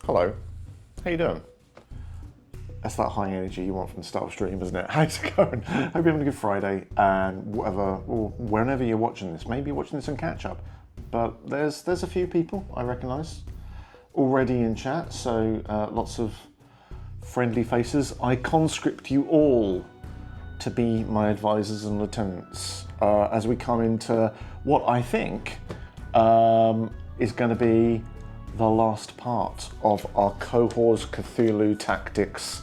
Hello. How you doing? That's that high energy you want from the start of stream, isn't it? How's it going? Hope you're having a good Friday, and whatever, or whenever you're watching this. Maybe you're watching this on catch up, but there's a few people I recognise already in chat, so lots of friendly faces. I conscript you all to be my advisors and lieutenants as we come into what I think is going to be the last part of our Cohors Cthulhu Tactics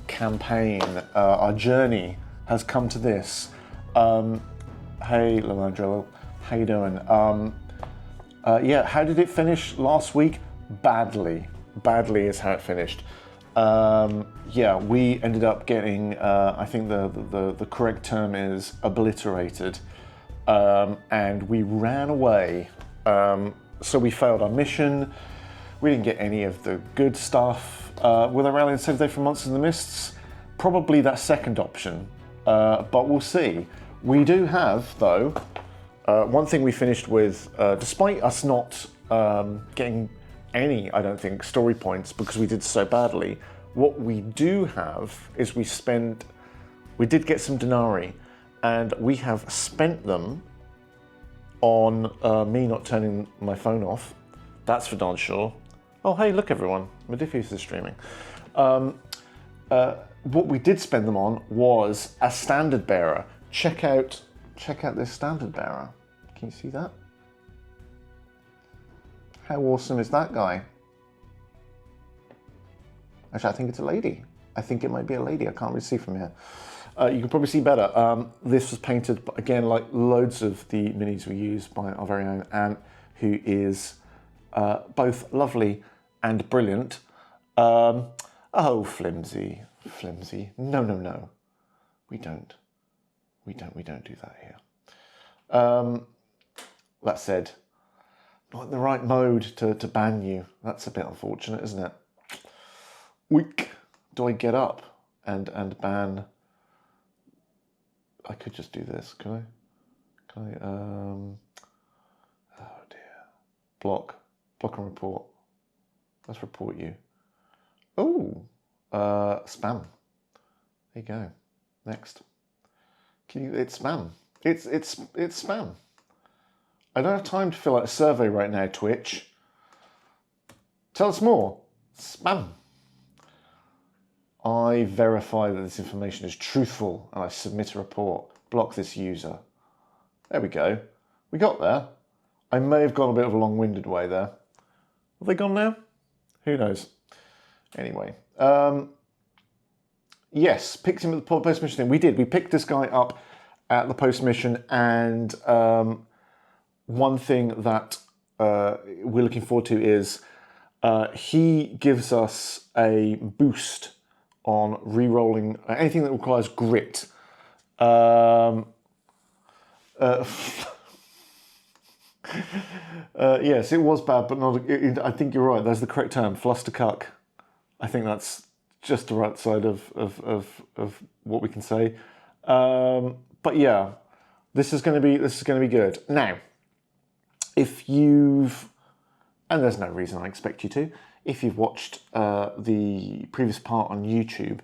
campaign. Our journey has come to this. Hey, Lamandrello, how you doing? Yeah, how did it finish last week? Badly. Badly is how it finished. Yeah, we ended up getting, I think the correct term is obliterated, and we ran away. So we failed our mission. We didn't get any of the good stuff. Will they rally and save the day from Monsters in the Mists? Probably that second option, but we'll see. We do have, though, one thing we finished with, despite us not getting any, I don't think, story points because we did so badly. What we do have is we did get some denarii, and we have spent them on me not turning my phone off. That's for darn sure. Oh, hey, look everyone, Modiphius is streaming. What we did spend them on was a standard bearer. Check out this standard bearer. Can you see that? How awesome is that guy? Actually, I think it's a lady. I think it might be a lady. I can't really see from here. You can probably see better. This was painted, again, like loads of the minis we use, by our very own Ant, who is both lovely and brilliant. Oh, flimsy. No. We don't do that here. That said, not in the right mode to ban you. That's a bit unfortunate, isn't it? Weak. Do I get up and ban? I could just do this, can I? Oh dear. Block and report. Let's report you. Oh, spam. There you go. Next. It's spam. It's spam. I don't have time to fill out a survey right now, Twitch. Tell us more. Spam. I verify that this information is truthful and I submit a report. Block this user. There we go. We got there. I may have gone a bit of a long-winded way there. Have they gone now? Who knows? Anyway. Yes, picked him at the post-mission thing. We did. We picked this guy up at the post-mission, and one thing that we're looking forward to is he gives us a boost on re-rolling anything that requires grit. Yes, it was bad, but not. I think you're right. That's the correct term. Flustercuck. I think that's just the right side of what we can say. But yeah, this is going to be good. Now, if you've, and there's no reason I expect you to, if you've watched the previous part on YouTube,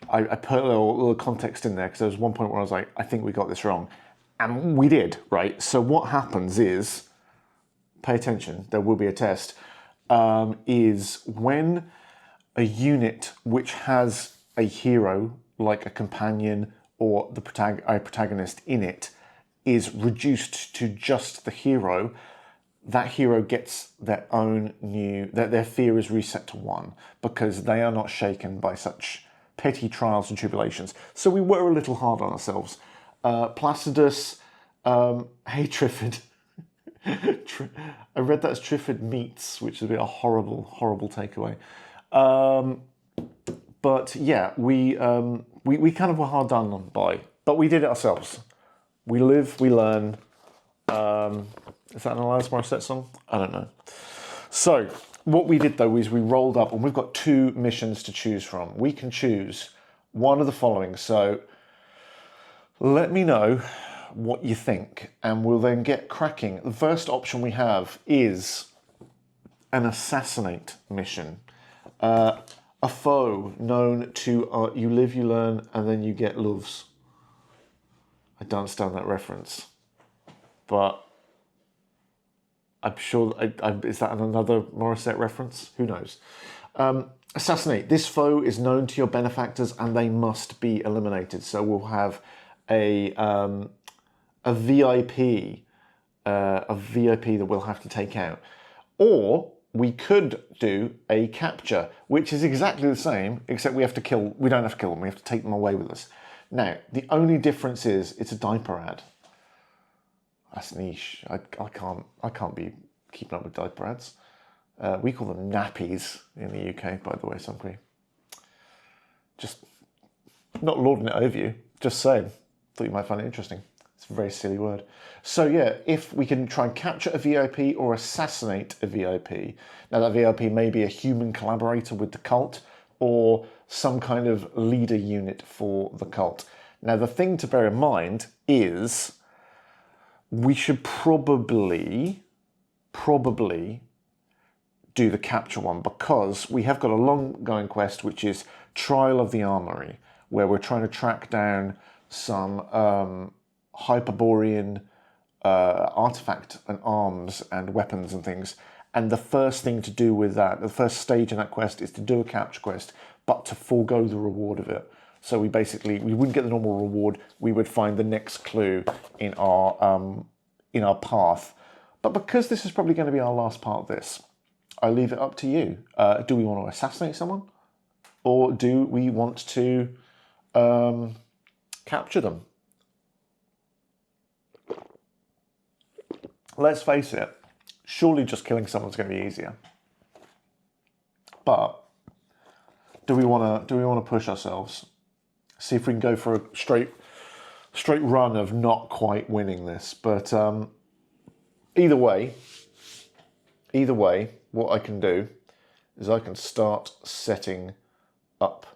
I put a little context in there because there was one point where I was like, I think we got this wrong. And we did, right? So what happens is, pay attention, there will be a test, is when a unit which has a hero, like a companion or a protagonist in it, is reduced to just the hero, that hero gets their own their fear is reset to 1 because they are not shaken by such petty trials and tribulations. So we were a little hard on ourselves. Placidus, hey Triffid. I read that as Triffid meets, which would be a horrible, horrible takeaway. But yeah, we kind of were hard done by, but we did it ourselves. We live, we learn. Is that an Alanis Morissette song? I don't know. So what we did though is we rolled up, and we've got 2 missions to choose from. We can choose one of the following. So let me know what you think, and we'll then get cracking. The first option we have is an assassinate mission. A foe known to you live, you learn, and then you get loves. I don't understand that reference, but I'm sure. Is that another Morissette reference? Who knows? Assassinate. This foe is known to your benefactors, and they must be eliminated. So we'll have a VIP, that we'll have to take out, or we could do a capture, which is exactly the same, except we don't have to kill them. We have to take them away with us. Now, the only difference is it's a diaper ad. That's niche. I can't be keeping up with diaper ads. We call them nappies in the UK, by the way, Sunquee. Just not lording it over you, just saying. Thought you might find it interesting. It's a very silly word. So yeah, if we can try and capture a VIP or assassinate a VIP. Now that VIP may be a human collaborator with the cult or some kind of leader unit for the cult. Now the thing to bear in mind is we should probably do the capture one, because we have got a long-going quest which is Trial of the Armory, where we're trying to track down some Hyperborean artifact and arms and weapons and things. And the first thing to do with that, the first stage in that quest, is to do a capture quest, but to forego the reward of it. So we wouldn't get the normal reward. We would find the next clue in our path. But because this is probably going to be our last part of this, I leave it up to you. Do we want to assassinate someone, or do we want to capture them? Let's face it, surely just killing someone's going to be easier. But do we want to push ourselves? See if we can go for a straight run of not quite winning this. But either way, what I can do is I can start setting up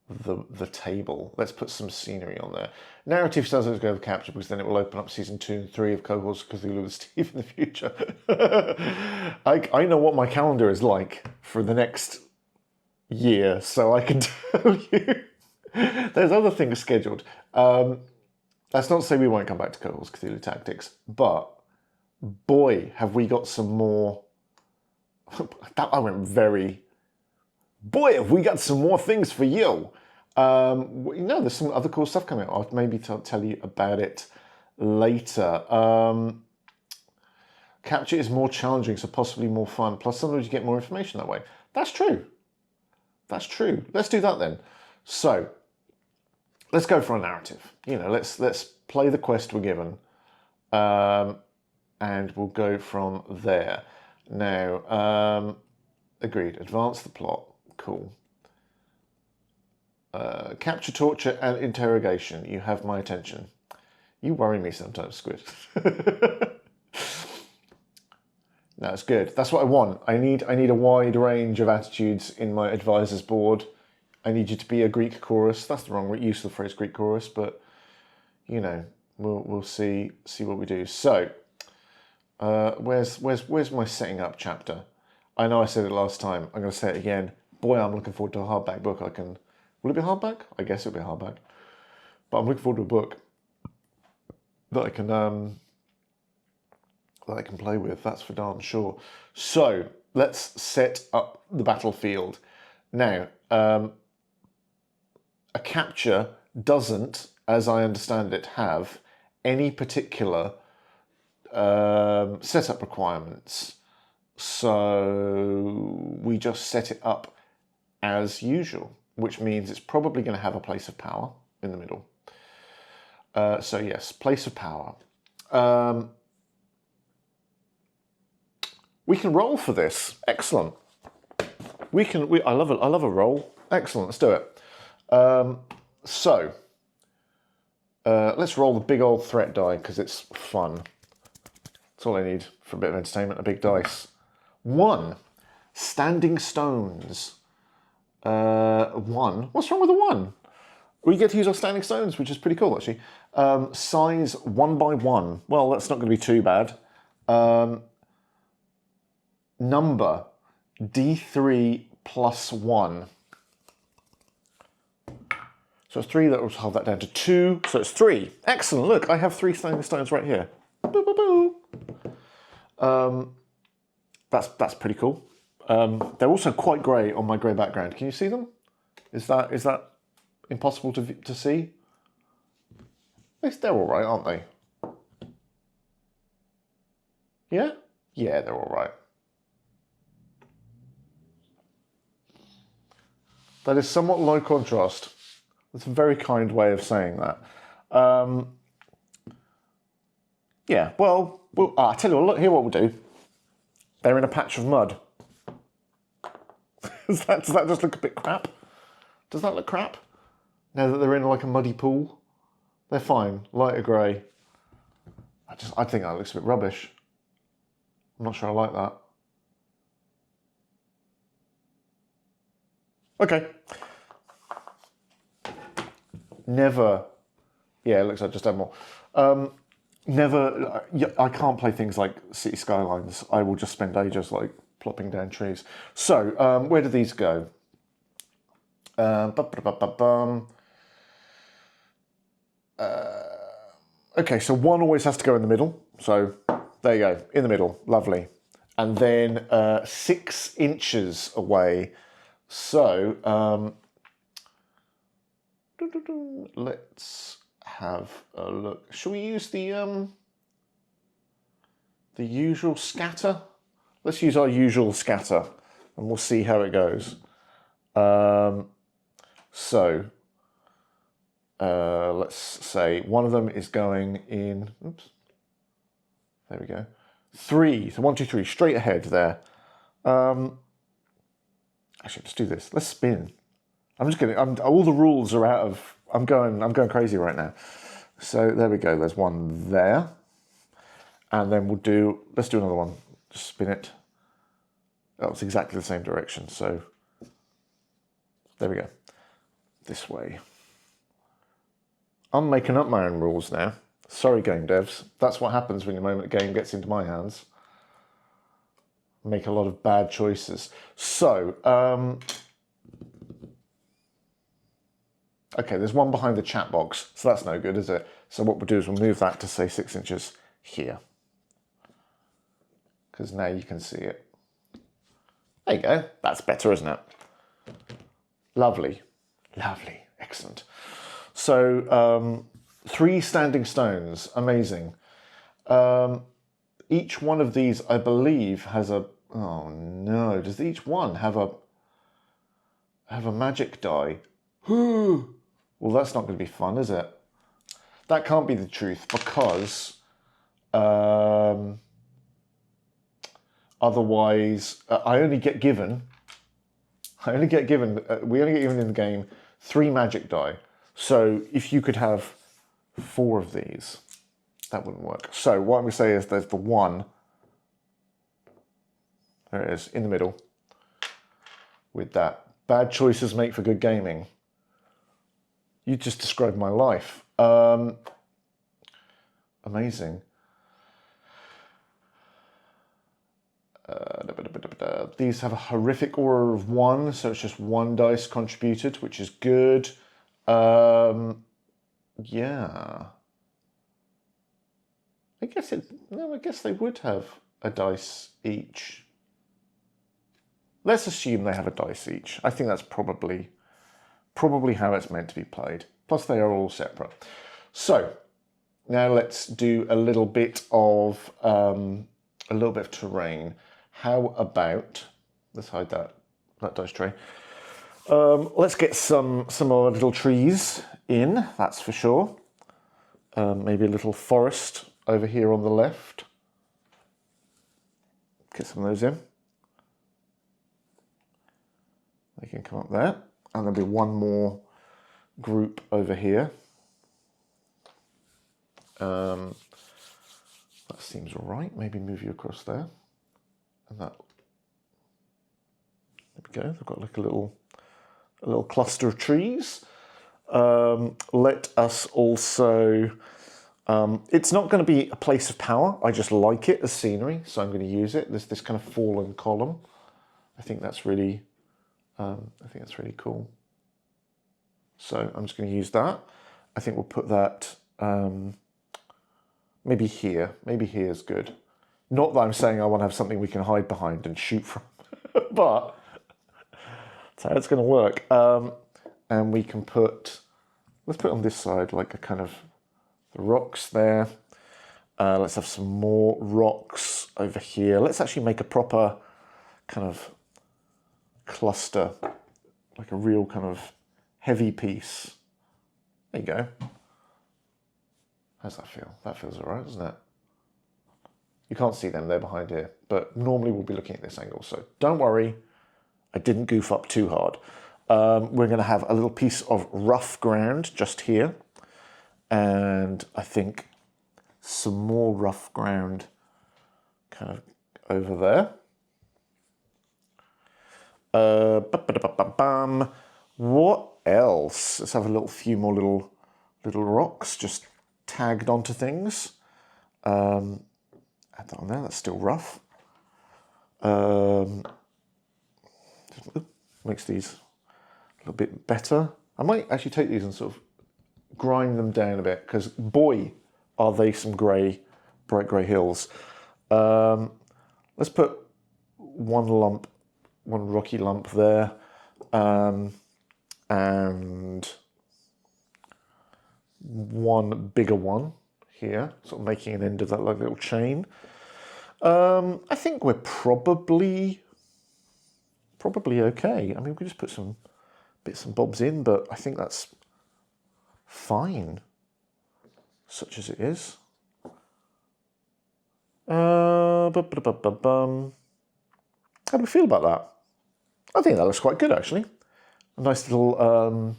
the table. Let's put some scenery on there. Narrative says let's go with capture, because then it will open up season 2 and 3 of Cohors Cthulhu with Steve in the future. I know what my calendar is like for the next year, so I can tell you there's other things scheduled. That's not to say we won't come back to Cohors Cthulhu Tactics, but boy, have we got some more. Boy, have we got some more things for you. There's some other cool stuff coming out. I'll maybe tell you about it later. Capture is more challenging, so possibly more fun. Plus, sometimes you get more information that way. That's true. Let's do that then. So, let's go for a narrative. Let's play the quest we're given, and we'll go from there. Now, agreed. Advance the plot. Cool. Capture, torture, and interrogation. You have my attention. You worry me sometimes, Squid. No, it's good. That's what I want. I need a wide range of attitudes in my advisor's board. I need you to be a Greek chorus. That's the wrong use of the phrase Greek chorus, but we'll see what we do. So, where's my setting up chapter? I know I said it last time. I'm going to say it again. Boy, I'm looking forward to a hardback book. Will it be hardback? I guess it'll be hardback. But I'm looking forward to a book that I can play with. That's for darn sure. So let's set up the battlefield. Now, a capture doesn't, as I understand it, have any particular setup requirements. So we just set it up as usual, which means it's probably going to have a place of power in the middle. So yes, place of power. We can roll for this. Excellent. I love a roll. Excellent. Let's do it. So let's roll the big old threat die, because it's fun. That's all I need for a bit of entertainment. A big dice. 1. Standing stones. 1. What's wrong with a 1? We get to use our standing stones, which is pretty cool, actually. Size 1 by 1. Well, that's not going to be too bad. Number D3 +1. So it's 3, that will hold that down to 2, so it's 3. Excellent, look, I have 3 standing stones right here. Boo, boo, boo. That's pretty cool. They're also quite grey on my grey background. Can you see them? Is that impossible to see? At least they're all right, aren't they? Yeah? Yeah, they're all right. That is somewhat low contrast. That's a very kind way of saying that. Yeah, well, I tell you what, look, here what we'll do. They're in a patch of mud. Does that just look a bit crap? Does that look crap? Now that they're in like a muddy pool? They're fine, lighter grey. I think that looks a bit rubbish. I'm not sure I like that. Okay. Never. Yeah, it looks like just add more. Never. I can't play things like City Skylines. I will just spend ages like plopping down trees. So, where do these go? Okay, so 1 always has to go in the middle. So there you go, in the middle, lovely. And then 6 inches away. So let's have a look. Shall we use the usual scatter? Let's use our usual scatter, and we'll see how it goes. Let's say one of them is going in. Oops. There we go. 3. So 1, 2, 3, straight ahead there. Actually, let's do this. Let's spin. I'm just kidding. All the rules are out of. I'm going crazy right now. So there we go. There's one there, and then let's do another one. Just spin it. That was exactly the same direction. So there we go. This way. I'm making up my own rules now. Sorry, game devs. That's what happens when the moment a game gets into my hands. Make a lot of bad choices. So, okay, there's one behind the chat box, so that's no good, is it? So what we'll do is we'll move that to, say, 6 inches here. Because now you can see it. There you go. That's better, isn't it? Lovely. Lovely. Excellent. So, 3 standing stones. Amazing. Each one of these, I believe, has a... Oh, no. Does each one have a magic die? Well, that's not going to be fun, is it? That can't be the truth, because... otherwise, we only get given in the game 3 magic die. So if you could have 4 of these, that wouldn't work. So what we say is there's the 1, there it is, in the middle, with that. Bad choices make for good gaming. You just described my life. Amazing. These have a horrific aura of 1, so it's just 1 dice contributed, which is good. Yeah. I guess they would have a dice each. Let's assume they have a dice each. I think that's probably how it's meant to be played. Plus they are all separate. So now let's do a little bit of terrain. How about, let's hide that dice tray. Let's get some of our little trees in, that's for sure. Maybe a little forest over here on the left. Get some of those in. They can come up there. And there'll be one more group over here. That seems all right. Maybe move you across there. And that. There we go. They've got like a little cluster of trees. Let us also. It's not going to be a place of power. I just like it as scenery, so I'm going to use it. There's this kind of fallen column. I think that's really I think that's really cool. So I'm just going to use that. I think we'll put that maybe here. Maybe here is good. Not that I'm saying I want to have something we can hide behind and shoot from, but that's how it's going to work. And we can put, let's put on this side like a kind of the rocks there. Let's have some more rocks over here. Let's actually make a proper kind of cluster, like a real kind of heavy piece. There you go. How's that feel? That feels all right, doesn't it? You can't see them, they're behind here, but normally we'll be looking at this angle, so don't worry, I didn't goof up too hard. We're going to have a little piece of rough ground just here, and I think some more rough ground kind of over there. What else? Let's have a few more little rocks just tagged onto things. Add that on there. That's still rough. Makes these a little bit better. I might actually take these and sort of grind them down a bit, because boy, are they some bright grey hills. Let's put one rocky lump there, and one bigger one here, sort of making an end of that like little chain. I think we're probably okay. I mean, we can just put some bits and bobs in, but I think that's fine, such as it is. How do we feel about that? I think that looks quite good, actually. A nice little,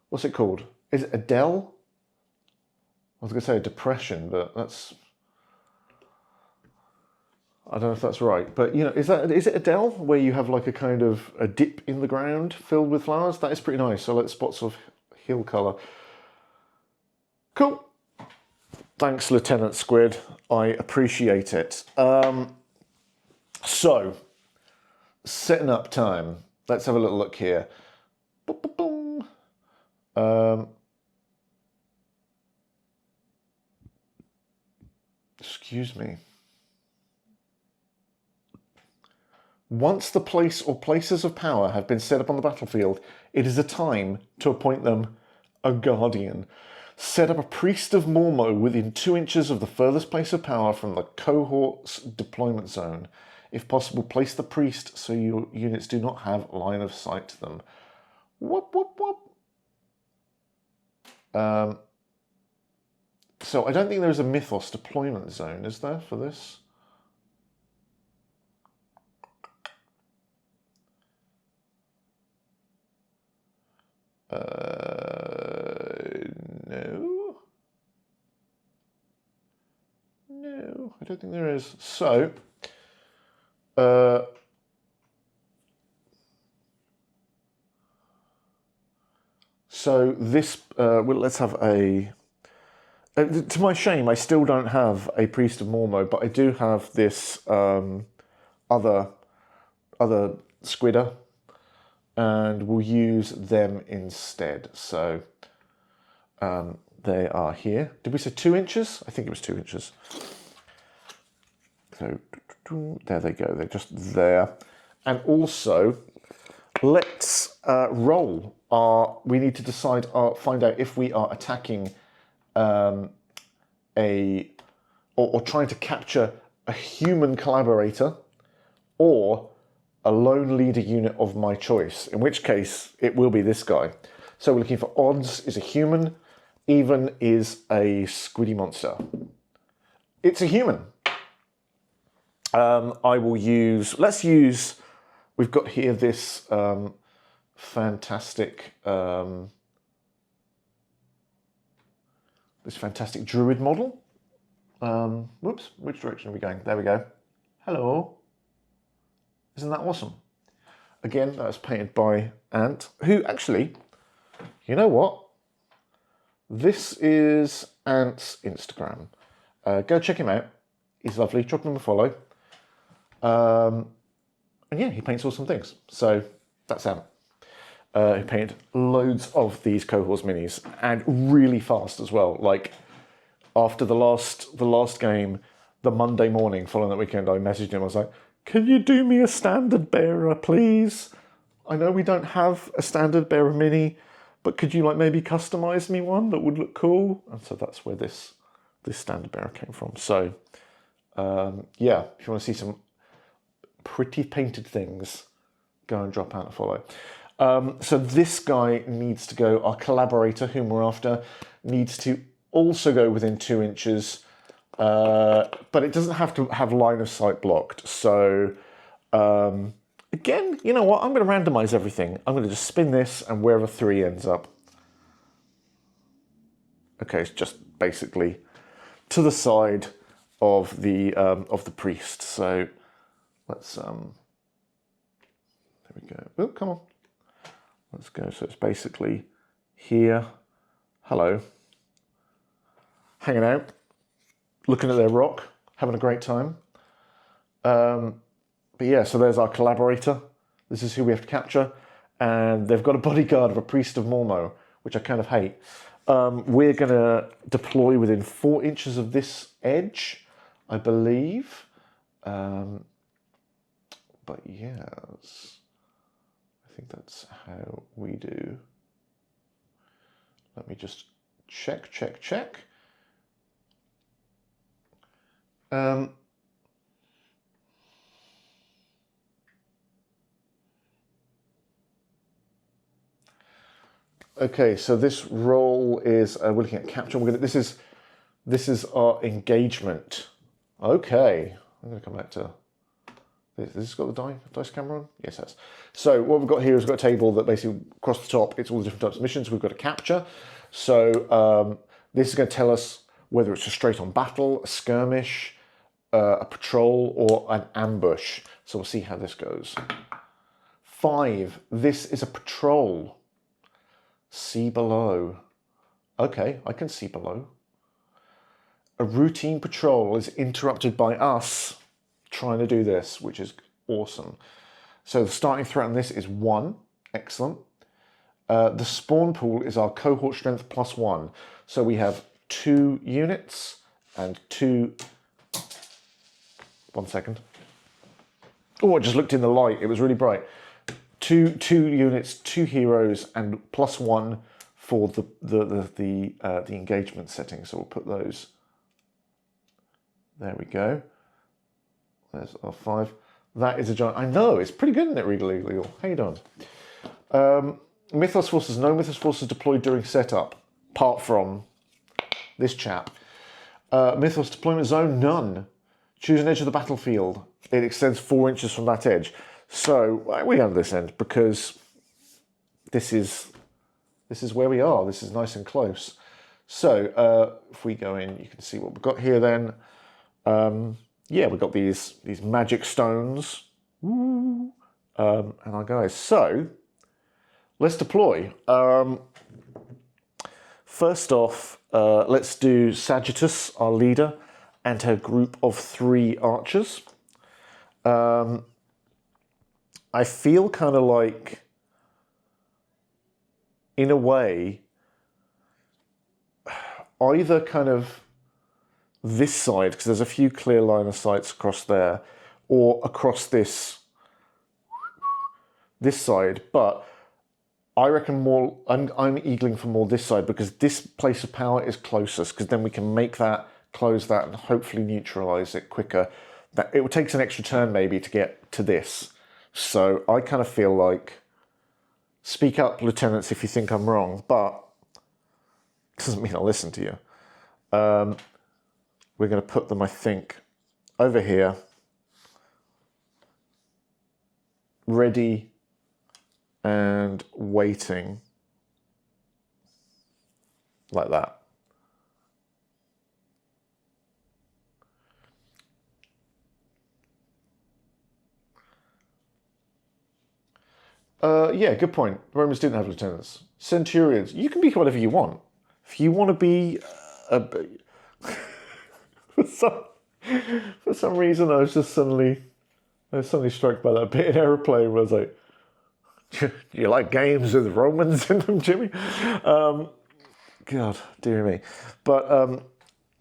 what's it called? Is it a dell? I was going to say a depression, but that's... I don't know if that's right, but you know, is it a dell where you have like a kind of a dip in the ground filled with flowers? That is pretty nice. So let's spots of hill colour. Cool. Thanks, Lieutenant Squid. I appreciate it. So, setting up time. Let's have a little look here. Excuse me. Once the place or places of power have been set up on the battlefield, it is a time to appoint them a guardian. Set up a priest of Mormo within 2 inches of the furthest place of power from the cohort's deployment zone. If possible, place the priest so your units do not have line of sight to them. Whoop, whoop, whoop. So I don't think there's a mythos deployment zone, is there, for this? No, I don't think there is. So, this, well, let's have a, to my shame, I still don't have a Priest of Mormo, but I do have this other squidder, and we'll use them instead. So they are here. Did we say 2 inches? I think it was 2 inches. So there they go. They're just there. And also, let's roll. We need to decide, find out if we are attacking or trying to capture a human collaborator or a lone leader unit of my choice, in which case it will be this guy. So we're looking for odds is a human, even is a squiddy monster. It's a human. I will use, we've got here this fantastic druid model. Whoops, which direction are we going? There we go. Hello. Isn't that awesome? Again, that was painted by Ant, who actually, you know what? This is Ant's Instagram. Go check him out. He's lovely. Drop him a follow. And yeah, he paints awesome things. So That's Sam. Who painted loads of these Cohors minis, and really fast as well. Like, after the last game, the Monday morning following that weekend, I messaged him. I was like, "Can you do me a standard bearer, please? I know we don't have a standard bearer mini, but could you like maybe customize me one that would look cool?" And so that's where this standard bearer came from. So yeah, if you want to see some pretty painted things, go and drop out a follow. So this guy needs to go, our collaborator whom we're after, needs to also go within 2 inches, but it doesn't have to have line of sight blocked. So again, you know what, I'm going to randomize everything. I'm going to just spin this and wherever 3 ends up. Okay, it's just basically to the side of the priest. So let's there we go. Oh, come on. Let's go. So it's basically here. Hello. Hanging out, looking at their rock, having a great time. But yeah, so there's our collaborator. This is who we have to capture. And they've got a bodyguard of a priest of Mormo, which I kind of hate. We're going to deploy within 4 inches of this edge, I believe. But yes, I think that's how we do. Let me just check. Okay, so this roll is we're looking at capture. This is our engagement. Okay, I'm going to come back to this. This has got the dice camera on. Yes, it has. So what we've got here is we've got a table that basically across the top it's all the different types of missions we've got to capture. So this is going to tell us whether it's a straight-on battle, a skirmish, a patrol, or an ambush. So we'll see how this goes. 5. This is a patrol. See below. Okay, I can see below. A routine patrol is interrupted by us trying to do this, which is awesome. So the starting threat on this is 1. Excellent. The spawn pool is our cohort strength +1. So we have 2 units and 2... 1 second. Oh, I just looked in the light. It was really bright. Two units, 2 heroes, and +1 for the engagement setting. So we'll put those. There we go. There's our 5. That is a giant. I know, it's pretty good, isn't it, Regal Eagle? How you doing? Mythos forces. No Mythos forces deployed during setup, apart from this chap. Mythos deployment zone, none. Choose an edge of the battlefield. It extends 4 inches from that edge. So we go to this end because this is where we are. This is nice and close. So if we go in, you can see what we've got here. Then, yeah, we've got these magic stones, and our guys. So let's deploy. First off, let's do Sagittarius, our leader, and her group of 3 archers. I feel kind of like, in a way, either kind of this side, because there's a few clear line of sights across there, or across this side, but I reckon more, I'm eagling for more this side, because this place of power is closest, because then we can make that, close that, and hopefully neutralize it quicker. That it takes an extra turn maybe to get to this. So I kind of feel like, speak up, lieutenants, if you think I'm wrong, but doesn't mean I'll listen to you. We're going to put them, I think, over here, ready and waiting, like that. Yeah, good point. The Romans didn't have lieutenants. Centurions, you can be whatever you want. If you want to be for some reason I was suddenly struck by that bit in Aeroplane where I was like, You like games with Romans in them, Jimmy? God, dear me. But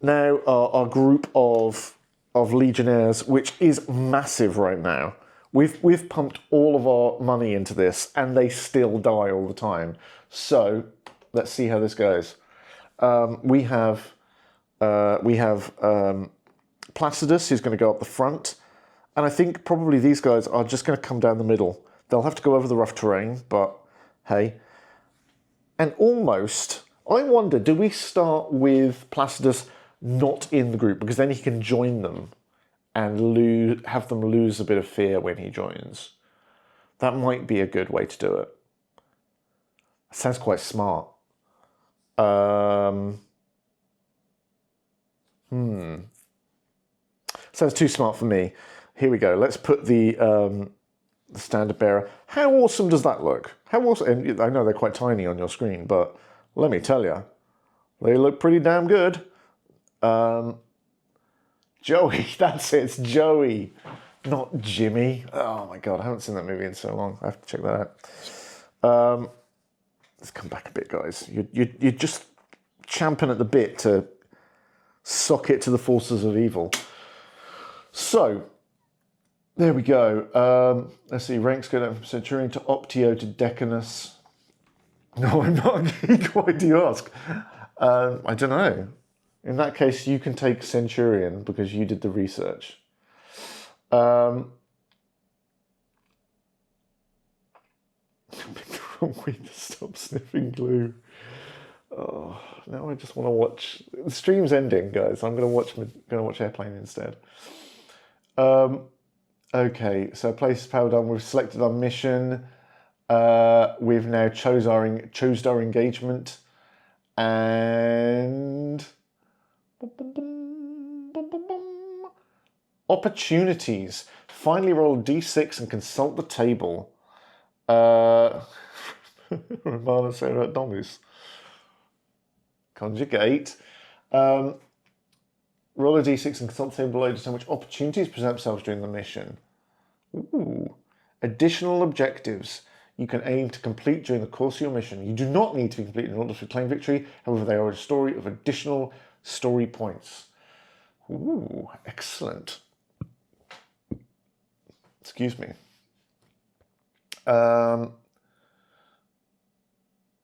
now our group of legionnaires, which is massive right now. We've pumped all of our money into this, and they still die all the time. So let's see how this goes. We have Placidus, who's going to go up the front, and I think probably these guys are just going to come down the middle. They'll have to go over the rough terrain, but hey. And almost, I wonder, do we start with Placidus not in the group, because then he can join them and have them lose a bit of fear when he joins? That might be a good way to do it. Sounds quite smart. Sounds too smart for me. Here we go. Let's put the standard bearer. How awesome does that look? How awesome! And I know they're quite tiny on your screen, but let me tell you, they look pretty damn good. Joey, that's it. It's Joey, not Jimmy. Oh my god, I haven't seen that movie in so long. I have to check that out. Let's come back a bit, guys. You're just champing at the bit to sock it to the forces of evil. So, there we go. Let's see, ranks go down from Centurion to Optio to Decanus. No, I'm not. Why do you ask? I don't know. In that case, you can take Centurion because you did the research. Way to stop sniffing glue. Oh, now I just want to watch. The stream's ending, guys. I'm going to watch Airplane instead. Okay, so place power done. We've selected our mission. We've now chose our engagement, and opportunities. Finally, roll a d6 and consult the table. Romana Serat Domus. Conjugate. Roll a d6 and consult the table below to determine which opportunities present themselves during the mission. Ooh. Additional objectives you can aim to complete during the course of your mission. You do not need to be completed in order to claim victory. However, they are a story of additional story points. Ooh, excellent. Excuse me.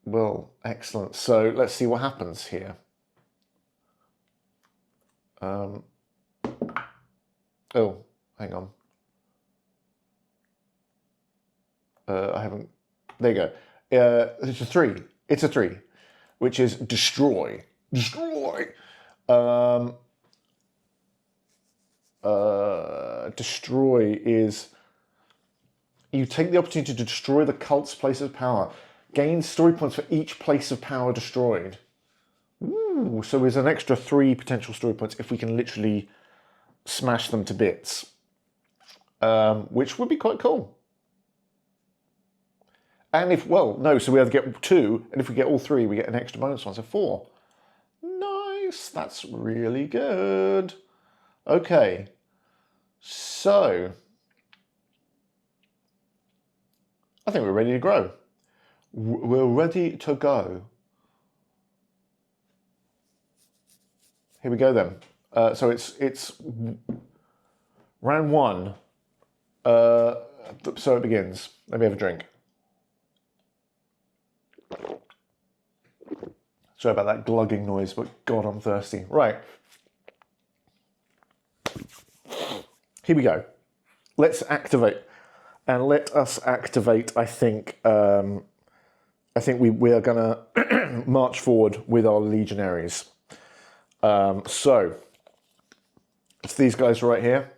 Well, excellent. So let's see what happens here. Oh, hang on. I haven't. There you go. It's a 3. It's a 3, which is destroy. Destroy. Destroy is you take the opportunity to destroy the cult's place of power. Gain story points for each place of power destroyed. Ooh, so there's an extra 3 potential story points if we can literally smash them to bits, which would be quite cool. And if, well, no, so we either get 2, and if we get all 3, we get an extra bonus one, so 4. Nice, that's really good. Okay, so I think we're ready to grow. We're ready to go. Here we go then. So it's round 1. So it begins. Let me have a drink. Sorry about that glugging noise, but God, I'm thirsty. Right. Here we go. Let's activate. And let us activate, I think we are going to march forward with our legionaries. So, it's these guys right here.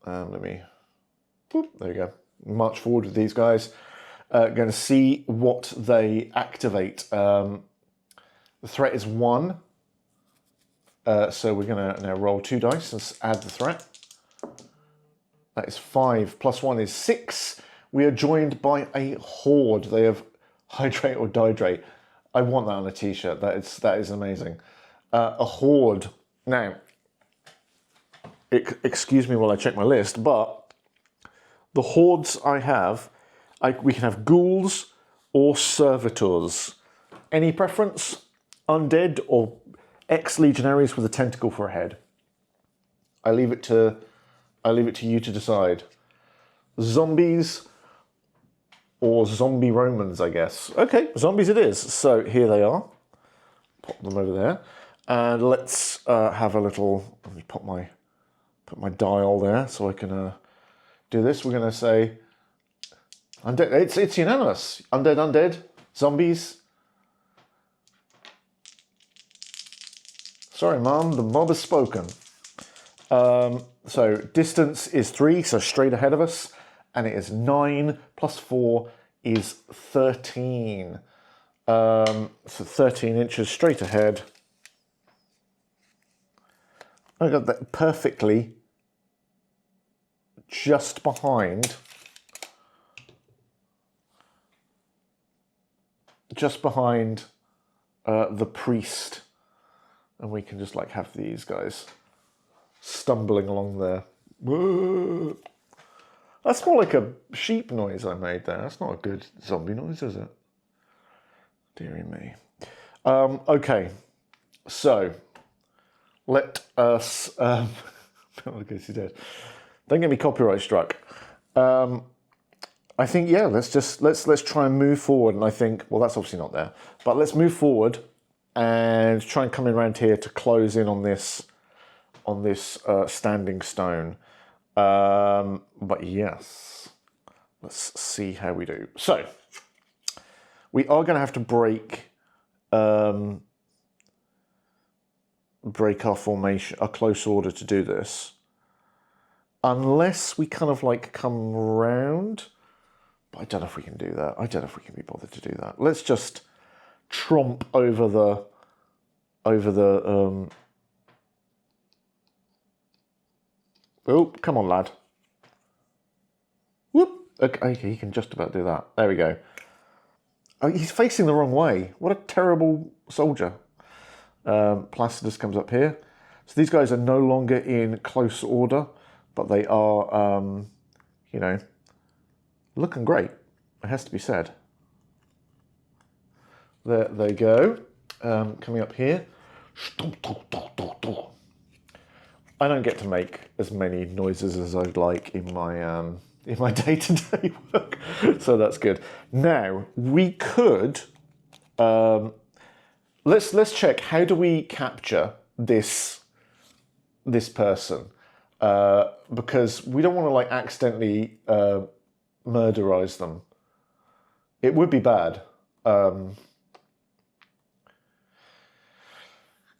Let me, whoop, there you go. March forward with these guys. Going to see what they activate. The threat is 1. So we're going to now roll 2 dice and add the threat. That is 5. Plus 1 is 6. We are joined by a horde. They have hydrate or dihydrate. I want that on a t-shirt. That is amazing. A horde. Now, excuse me while I check my list, but the hordes I have We can have ghouls or servitors. Any preference? Undead or ex-legionaries with a tentacle for a head? I leave it to you to decide. Zombies or zombie Romans, I guess. Okay, zombies it is. So here they are. Pop them over there. And let's have a little, let me put my dial there so I can do this. We're going to say, undead, it's unanimous. Undead, zombies. Sorry, Mum, the mob has spoken. So distance is 3, so straight ahead of us. And it is 9 plus 4 is 13. So 13 inches straight ahead. I got that perfectly just behind the priest. And we can just like have these guys stumbling along there. Whoa. That's more like a sheep noise I made there. That's not a good zombie noise, is it? Dearie me. Okay, so let us. I guess he's dead. Don't get me copyright struck. I think let's try and move forward. And I think that's obviously not there, but let's move forward and try and come in around here to close in on this standing stone. But yes, let's see how we do. So we are going to have to break our formation, a close order to do this, unless we kind of like come round. But I don't know if we can do that. I don't know if we can be bothered to do that. Let's just tromp over the. Oh, come on, lad. Whoop. Okay, he can just about do that. There we go. Oh, he's facing the wrong way. What a terrible soldier. Placidus comes up here. So these guys are no longer in close order, but they are, looking great. It has to be said. There they go. Coming up here. I don't get to make as many noises as I'd like in my day-to-day work, so that's good. Now we could let's check, how do we capture this person, because we don't want to like accidentally murderize them. It would be bad.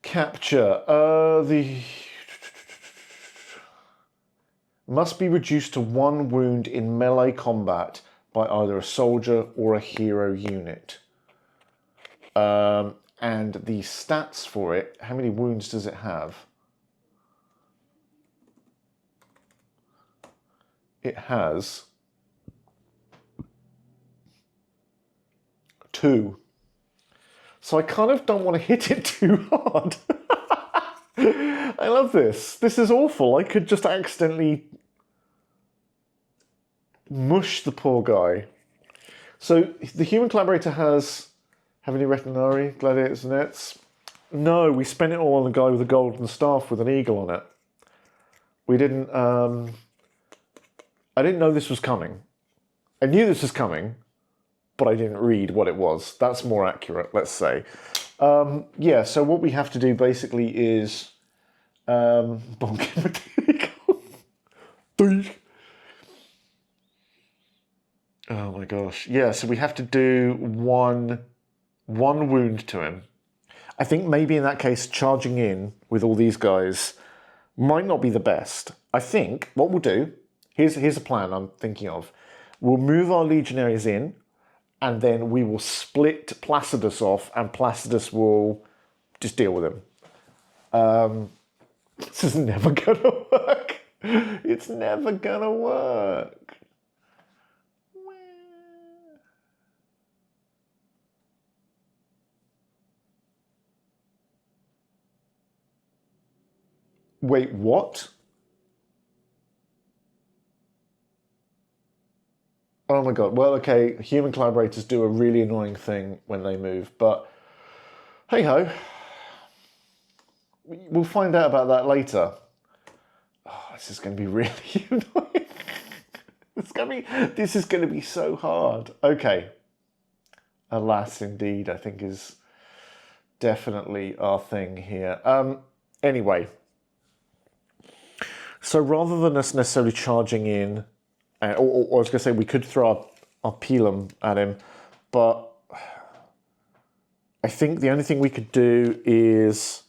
Capture the. Must be reduced to 1 wound in melee combat by either a soldier or a hero unit. And the stats for it, how many wounds does it have? It has 2. So I kind of don't want to hit it too hard. I love this. This is awful. I could just accidentally mush the poor guy. So the human collaborator have any retinari, gladiators, and nets? No, we spent it all on the guy with the golden staff with an eagle on it. We didn't. I didn't know this was coming. I knew this was coming, but I didn't read what it was. That's more accurate, let's say. Yeah, so what we have to do basically is bonk him with the eagle. Oh my gosh. Yeah, so we have to do one wound to him. I think maybe in that case, charging in with all these guys might not be the best. I think what we'll do, here's a plan I'm thinking of. We'll move our legionaries in, and then we will split Placidus off, and Placidus will just deal with him. This is never gonna work. It's never gonna work. Wait, what? Oh my god. Well, okay, human collaborators do a really annoying thing when they move, but hey ho. We'll find out about that later. Oh, this is going to be really annoying. This is going to be so hard. Okay. Alas, indeed, I think is definitely our thing here. Anyway, so rather than us necessarily charging in, or I was going to say we could throw our Pelum at him, but I think the only thing we could do is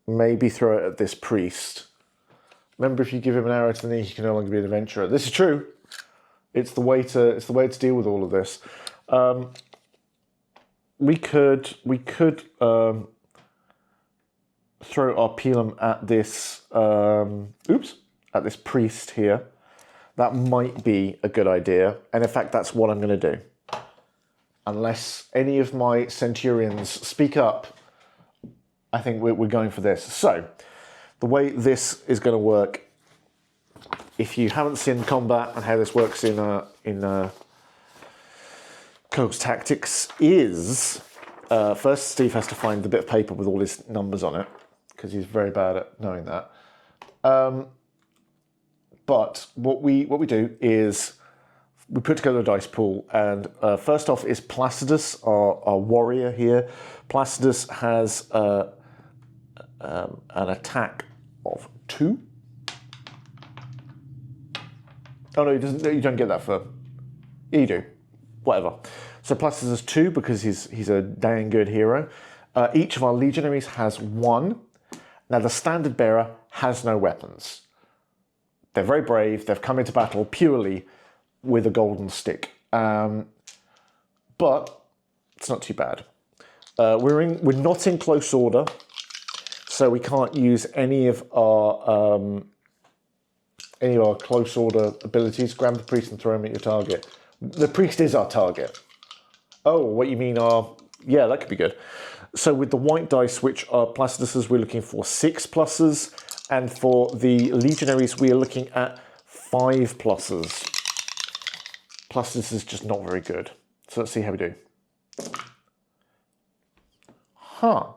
maybe throw it at this priest. Remember, if you give him an arrow to the knee, he can no longer be an adventurer. This is true. It's the way to deal with all of this. We could throw our Pelum at this at this priest here. That might be a good idea, and in fact, that's what I'm going to do. Unless any of my centurions speak up, I think we're going for this. So, the way this is going to work, if you haven't seen combat and how this works in Cohors Tactics, is first Steve has to find the bit of paper with all his numbers on it, because he's very bad at knowing that. But what we do is we put together a dice pool, and first off is Placidus, our warrior here. Placidus has an attack of 2. Oh no, he doesn't. You don't get that for. Yeah, you do. Whatever. So Placidus has 2 because he's a dang good hero. Each of our legionaries has 1. Now the standard bearer has no weapons. They're very brave. They've come into battle purely with a golden stick. But it's not too bad. We're not in close order, so we can't use any of our close order abilities. Grab the priest and throw him at your target. The priest is our target. Oh, what you mean yeah, that could be good. So with the white dice, which are Placidus's, we're looking for 6 pluses. And for the legionaries, we are looking at 5 pluses. Placidus is just not very good. So let's see how we do. Huh.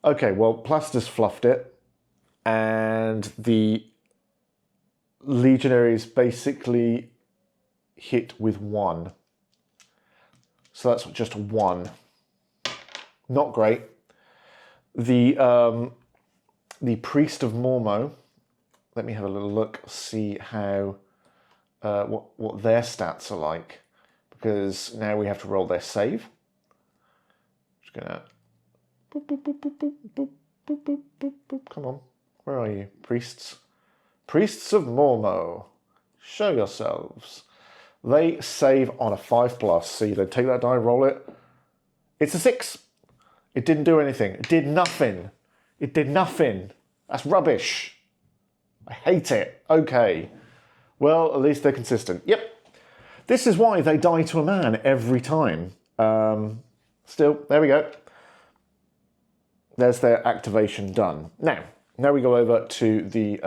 Okay, well, Placidus fluffed it. And the legionaries basically hit with 1. So that's just 1. Not great. The priest of Mormo. Let me have a little look, see how what their stats are like, because now we have to roll their save. Just gonna boop, boop, boop, boop, boop, boop, boop, boop, boop, boop. Come on, where are you, priests? Priests of Mormo, show yourselves. They save on a 5+. So you take that die, roll it. It's a 6. It didn't do anything. It did nothing. It did nothing. That's rubbish. I hate it. Okay. Well, at least they're consistent. Yep. This is why they die to a man every time. Still, there we go. There's their activation done. Now we go over to the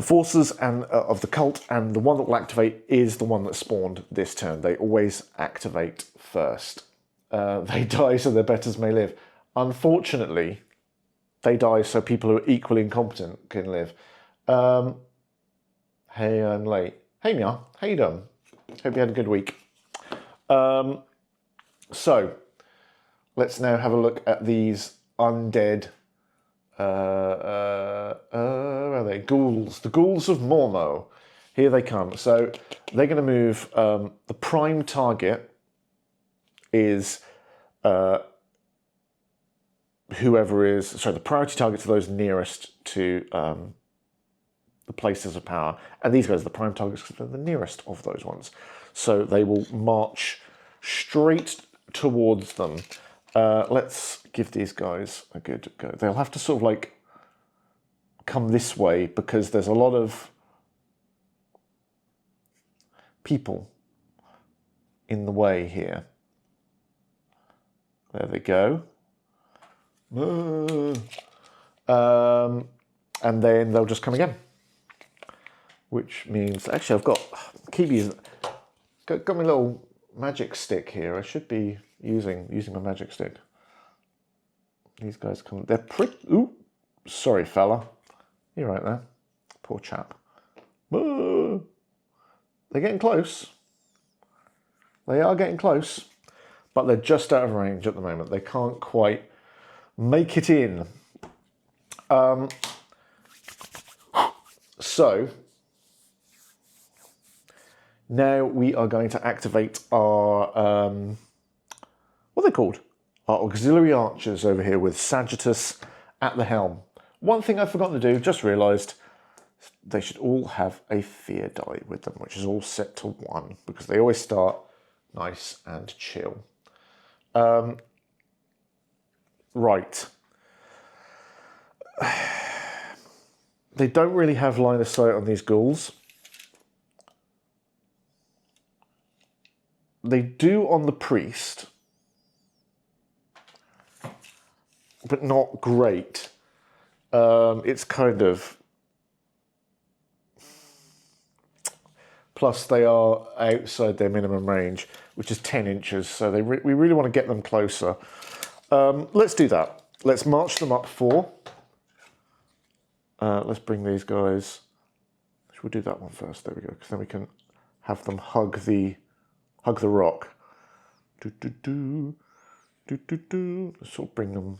forces and of the cult, and the one that will activate is the one that spawned this turn. They always activate first. They die so their betters may live. Unfortunately, they die so people who are equally incompetent can live. Hey, I'm late. Hey, Mia. How you doing? Hope you had a good week. So, let's now have a look at these undead... where are they? Ghouls. The ghouls of Mormo. Here they come. So, they're going to move... the prime target is... whoever is... Sorry, the priority targets are those nearest to the places of power. And these guys are the prime targets because they're the nearest of those ones. So they will march straight towards them. Let's give these guys a good go. They'll have to sort of like come this way because there's a lot of people in the way here. There they go. And then they'll just come again. which means actually I've got got my little magic stick here. I should be using my magic stick. These guys come. They're pretty. Ooh, sorry, fella. You're right there. Poor chap. They're getting close. They are getting close, but they're just out of range at the moment. They can't quite make it in. So now we are going to activate our what are they called? Our auxiliary archers over here with Sagittarius at the helm. One thing I've forgotten to do, just realised, they should all have a fear die with them, which is all set to 1 because they always start nice and chill. Right. They don't really have line of sight on these ghouls. They do on the priest, but not great. It's kind of... Plus they are outside their minimum range, which is 10 inches, so we really want to get them closer. Let's do that. Let's march them up 4. Let's bring these guys... We'll do that one first, there we go, because then we can have them hug the rock. Sort of bring them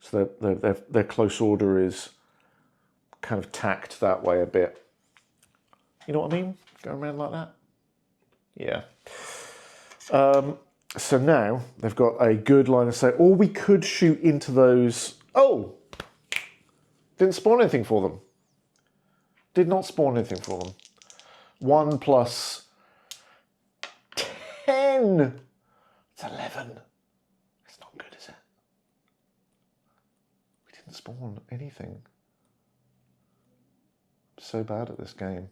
so their close order is kind of tacked that way a bit. You know what I mean? Going around like that. Yeah. So now they've got a good line of sight. Or we could shoot into those. Oh! Didn't spawn anything for them. Did not spawn anything for them. 1 plus 10. It's 11. It's not good, is it? We didn't spawn anything. I'm so bad at this game.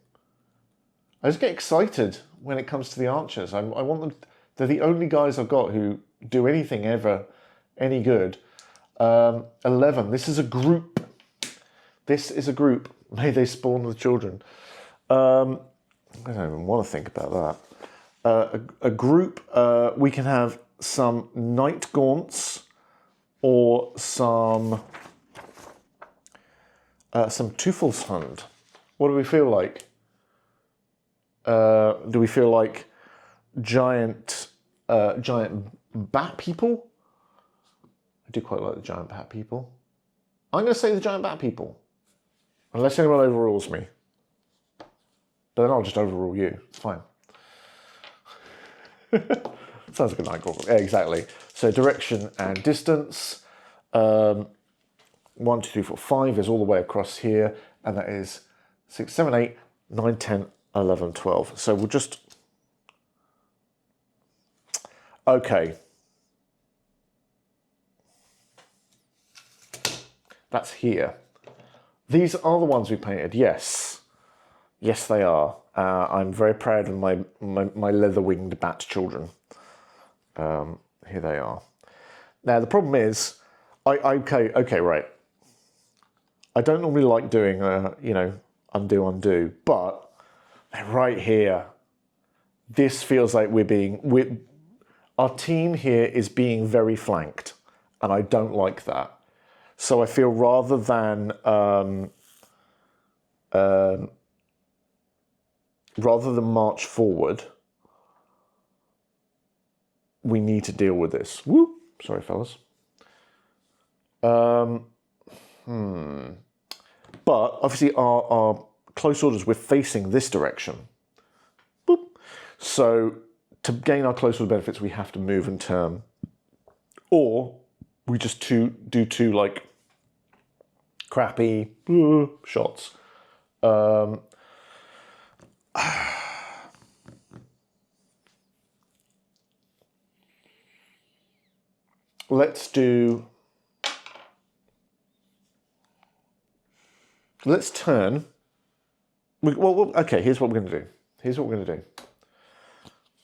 I just get excited when it comes to the archers. I want them. They're the only guys I've got who do anything ever any good. 11. This is a group. This is a group. May they spawn with children. I don't even want to think about that. A group. We can have some night gaunts or some Teufelsfund. What do we feel like? Do we feel like giant bat people? I do quite like the giant bat people. I'm going to say the giant bat people. Unless anyone overrules me. But then I'll just overrule you. It's fine. Sounds like a night gauntlet. Yeah, exactly. So direction and distance. 1, 2, 3, 4, 5 is all the way across here. And that is 6, 7, 8, 9, 10, 11, 12. So we'll just... Okay. That's here. These are the ones we painted, yes. Yes, they are. I'm very proud of my leather-winged bat children. Here they are. Now, the problem is, okay, right. I don't normally like doing, undo, but they're right here. This feels like our team here is being very flanked, and I don't like that. So I feel rather than march forward, we need to deal with this. Whoop! Sorry, fellas. But obviously our close orders, we're facing this direction. Boop. So to gain our close order benefits, we have to move and turn. Or we just do two like crappy shots. Let's turn. Okay, here's what we're going to do.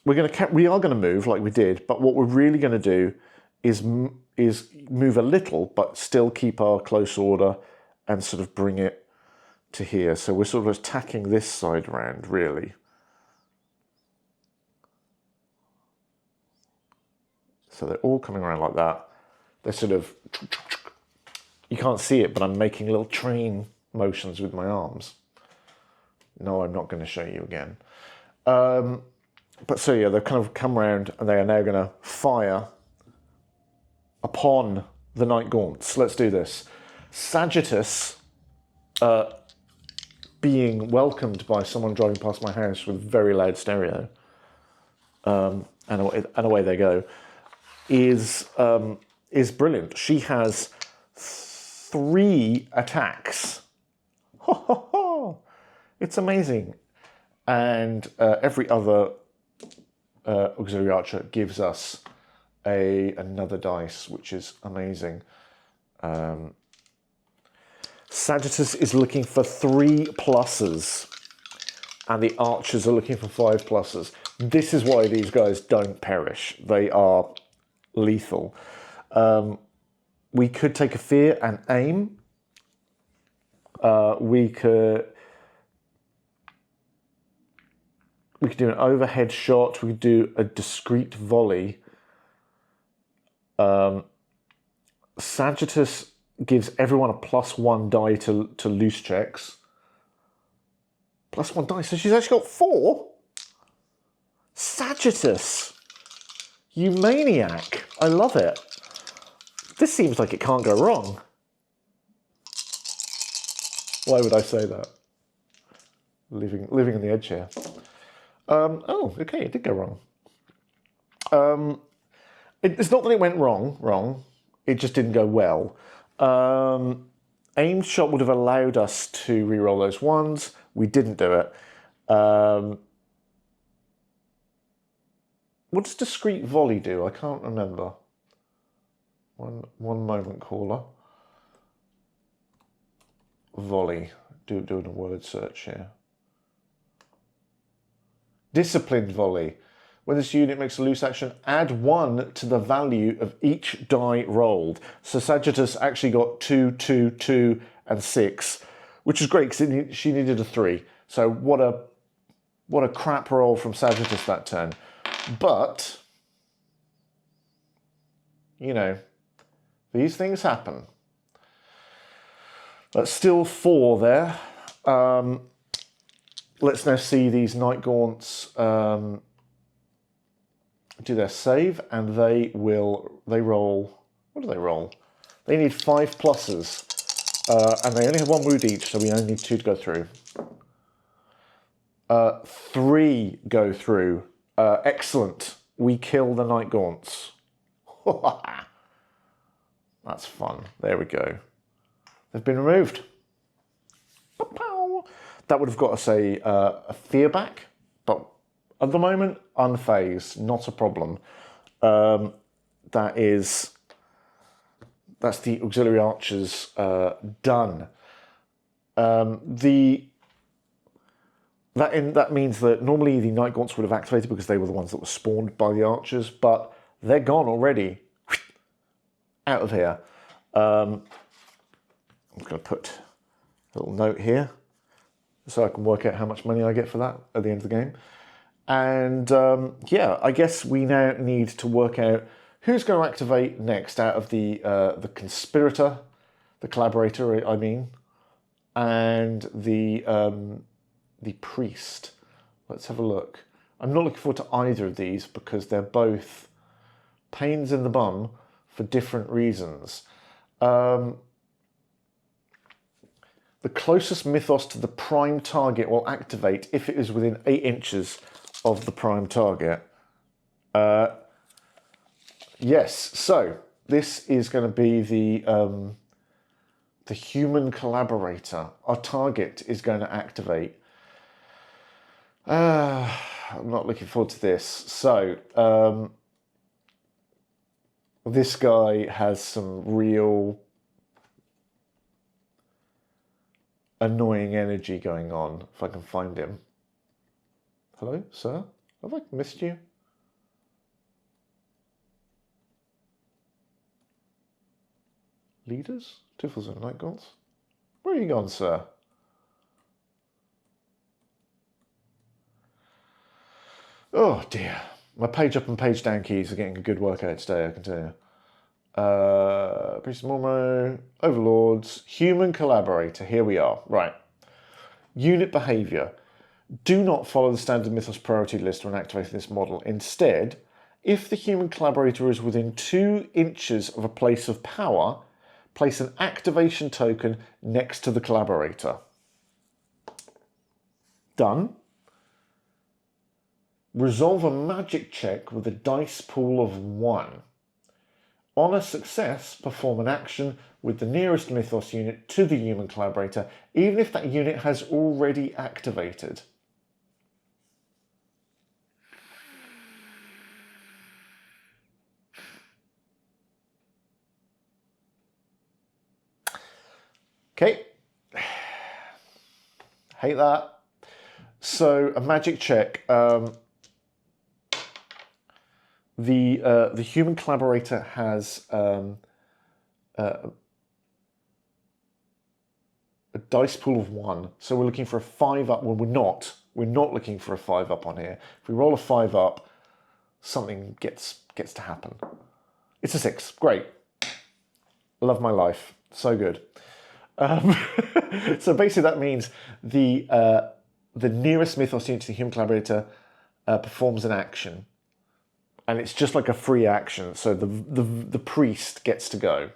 We are going to move like we did, but what we're really going to do is move a little, but still keep our close order and sort of bring it to here. So we're sort of attacking this side around, really. So they're all coming around like that. They're sort of, you can't see it, but I'm making little train motions with my arms. No, I'm not going to show you again. But so yeah, they've kind of come around and they are now going to fire upon the Night Gaunts. Let's do this. Sagittarius, being welcomed by someone driving past my house with very loud stereo, and away they go, is brilliant. She has 3 attacks. Ho, ho, ho. It's amazing. And every other auxiliary archer gives us another dice, which is amazing. Sagittarius is looking for 3 pluses, and the archers are looking for 5 pluses. This is why these guys don't perish. They are lethal. We could take a fear and aim. We could do an overhead shot. We could do a discreet volley. Sagittarius gives everyone a +1 die to loose checks. +1 die, so she's actually got 4? Sagittarius, you maniac. I love it. This seems like it can't go wrong. Why would I say that? Living on the edge here. Oh, okay, it did go wrong. It's not that it went wrong. It just didn't go well. Aimed shot would have allowed us to re-roll those 1s. We didn't do it. What does discreet volley do? I can't remember. One moment, caller. Volley. Doing a word search here. Disciplined volley. When this unit makes a loose action, add 1 to the value of each die rolled. So Sagittarius actually got 2, 2, 2, and 6, which is great because she needed a 3. So what a crap roll from Sagittarius that turn. But, you know, these things happen. That's still 4 there. Let's now see these Night Gaunts do their save, and they roll. What do they roll? They need 5 pluses, and they only have 1 wound each, so we only need 2 to go through. 3 go through. Excellent. We kill the Night Gaunts. That's fun. There we go. They've been removed. That would have got us a fear back, but at the moment, unfazed, not a problem. That's the auxiliary archers done. That means that normally the Night Gaunts would have activated because they were the ones that were spawned by the archers, but they're gone already. Out of here. I'm going to put a little note here so I can work out how much money I get for that at the end of the game. And yeah, I guess we now need to work out who's going to activate next out of the conspirator, the collaborator, I mean, and the priest. Let's have a look. I'm not looking forward to either of these because they're both pains in the bum for different reasons. The closest mythos to the prime target will activate if it is within 8 inches of the prime target. Yes, so this is going to be the human collaborator. Our target is going to activate. I'm not looking forward to this. So this guy has some real annoying energy going on, if I can find him. Hello, sir? Have I missed you? Leaders? Tiffles and Night Gaunts? Where are you gone, sir? Oh dear. My page up and page down keys are getting a good workout today, I can tell you. Priest of Mormo, Overlords, Human Collaborator, here we are. Right. Unit behaviour. Do not follow the standard Mythos priority list when activating this model. Instead, if the human collaborator is within 2 inches of a place of power, place an activation token next to the collaborator. Done. Resolve a magic check with a dice pool of 1. On a success, perform an action with the nearest Mythos unit to the human collaborator, even if that unit has already activated. Okay. Hate that. So a magic check. The human collaborator has a dice pool of 1. So we're looking for a 5 up. Well, we're not. We're not looking for a 5 up on here. If we roll a 5 up, something gets to happen. It's a 6. Great. Love my life. So good. So basically that means the nearest Mythos unit to the human collaborator performs an action. And it's just like a free action. So the priest gets to go.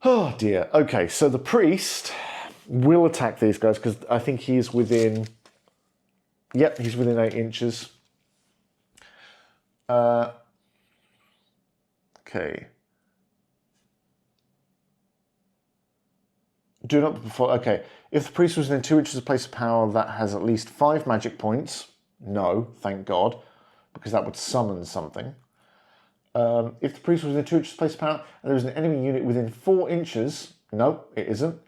Oh dear. Okay, so the priest will attack these guys because I think he's within... Yep, he's within 8 inches. Okay. Do not perform... Okay, if the priest was within 2 inches of a place of power that has at least 5 magic points... No, thank God, because that would summon something. If the priest was within 2 inches of place of power and there was an enemy unit within 4 inches... No, it isn't.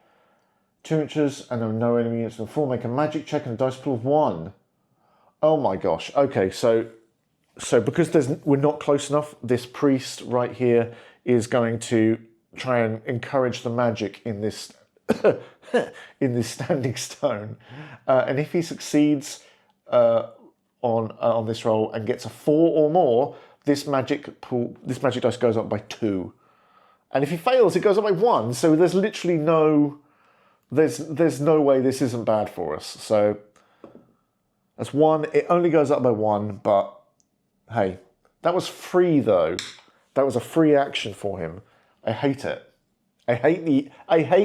2 inches and there are no enemy units within 4. Make a magic check and a dice pool of 1. Oh my gosh. Okay, so because we're not close enough, this priest right here is going to try and encourage the magic in this in this standing stone. And if he succeeds on this roll and gets a 4 or more, this magic dice goes up by 2. And if he fails, it goes up by 1. So there's literally there's no way this isn't bad for us. So that's 1. It only goes up by 1, but hey, that was free though. That was a free action for him. I hate it. I hate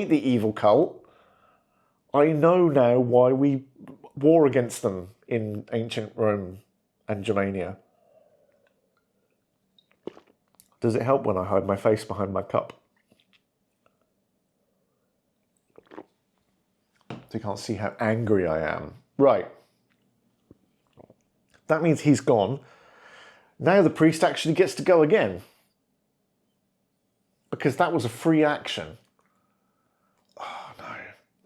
the evil cult. I know now why we war against them in ancient Rome and Germania. Does it help when I hide my face behind my cup? So you can't see how angry I am. Right. That means he's gone. Now the priest actually gets to go again. Because that was a free action. Oh, no.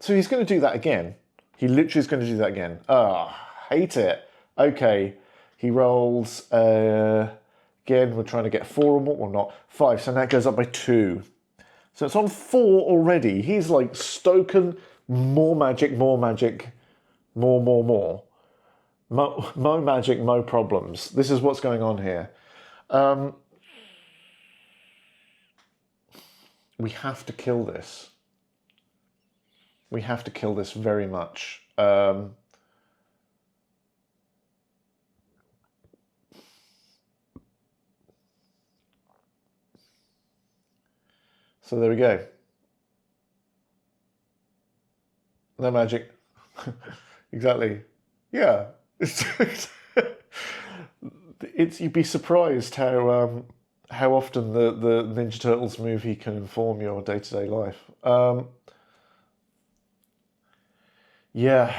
So he's going to do that again. He literally is going to do that again. Oh, hate it. Okay. He rolls... Again, we're trying to get 4 or more, or not 5, so now it goes up by 2. So it's on 4 already. He's like stoking more magic, more magic, more. Mo magic, mo problems. This is what's going on here. We have to kill this. We have to kill this very much. So there we go. No magic. Exactly. Yeah. You'd be surprised how often the Ninja Turtles movie can inform your day-to-day life. Yeah.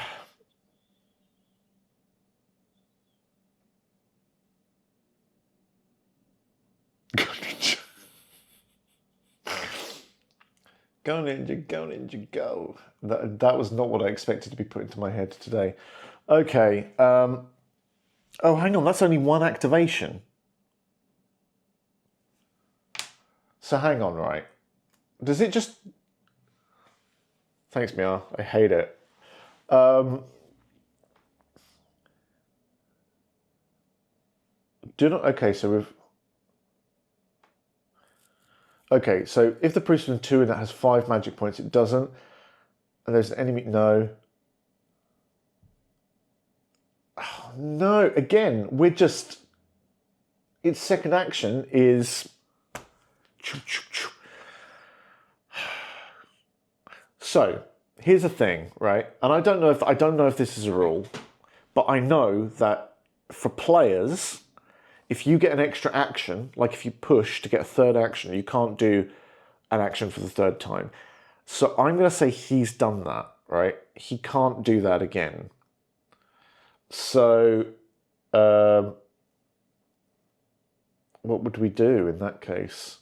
Go Ninja, go Ninja, go. That was not what I expected to be put into my head today. Okay. Oh, hang on. That's only 1 activation. So hang on, right. Does it just... Thanks, Mia. I hate it. Do not. Okay, so we've. Okay, so if the priest is 2 and that has 5 magic points, it doesn't. And there's an enemy. No. Oh, no. Again, we're just. Its second action is. So here's the thing, right? And I don't know if this is a rule, but I know that for players, if you get an extra action, like if you push to get a third action, you can't do an action for the third time. So I'm going to say he's done that, right? He can't do that again. So what would we do in that case?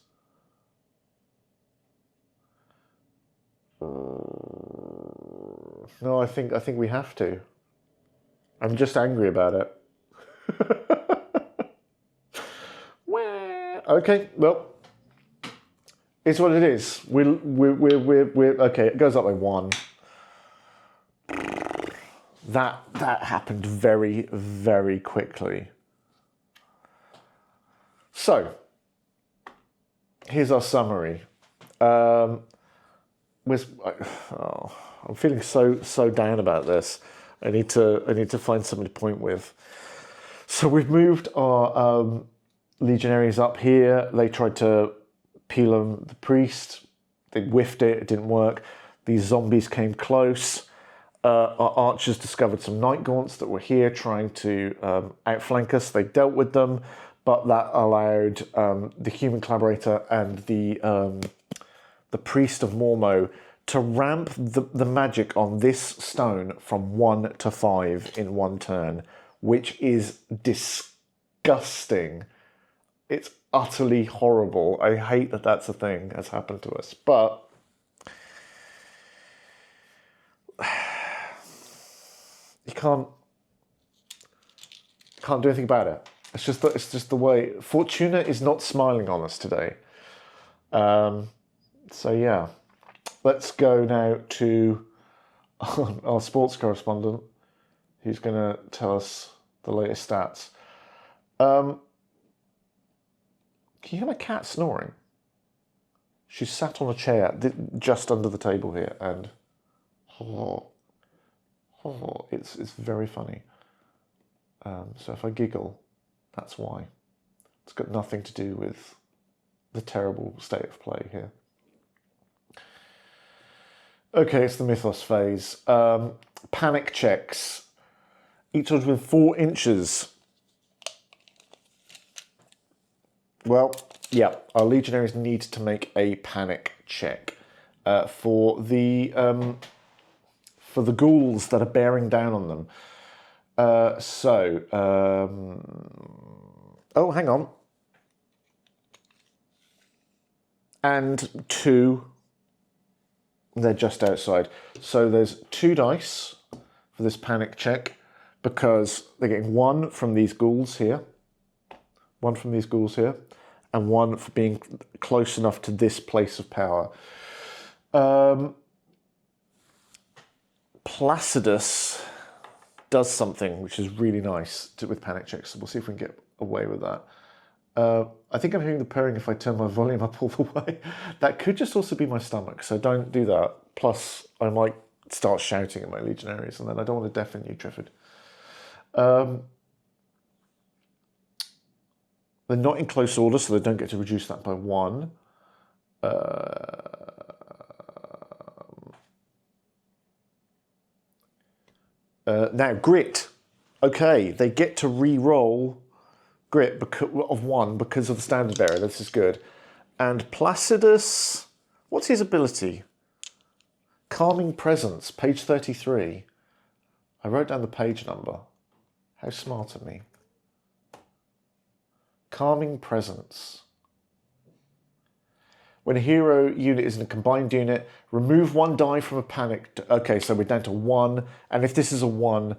No, I think we have to. I'm just angry about it. Okay, well, it's what it is. We're okay. It goes up by 1. That happened very, very quickly. So here's our summary. I'm feeling so down about this. I need to find something to point with. So we've moved our legionaries up here. They tried to peel on the priest. They whiffed it. It didn't work. These zombies came close. Our archers discovered some night gaunts that were here trying to outflank us. They dealt with them, but that allowed the human collaborator and the priest of Mormo to ramp the magic on this stone from 1 to 5 in 1 turn, which is disgusting. It's utterly horrible. I hate that that's a thing that's happened to us, but you can't do anything about it. It's just the way. Fortuna is not smiling on us today. So yeah, let's go now to our sports correspondent, who's going to tell us the latest stats. Can you hear my cat snoring? She's sat on a chair just under the table here, and it's very funny. So if I giggle, that's why. It's got nothing to do with the terrible state of play here. Okay, it's the mythos phase. Panic checks. Each one's within 4 inches. Well, yeah, our legionaries need to make a panic check for the ghouls that are bearing down on them. Oh, hang on. And 2. They're just outside. So there's 2 dice for this panic check because they're getting 1 from these ghouls here, 1 from these ghouls here, and 1 for being close enough to this place of power. Placidus does something which is really nice with panic checks. So we'll see if we can get away with that. I think I'm hearing the purring if I turn my volume up all the way. That could just also be my stomach, so don't do that. Plus, I might start shouting at my legionaries, and then I don't want to deafen you, Triffid. They're not in close order, so they don't get to reduce that by 1. Now, grit. Okay, they get to re-roll grit of 1 because of the standard bearer. This is good. And Placidus, what's his ability? Calming Presence, page 33. I wrote down the page number. How smart of me. Calming Presence. When a hero unit is in a combined unit, remove 1 die from a panic. Okay, so we're down to 1. And if this is a 1,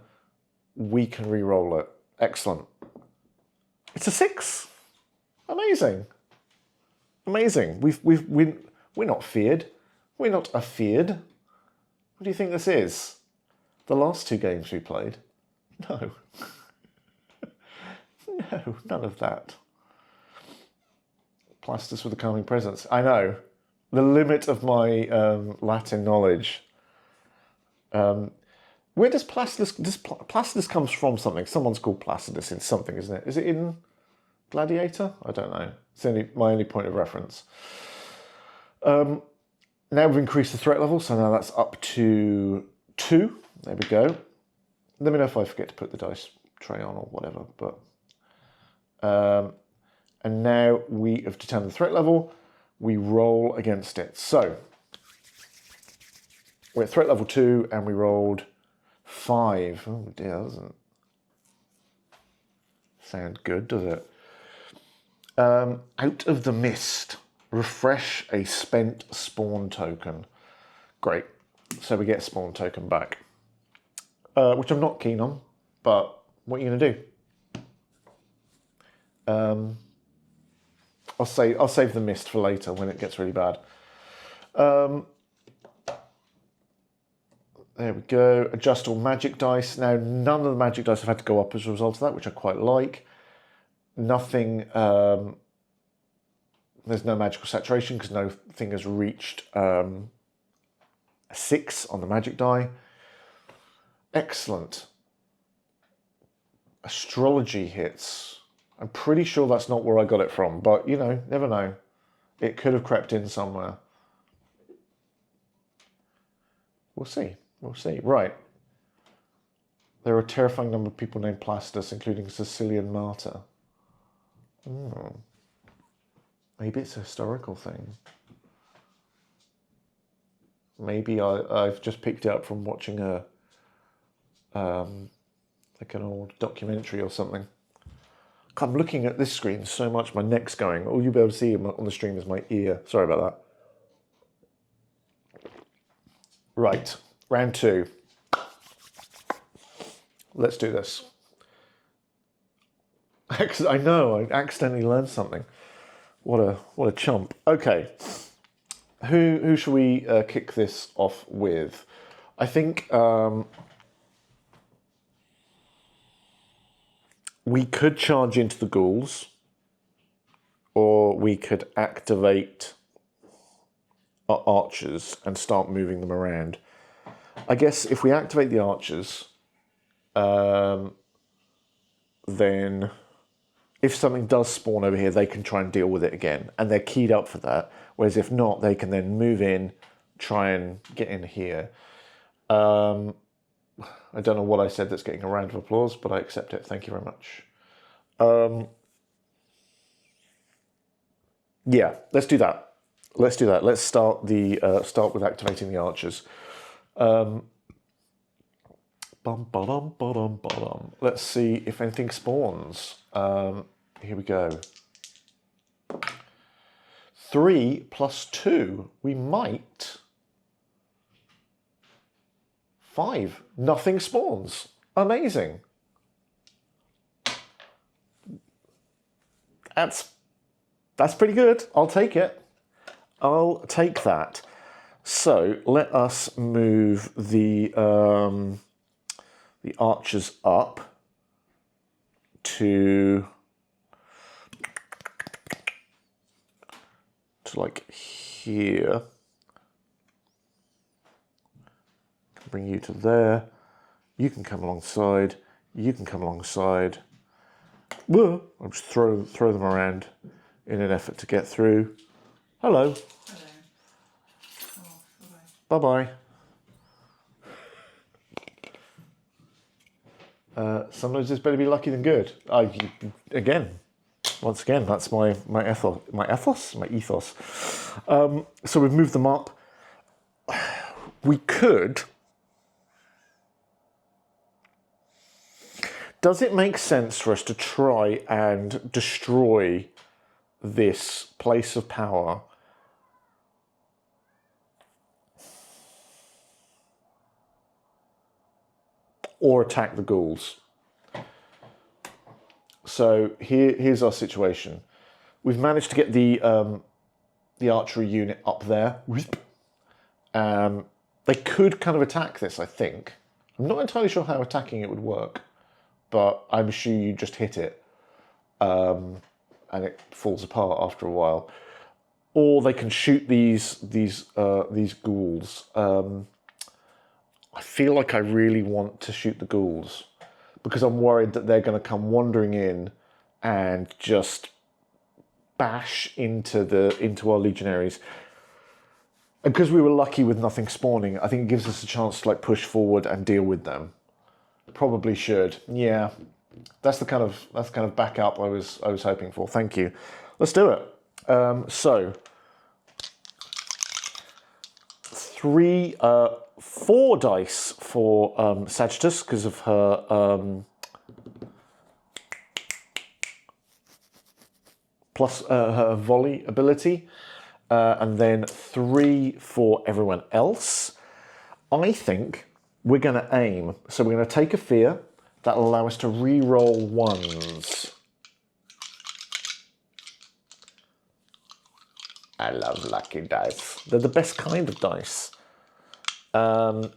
we can re-roll it. Excellent. It's a 6. Amazing. Amazing. We're not feared. We're not afeared. What do you think this is? The last 2 games we played? No. No, none of that. Placidus with a calming presence. I know. The limit of my Latin knowledge. Where does Placidus... Placidus comes from something. Someone's called Placidus in something, isn't it? Is it in Gladiator? I don't know. It's my only point of reference. Now we've increased the threat level, so now that's up to 2. There we go. Let me know if I forget to put the dice tray on or whatever. But and now we have determined the threat level. We roll against it. So we're at threat level 2 and we rolled 5. Oh dear, that doesn't sound good, does it? Out of the mist. Refresh a spent spawn token. Great. So we get a spawn token back. Which I'm not keen on, but what are you going to do? I'll save the mist for later when it gets really bad. There we go. Adjustable magic dice. Now, none of the magic dice have had to go up as a result of that, which I quite like. Nothing... there's no magical saturation because nothing has reached a 6 on the magic die. Excellent. Astrology hits. I'm pretty sure that's not where I got it from, but, you know, never know. It could have crept in somewhere. We'll see. We'll see. Right. There are a terrifying number of people named Placidus, including Sicilian martyr. Maybe it's a historical thing. Maybe I've just picked it up from watching a like an old documentary or something. I'm looking at this screen so much, my neck's going. All you'll be able to see on the stream is my ear. Sorry about that. Right, round 2. Let's do this. I know, I accidentally learned something. What a chump. Okay, who should we kick this off with? I think we could charge into the ghouls, or we could activate our archers and start moving them around. I guess if we activate the archers, then if something does spawn over here, they can try and deal with it again, and they're keyed up for that. Whereas if not, they can then move in, try and get in here. I don't know what I said that's getting a round of applause, but I accept it. Thank you very much. Yeah, let's do that. Let's do that. Let's start with activating the archers. Let's see if anything spawns. Here we go. 3 + 2. We might. 5. Nothing spawns. Amazing. That's pretty good. I'll take it. I'll take that. So let us move the archers up to like here. Bring you to there. You can come alongside. You can come alongside. I'll just throw them around in an effort to get through. Hello. Hello. Oh, bye-bye. Sometimes it's better to be lucky than good. Once again, that's my ethos. So we've moved them up. We could. Does it make sense for us to try and destroy this place of power? Or attack the ghouls? So here's our situation. We've managed to get the archery unit up there. They could kind of attack this, I think. I'm not entirely sure how attacking it would work, but I'm sure you just hit it. and it falls apart after a while. Or they can shoot these ghouls. I feel like I really want to shoot the ghouls because I'm worried that they're going to come wandering in and just bash into our legionaries. And because we were lucky with nothing spawning, I think it gives us a chance to like push forward and deal with them. Probably should. Yeah, that's the kind of backup I was hoping for. Thank you. Let's do it. So 4 dice for Sagittarius because of her plus her volley ability, and then 3 for everyone else. I think we're going to aim. So we're going to take a fear. That'll allow us to re-roll 1s. I love lucky dice. They're the best kind of dice. And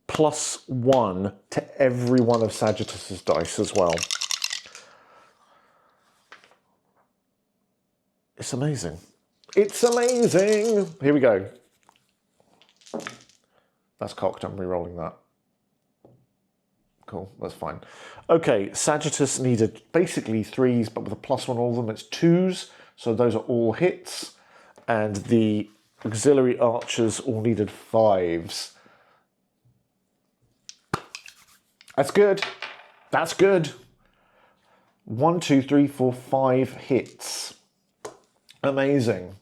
+1 to every one of Sagittarius's dice as well. It's amazing. It's amazing. Here we go. That's cocked. I'm re-rolling that. Cool. That's fine. Okay. Sagittarius needed basically 3s, but with a +1 all of them, it's 2s. So those are all hits. And the auxiliary archers all needed 5s. That's good. That's good. 1, 2, 3, 4, 5 hits. Amazing.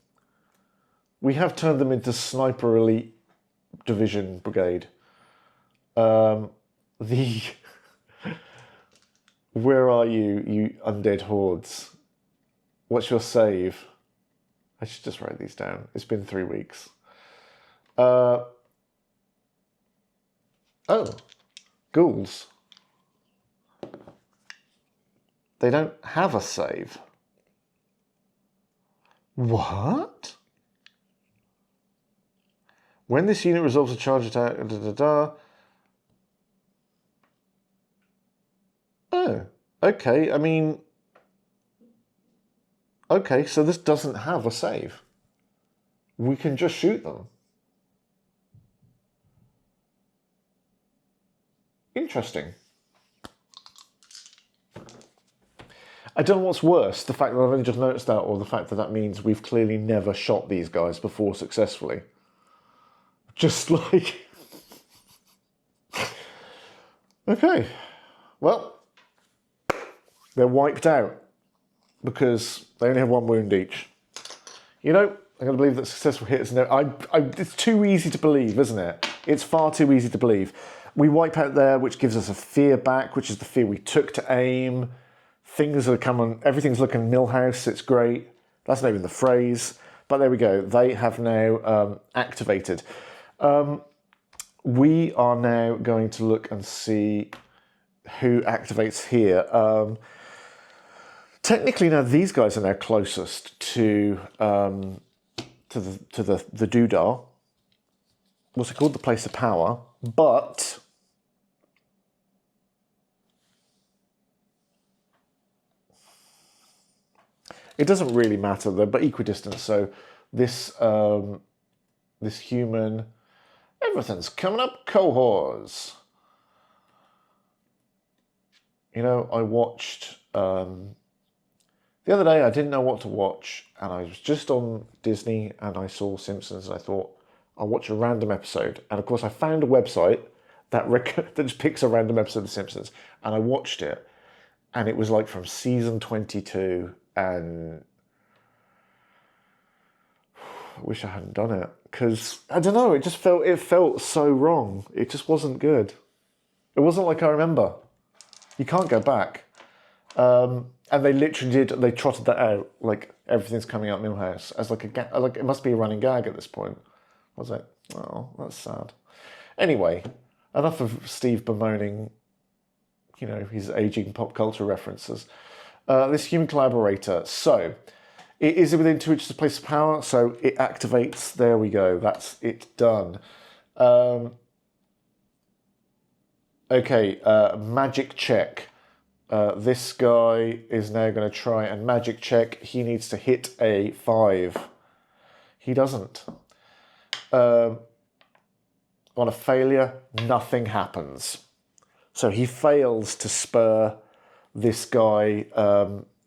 We have turned them into Sniper Elite Division Brigade. Where are you, you undead hordes? What's your save? I should just write these down. It's been 3 weeks. Oh, ghouls. They don't have a save. What? When this unit resolves a charge attack, Oh, okay. I mean, okay, so this doesn't have a save. We can just shoot them. Interesting. I don't know what's worse, the fact that I've only just noticed that, or the fact that that means we've clearly never shot these guys before successfully. Just like... Okay. Well, they're wiped out because they only have 1 wound each. You know, I'm going to believe that successful hits... it's too easy to believe, isn't it? It's far too easy to believe. We wipe out there, which gives us a fear back, which is the fear we took to aim. Things are coming, everything's looking Millhouse, it's great. That's not even the phrase. But there we go, they have now activated. We are now going to look and see who activates here. Technically now these guys are now closest to the doodah. What's it called? The place of power. But it doesn't really matter, though, but equidistant. So this this human, everything's coming up cohors. You know, I watched the other day. I didn't know what to watch, and I was just on Disney, and I saw Simpsons, and I thought I'll watch a random episode. And of course, I found a website that that just picks a random episode of The Simpsons, and I watched it, and it was like from season 22. And I wish I hadn't done it because I don't know. It felt so wrong. It just wasn't good. It wasn't like I remember. You can't go back. And they literally did. They trotted that out like everything's coming out Millhouse as like like it must be a running gag at this point. I was like, oh, that's sad. Anyway, enough of Steve bemoaning, you know, his aging pop culture references. This human collaborator. So, it is within 2 inches of place of power, so it activates. There we go. That's it done. Okay, magic check. This guy is now going to try and magic check. He needs to hit a 5. He doesn't. On a failure, nothing happens. So he fails to spur this guy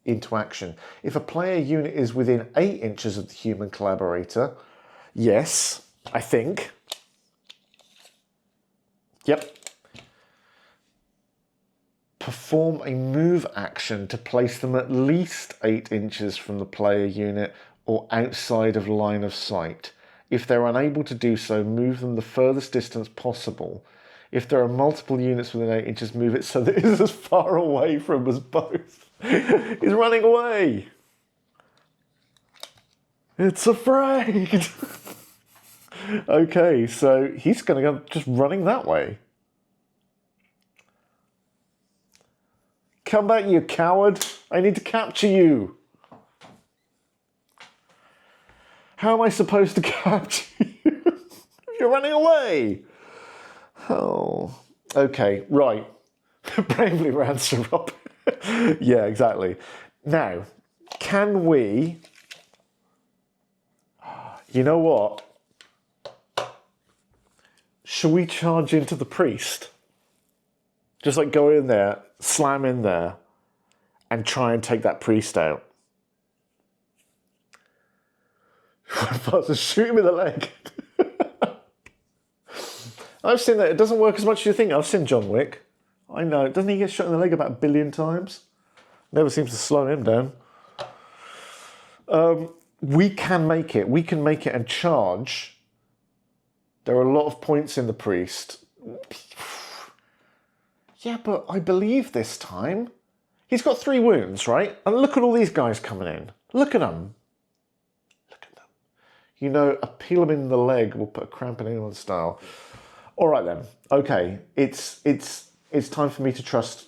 into action. If a player unit is within 8 inches of the human collaborator, yes, I think. Yep. Perform a move action to place them at least 8 inches from the player unit or outside of line of sight. If they're unable to do so, move them the furthest distance possible. If there are multiple units within 8 inches, move it so that it is as far away from us both. He's running away. It's afraid. Okay, so he's going to go just running that way. Come back, you coward. I need to capture you. How am I supposed to capture you? You're running away. Oh, okay, right. Bravely ran Sir Robin. Yeah, exactly. Now, can we... You know what? Shall we charge into the priest? Just like go in there, slam in there, and try and take that priest out. Shoot him in the leg. I've seen that. It doesn't work as much as you think. I've seen John Wick. I know. Doesn't he get shot in the leg about 1 billion times? Never seems to slow him down. We can make it. We can make it and charge. There are a lot of points in the priest. Yeah, but I believe this time. He's got 3 wounds, right? And look at all these guys coming in. Look at them. Look at them. You know, a peel him in the leg will put a cramp in anyone's style. All right then. Okay, it's time for me to trust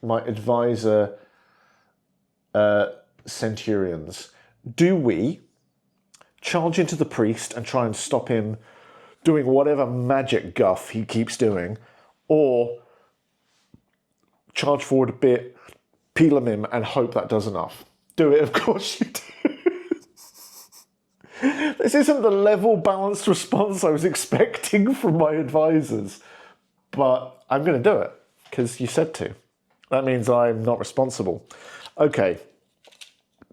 my advisor, centurions. Do we charge into the priest and try and stop him doing whatever magic guff he keeps doing, or charge forward a bit, peel him and hope that does enough? Do it, of course you do. This isn't the level balanced response I was expecting from my advisors, but I'm going to do it because you said to. That means I'm not responsible. Okay,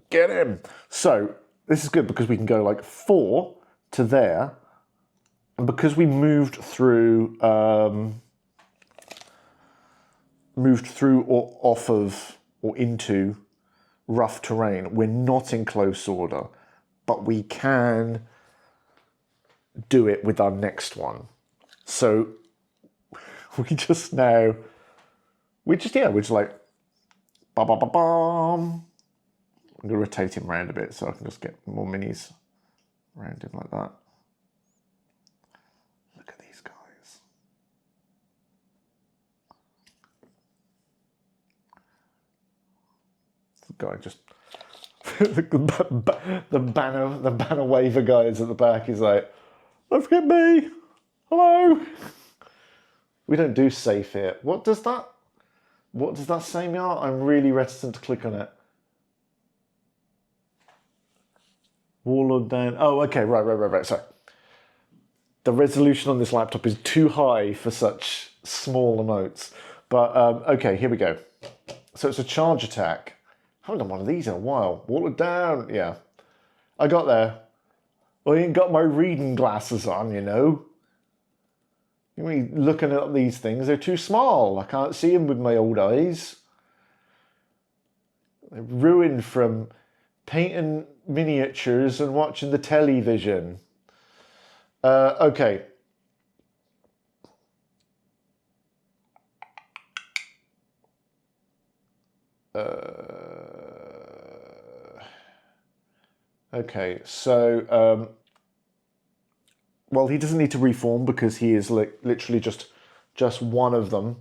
get him. So this is good because we can go like 4 to there, and because we moved through or off of or into rough terrain, we're not in close order. But we can do it with our next one. So we just like, ba-ba-ba-bam. I'm going to rotate him around a bit so I can just get more minis around him like that. Look at these guys. The guy just... the banner waver guys at the back is like, don't forget me. Hello. We don't do safe here. What does that say, Mia? I'm really reticent to click on it. Warlord down. Oh, okay, right. Sorry. The resolution on this laptop is too high for such small emotes. But okay, here we go. So it's a charge attack. I haven't done one of these in a while. Warlord down. Yeah. I got there. I ain't got my reading glasses on, you know. You mean looking at these things, they're too small. I can't see them with my old eyes. They're ruined from painting miniatures and watching the television. Okay. Okay, so, well, he doesn't need to reform because he is literally just one of them.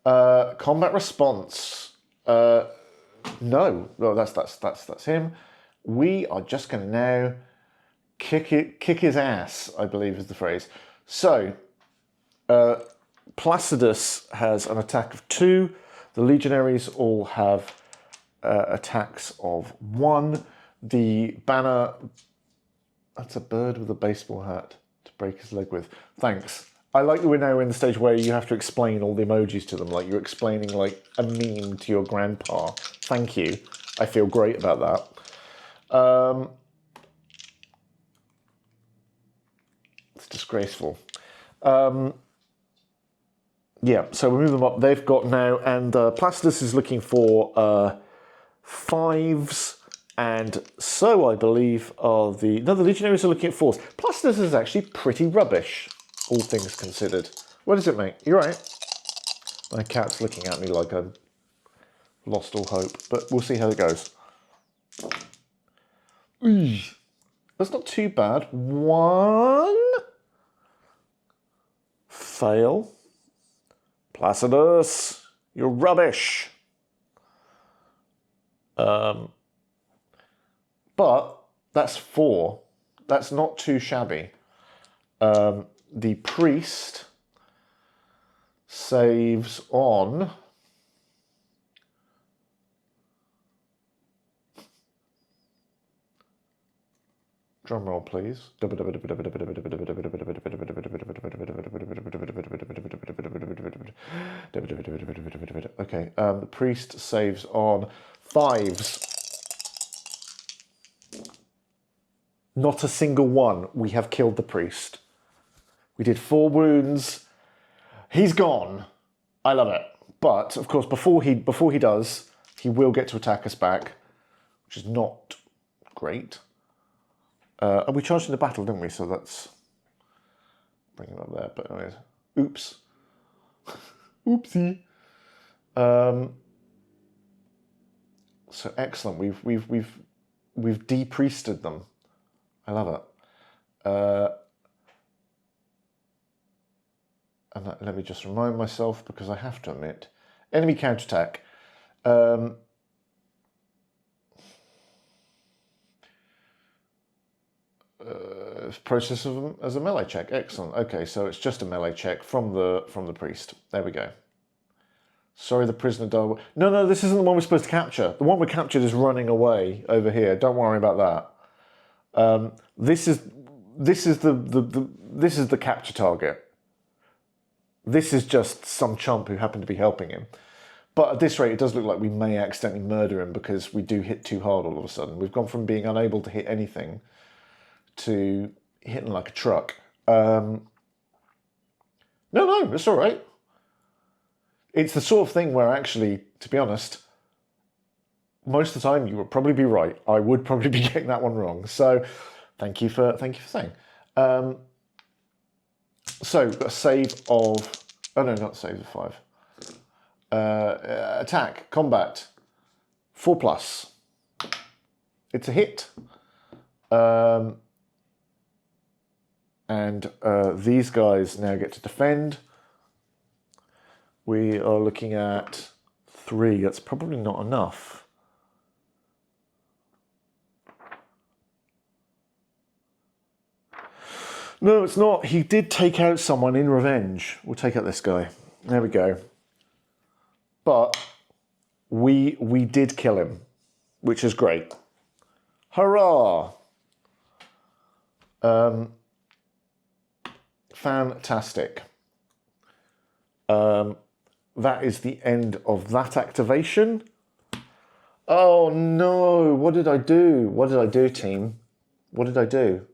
Combat response. No, that's him. We are just going to now kick his ass, I believe is the phrase. So, Placidus has an attack of 2. The legionaries all have attacks of 1. The banner, that's a bird with a baseball hat to break his leg with. Thanks. I like that we're now in the stage where you have to explain all the emojis to them, like you're explaining like a meme to your grandpa. Thank you. I feel great about that. It's disgraceful. Yeah, so we move them up. They've got now, and Placidus is looking for 5s, and so I believe are the... No, the legionaries are looking at 4s. Placidus is actually pretty rubbish, all things considered. What is it, mate? You right? My cat's looking at me like I've lost all hope, but we'll see how it goes. That's not too bad. 1. Fail. Placidus, you're rubbish. But that's 4. That's not too shabby. The priest saves on... Drum roll, please. Okay, the priest saves on 5s. Not a single one. We have killed the priest. We did 4 wounds. He's gone. I love it. But, of course, before he does, he will get to attack us back, which is not great. And we charged in the battle, didn't we? So that's... Bring him up there. But anyways, oops. Oopsie. So excellent. We've de-priested them. I love it. And let me just remind myself, because I have to admit, enemy counterattack. Process of them as a melee check. Excellent. Okay, so it's just a melee check from the priest. There we go. Sorry, the prisoner died. No, this isn't the one we're supposed to capture. The one we captured is running away over here. Don't worry about that. This is the capture target. This is just some chump who happened to be helping him. But at this rate, it does look like we may accidentally murder him because we do hit too hard all of a sudden. We've gone from being unable to hit anything to hitting like a truck. No, it's all right. It's the sort of thing where actually, to be honest, most of the time you would probably be right. I would probably be getting that one wrong. So thank you for saying. So a save of... Oh no, not save of 5. Attack, combat, 4+. It's a hit. And these guys now get to defend. We are looking at 3. That's probably not enough. No, it's not. He did take out someone in revenge. We'll take out this guy. There we go. But we did kill him, which is great. Hurrah! Fantastic. That is the end of that activation. Oh no, what did I do? What did I do, team? What did I do?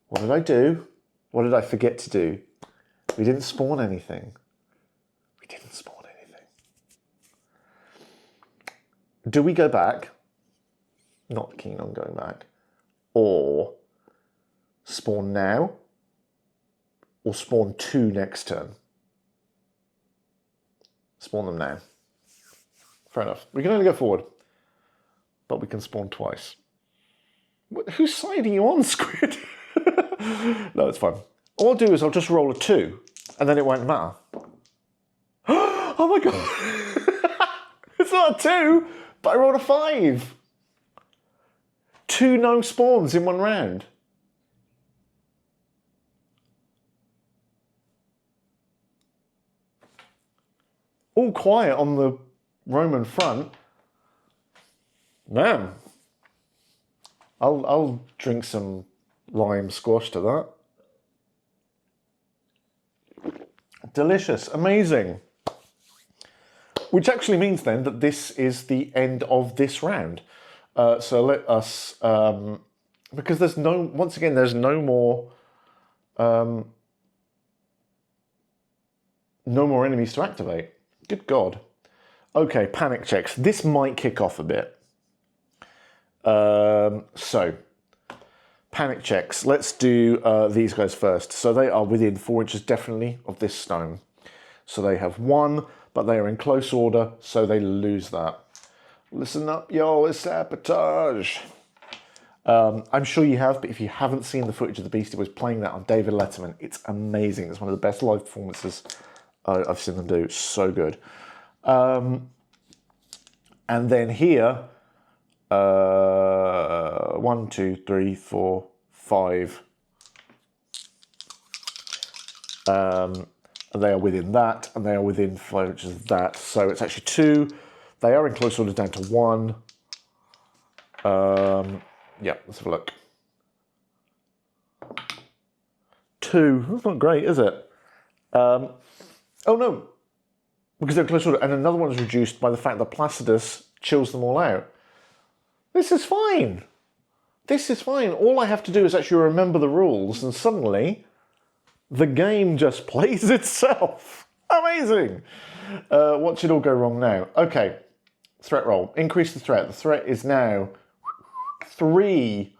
What did I do? What did I forget to do? We didn't spawn anything. We didn't spawn anything. Do we go back? Not keen on going back. Or spawn now? Or spawn 2 next turn? Spawn them now. Fair enough. We can only go forward. But we can spawn twice. Whose side are you on, Squid? No, it's fine. All I'll do is I'll just roll a 2, and then it won't matter. Oh my god! It's not a 2, but I rolled a 5. 2 no spawns in 1 round. all quiet on the Roman front. Man, I'll drink some lime squash to that. Delicious, amazing. Which actually means then that this is the end of this round. So let us, because there's there's no more enemies to activate. Good God. Okay, panic checks. This might kick off a bit. So, panic checks. Let's do these guys first. So they are within 4 inches definitely of this stone. So they have 1, but they are in close order, so they lose that. Listen up, y'all, it's sabotage. I'm sure you have, but if you haven't seen the footage of the Beastie Boys playing that on David Letterman, it's amazing. It's one of the best live performances I've seen them do. It's so good. And then here, 1, 2, 3, 4, 5. They are within that, and they are within 5 inches of that. So it's actually 2. They are in close order down to 1. Yeah, let's have a look. 2. That's not great, is it? Oh no, because they're close order, and another one is reduced by the fact that Placidus chills them all out. This is fine. This is fine. All I have to do is actually remember the rules, and suddenly the game just plays itself. Amazing. What should all go wrong now? Okay, threat roll. Increase the threat. The threat is now 3.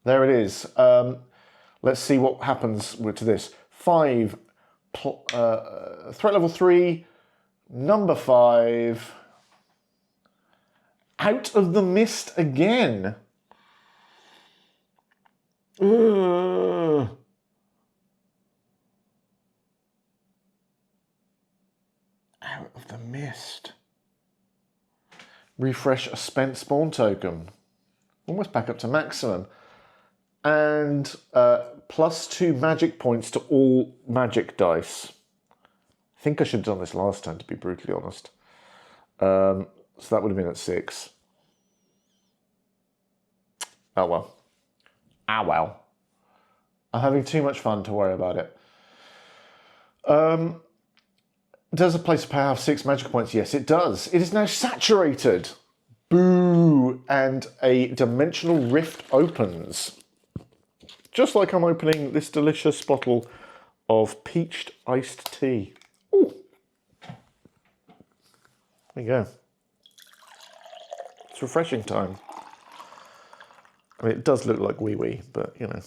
There it is. Let's see what happens to this. 5. Threat level 3. Number 5. Out of the mist again. Ugh. Out of the mist. Refresh a spent spawn token. Almost back up to maximum. And +2 magic points to all magic dice. I think I should have done this last time, to be brutally honest. So that would have been at 6. Oh well. Ah well. I'm having too much fun to worry about it. Does a place of power have 6 magic points? Yes, it does. It is now saturated. Boo! And a dimensional rift opens. Just like I'm opening this delicious bottle of peached iced tea. Ooh. There you go. It's refreshing time. I mean, it does look like wee-wee, but, you know.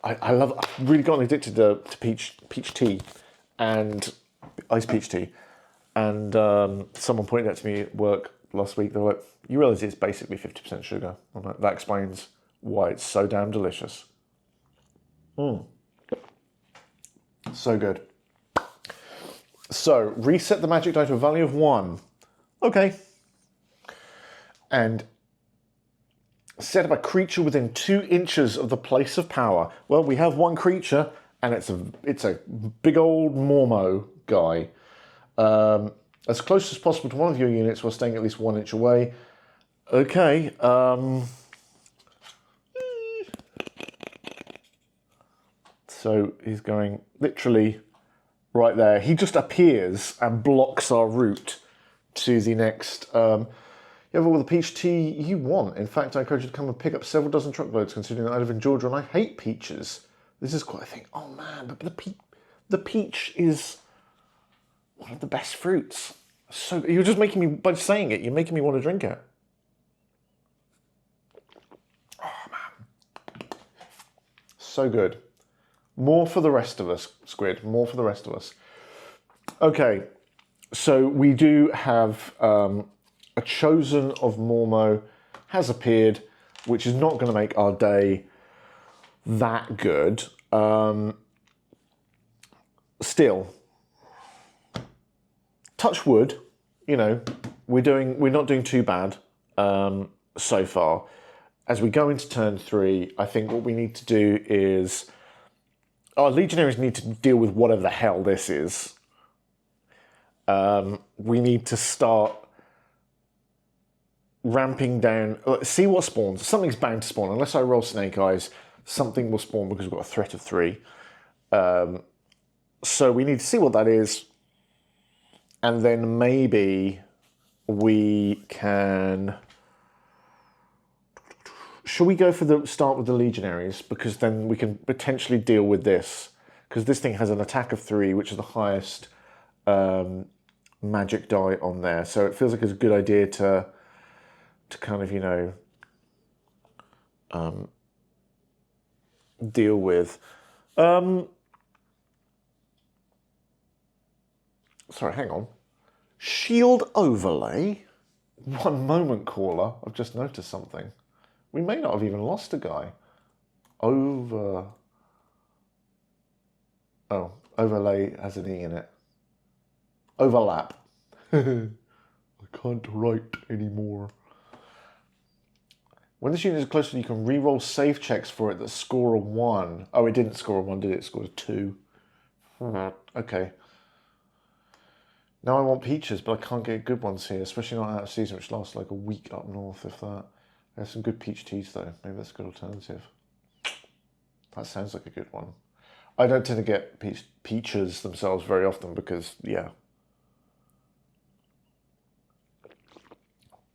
I've really gotten addicted to peach tea and iced peach tea. And someone pointed out to me at work last week, they were like, you realise it's basically 50% sugar. I'm like, that explains why it's so damn delicious. So good. So, reset the magic die to a value of 1. Okay. And set up a creature within 2 inches of the place of power. Well, we have one creature, and it's a big old Mormo guy. As close as possible to one of your units while staying at least 1 inch away. Okay. So he's going literally right there. He just appears and blocks our route to the next. You have all the peach tea you want. In fact, I encourage you to come and pick up several dozen truckloads, considering that I live in Georgia and I hate peaches. This is quite a thing. Oh man, but the peach is one of the best fruits. So you're just making me, by saying it, you're making me want to drink it. Oh man, so good. More for the rest of us, Squid. More for the rest of us. Okay, so we do have a chosen of Mormo has appeared, which is not going to make our day that good. Still, touch wood. You know, we're not doing too bad so far. As we go into turn 3, I think what we need to do is our legionaries need to deal with whatever the hell this is. We need to start ramping down. See what spawns. Something's bound to spawn. Unless I roll snake eyes, something will spawn because we've got a threat of 3. So we need to see what that is. And then maybe we can... Should we go for the start with the legionaries? Because then we can potentially deal with this. Because this thing has an attack of 3, which is the highest magic die on there. So it feels like it's a good idea to kind of, you know, deal with. Sorry, hang on. Shield overlay? One moment, caller. I've just noticed something. We may not have even lost a guy. Overlay has an E in it. Overlap. I can't write anymore. When this unit is closer, you can re-roll save checks for it that score a 1. Oh, it didn't score a 1, did it? It scored a 2. Okay. Now I want peaches, but I can't get good ones here, especially not out of season, which lasts like a week up north, if that. There's some good peach teas, though. Maybe that's a good alternative. That sounds like a good one. I don't tend to get peaches themselves very often because, yeah.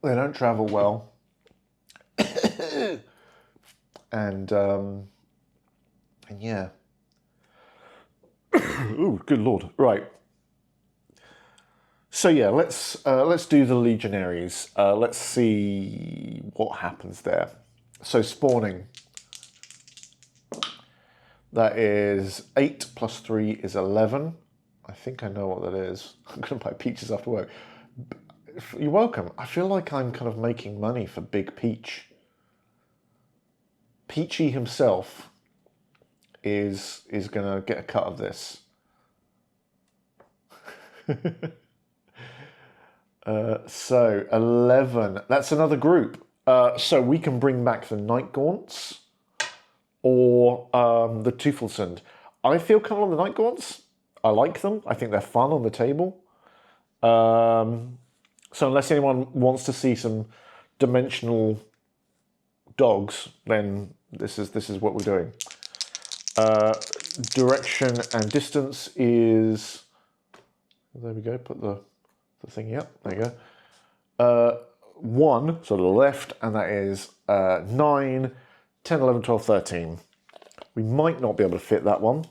They don't travel well. and yeah. Ooh, good lord. Right. So yeah, let's do the legionaries. Let's see what happens there. So spawning. That is 8 plus 3 is 11. I think I know what that is. I'm going to buy peaches after work. You're welcome. I feel like I'm kind of making money for Big Peach. Peachy himself is going to get a cut of this. So 11. That's another group. So we can bring back the Night Gaunts or the Teufelsund. I feel comfortable on the Night Gaunts. I like them. I think they're fun on the table. So unless anyone wants to see some dimensional dogs, then this is what we're doing. Direction and distance is... There we go. Put the thing up. There you go. 1, so the left, and that is 9, 10, 11, 12, 13. We might not be able to fit that one.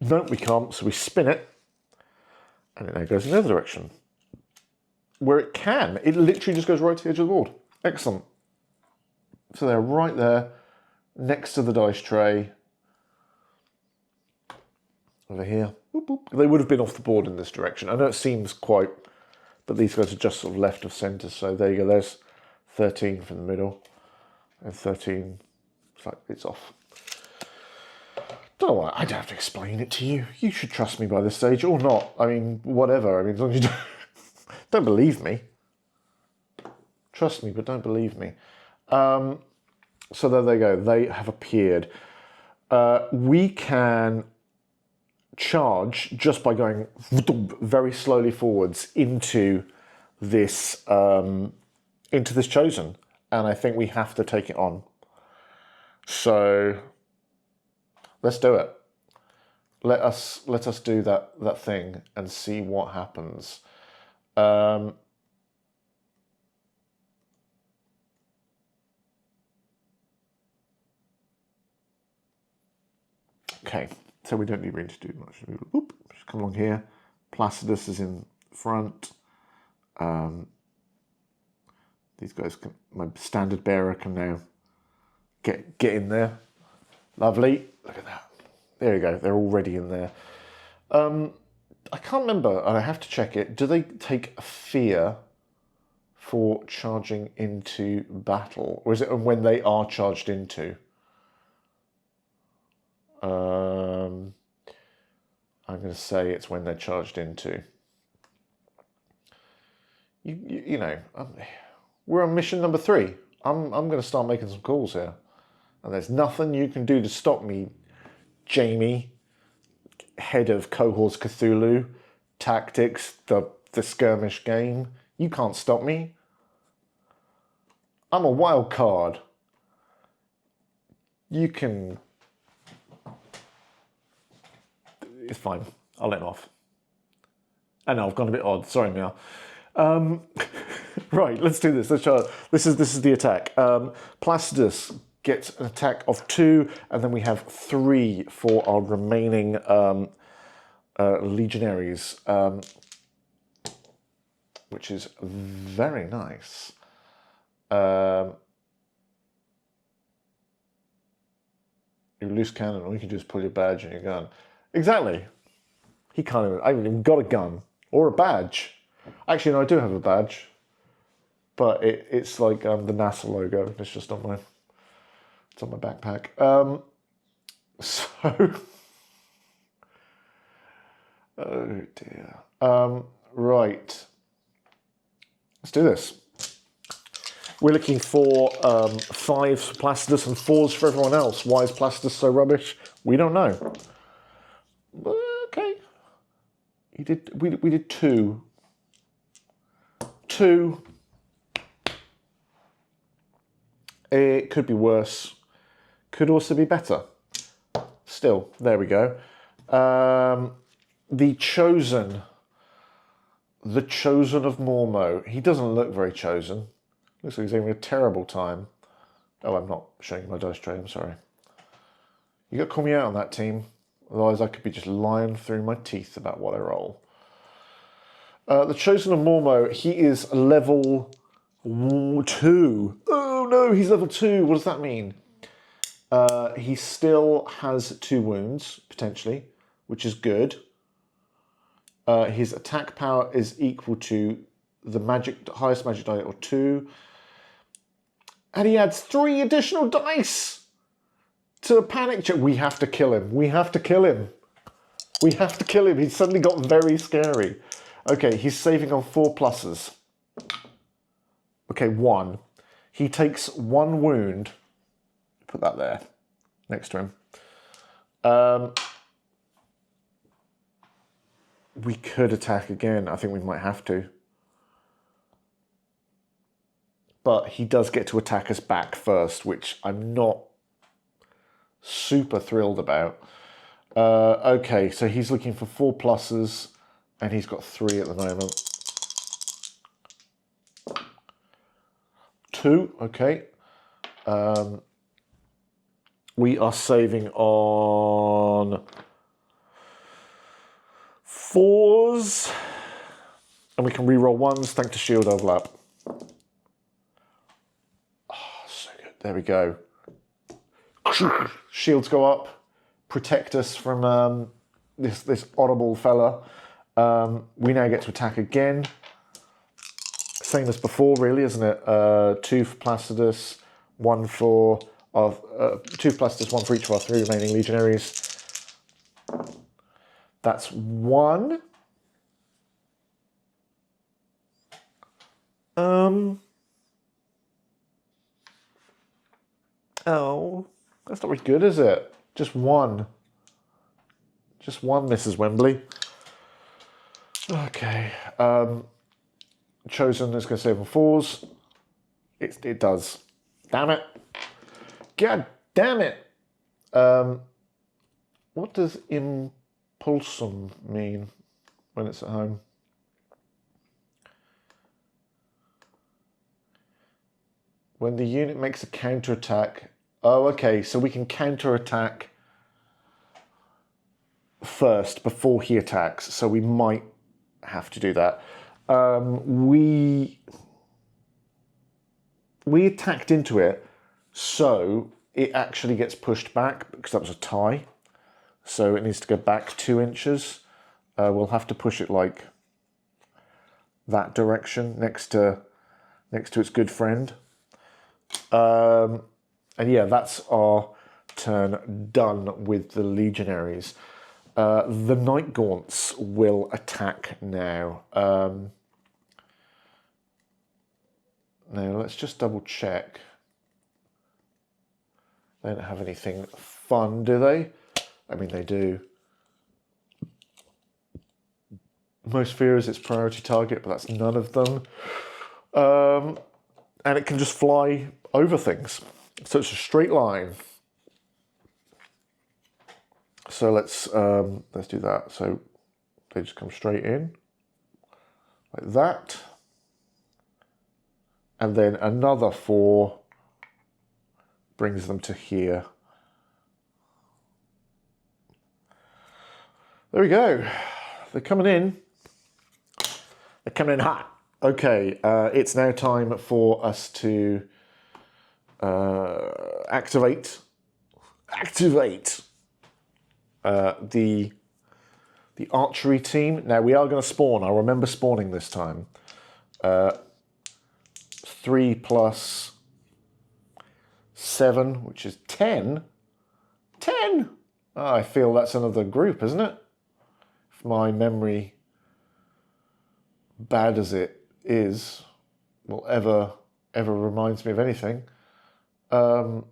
No, we can't, so we spin it, and it now goes in the other direction. Where it can, it literally just goes right to the edge of the board. Excellent. So they're right there, next to the dice tray. Over here. Boop, boop. They would have been off the board in this direction. I know it seems quite... But these guys are just sort of left of centre. So there you go. There's 13 from the middle. And 13... It's like it's off. Don't know why. I don't have to explain it to you. You should trust me by this stage. Or not. I mean, whatever. I mean, as long as you don't believe me. Trust me, but don't believe me. So there they go. They have appeared. We can... charge just by going very slowly forwards into this chosen, and I think we have to take it on. So let's do it. Let us do that thing and see what happens. Okay. So we don't need really to do much. Oop, just come along here. Placidus is in front. These guys can, my standard bearer can now get in there. Lovely. Look at that. There you go. They're already in there. I can't remember, and I have to check it. Do they take fear for charging into battle? Or is it when they are charged into? I'm going to say it's when they're charged into. You know, we're on mission number 3. I'm going to start making some calls here, and there's nothing you can do to stop me Jamie, head of Cohors Cthulhu, tactics, the skirmish game. You can't stop me. I'm a wild card. You can... It's fine. I'll let him off. I know, I've gone a bit odd. Sorry, Meow. Right, let's do this. Let's try. This is the attack. Placidus gets an attack of 2, and then we have 3 for our remaining legionaries, which is very nice. Your loose cannon, or you can just pull your badge and your gun. Exactly. He can't even... I haven't even got a gun or a badge. Actually, no, I do have a badge, but it's like the NASA logo. It's just on my... It's on my backpack. Oh dear. Right. Let's do this. We're looking for 5s for Placidus and 4s for everyone else. Why is Placidus so rubbish? We don't know. Okay. We did 2. 2. It could be worse. Could also be better. Still, there we go. The Chosen of Mormo. He doesn't look very chosen. Looks like he's having a terrible time. Oh, I'm not showing you my dice tray, I'm sorry. You got to call me out on that, team. Otherwise I could be just lying through my teeth about what I roll. The Chosen of Mormo, he is level 2. Oh no, he's level 2. What does that mean? He still has 2 wounds, potentially, which is good. His attack power is equal to the highest magic die, or 2. And he adds 3 additional dice to a panic check. We have to kill him. We have to kill him. We have to kill him. He's suddenly got very scary. Okay, he's saving on 4 pluses. Okay, 1. He takes 1 wound. Put that there, next to him. We could attack again. I think we might have to. But he does get to attack us back first, which I'm not super thrilled about. Okay, so he's looking for 4 pluses, and he's got 3 at the moment. 2, okay. We are saving on 4s, and we can reroll 1s thanks to shield overlap. Oh, so good. There we go. Shields go up, protect us from this audible fella. We now get to attack again. Same as before, really, isn't it? 2 for Placidus, 1 for 2 for Placidus, 1 for each of our 3 remaining legionaries. That's 1. Oh, that's not very good, is it? Just 1. Just 1, Mrs. Wembley. Okay. Chosen is going to save on 4s. It does. Damn it. God damn it. What does impulsum mean when it's at home? When the unit makes a counterattack. Oh, okay. So we can counterattack first before he attacks. So we might have to do that. We attacked into it, so it actually gets pushed back because that was a tie. So it needs to go back 2 inches. We'll have to push it like that direction next to its good friend. And yeah, that's our turn done with the legionaries. The Night Gaunts will attack now. Now let's just double check. They don't have anything fun, do they? I mean, they do. Most fears its priority target, but that's none of them. And it can just fly over things. So it's a straight line. So let's do that. So they just come straight in, like that. And then another 4 brings them to here. There we go. They're coming in. They're coming in hot. Okay, it's now time for us to activate the archery team. Now we are going to spawn. I remember spawning this time. 3 plus 7, which is 10. 10! Oh, I feel that's another group, isn't it? If my memory, bad as it is, will ever reminds me of anything. 10,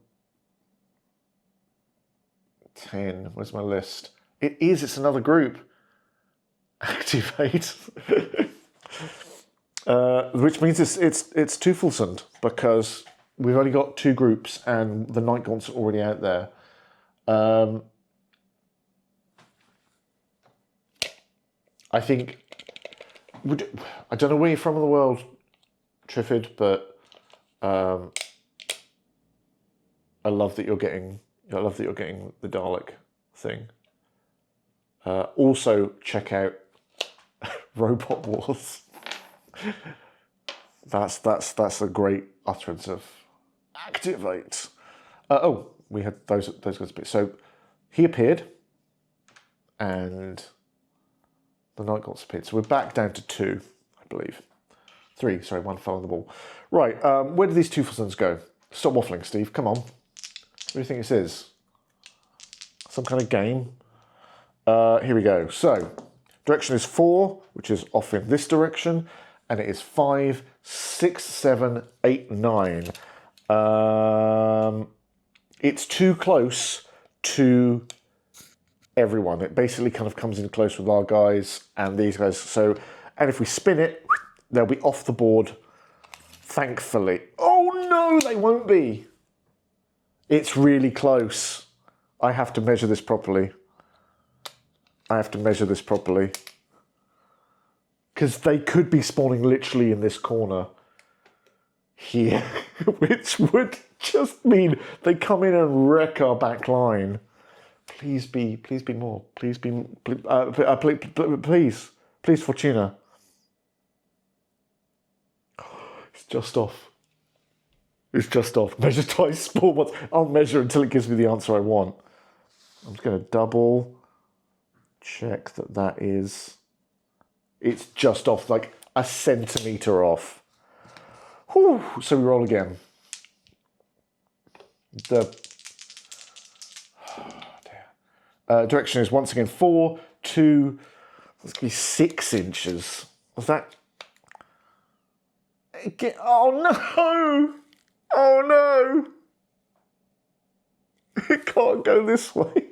where's my list? It's another group. Activate. Which means it's Tufelsund, because we've only got 2 groups and the Night Gaunt's already out there. I think, I don't know where you're from in the world, Triffid, but I love that you're getting the Dalek thing. Also, check out Robot Wars. That's a great utterance of activate. Oh, we had those guys a bit. So he appeared, and the Night Gaunt's appeared. So we're back down to 2, I believe. 3. Sorry, 1 fell on the ball. Right, where do these Tufelsunds go? Stop waffling, Steve. Come on. What do you think this is? Some kind of game? Here we go. So, direction is 4, which is off in this direction, and it is 5, 6, 7, 8, 9. It's too close to everyone. It basically kind of comes in close with our guys and these guys. So, and if we spin it, they'll be off the board, thankfully. Oh no, they won't be. It's really close. I have to measure this properly. Because they could be spawning literally in this corner here, which would just mean they come in and wreck our back line. Please be more. Please, Fortuna. It's just off. Measure twice, spawn once. I'll measure until it gives me the answer I want. I'm just going to double check that is. It's just off, like a centimetre off. Whew, so we roll again. Direction is once again 4, 2, that's going to be 6 inches. Was that? Oh no! Oh no! It can't go this way.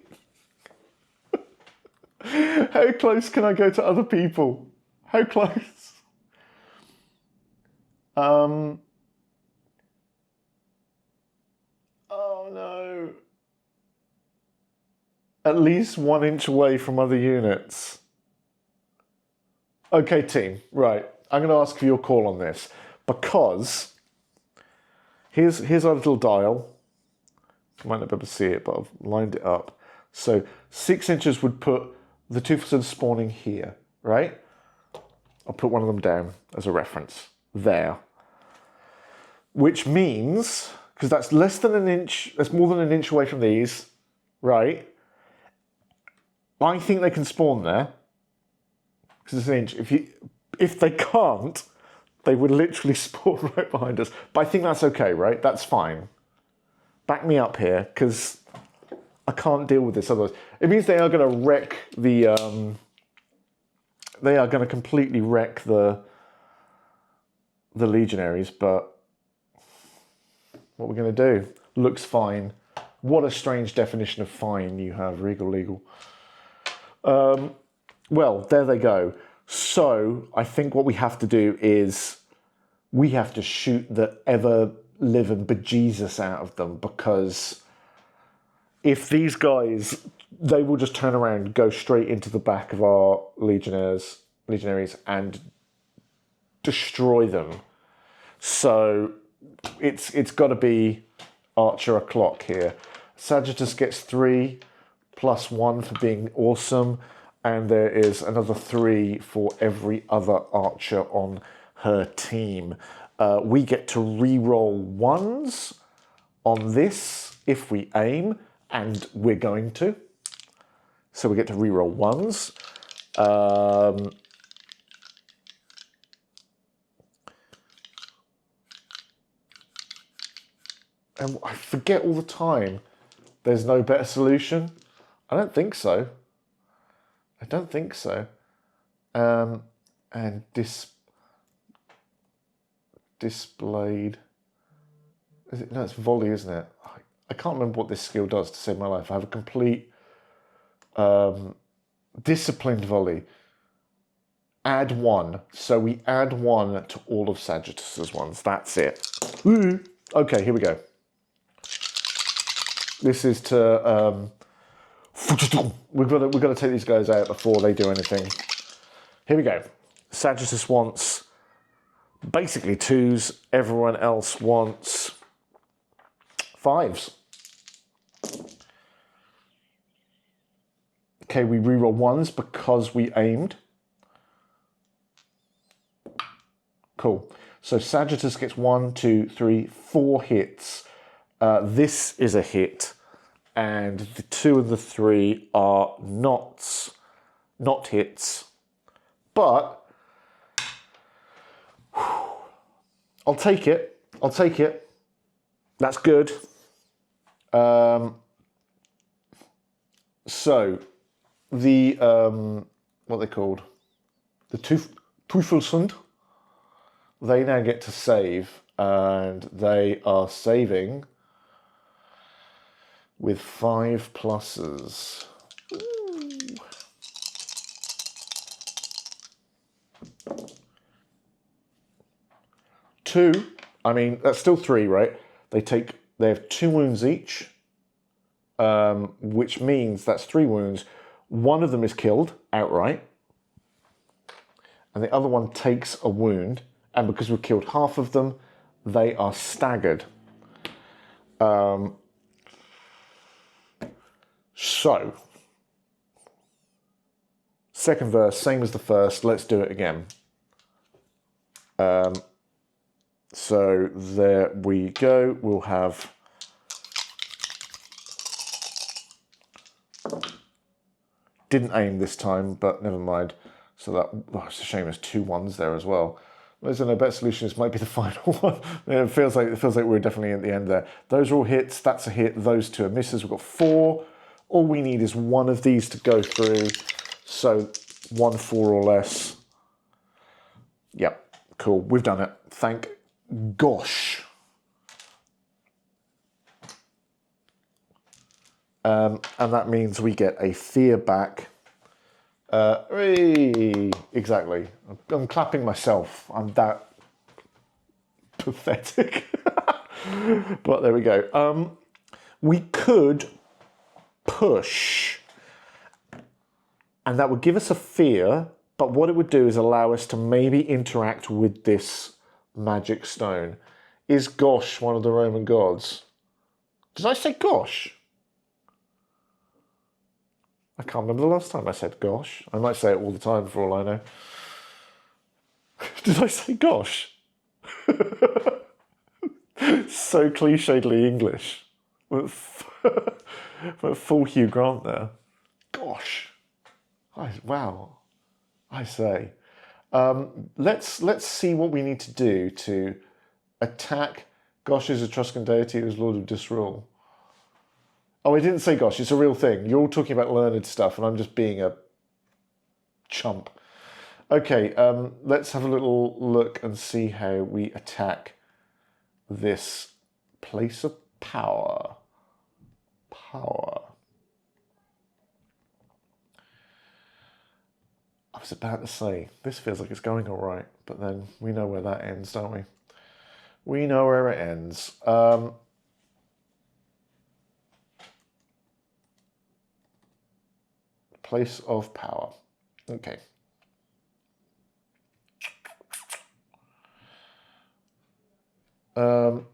How close can I go to other people? How close? Oh no. At least 1 inch away from other units. Okay, team. Right. I'm going to ask for your call on this. Because here's our little dial. You might not be able to see it, but I've lined it up. So 6 inches would put the Tufelsund spawning here, right? I'll put one of them down as a reference there. Which means, because that's less than an inch, that's more than an inch away from these, right? I think they can spawn there. Because it's an inch. If they can't, they would literally spawn right behind us. But I think that's okay, right? That's fine. Back me up here, because I can't deal with this otherwise. It means they are going to wreck the... they are going to completely wreck the legionaries, but what we're going to do? Looks fine. What a strange definition of fine you have, Regal Legal. Well, there they go. So I think what we have to do is we have to shoot the ever-living bejesus out of them, because if these guys, they will just turn around and go straight into the back of our legionaries and destroy them. So it's got to be Archer o'clock here. Sagittarius gets 3 plus 1 for being awesome, and there is another 3 for every other archer on her team. We get to re-roll 1s on this if we aim, and we're going to. So we get to re-roll 1s. And I forget all the time, there's no better solution. I don't think so. I don't think so. And displayed. No, it's volley, isn't it? I can't remember what this skill does to save my life. I have a complete disciplined volley. Add 1. So we add 1 to all of Sagittarius's ones. That's it. Woo. Okay, here we go. This is to we've got to take these guys out before they do anything. Here we go. Sagittarius wants basically 2s. Everyone else wants 5s. Okay, we reroll 1s because we aimed. Cool. So Sagittarius gets 1, 2, 3, 4 hits. This is a hit, and the 2 and the 3 are not hits. But I'll take it. I'll take it. That's good. So the what are they called? The Teufelsund. They now get to save, and they are saving with 5 pluses. Ooh. Two, I mean, that's still 3, right? They have 2 wounds each, which means that's 3 wounds. One of them is killed outright, and the other one takes a wound, and because we've killed half of them, they are staggered. So, second verse, same as the first. Let's do it again. So there we go. We'll have didn't aim this time, but never mind. So that it's a shame. There's 2 1s there as well. There's no better solution. This might be the final one. It feels like we're definitely at the end there. Those are all hits. That's a hit. Those 2 are misses. We've got 4. All we need is one of these to go through. So 1 4 or less. Yep, cool. We've done it. Thank gosh. And that means we get a fear back. Exactly. I'm clapping myself. I'm that pathetic. But there we go. We could push, and that would give us a fear, but what it would do is allow us to maybe interact with this magic stone. Is Gosh one of the Roman gods? Did I say Gosh? I can't remember the last time I said Gosh. I might say it all the time for all I know. Did I say Gosh? So clichédly English. Went full Hugh Grant there. Gosh. Wow. I say. Let's see what we need to do to attack Gosh is Etruscan deity who is Lord of Disrule. Oh, I didn't say Gosh, it's a real thing. You're all talking about learned stuff and I'm just being a chump. Okay, let's have a little look and see how we attack this place of power. power. I was about to say, this feels like it's going all right, but then we know where that ends, don't we? We know where it ends. Place of power. Okay.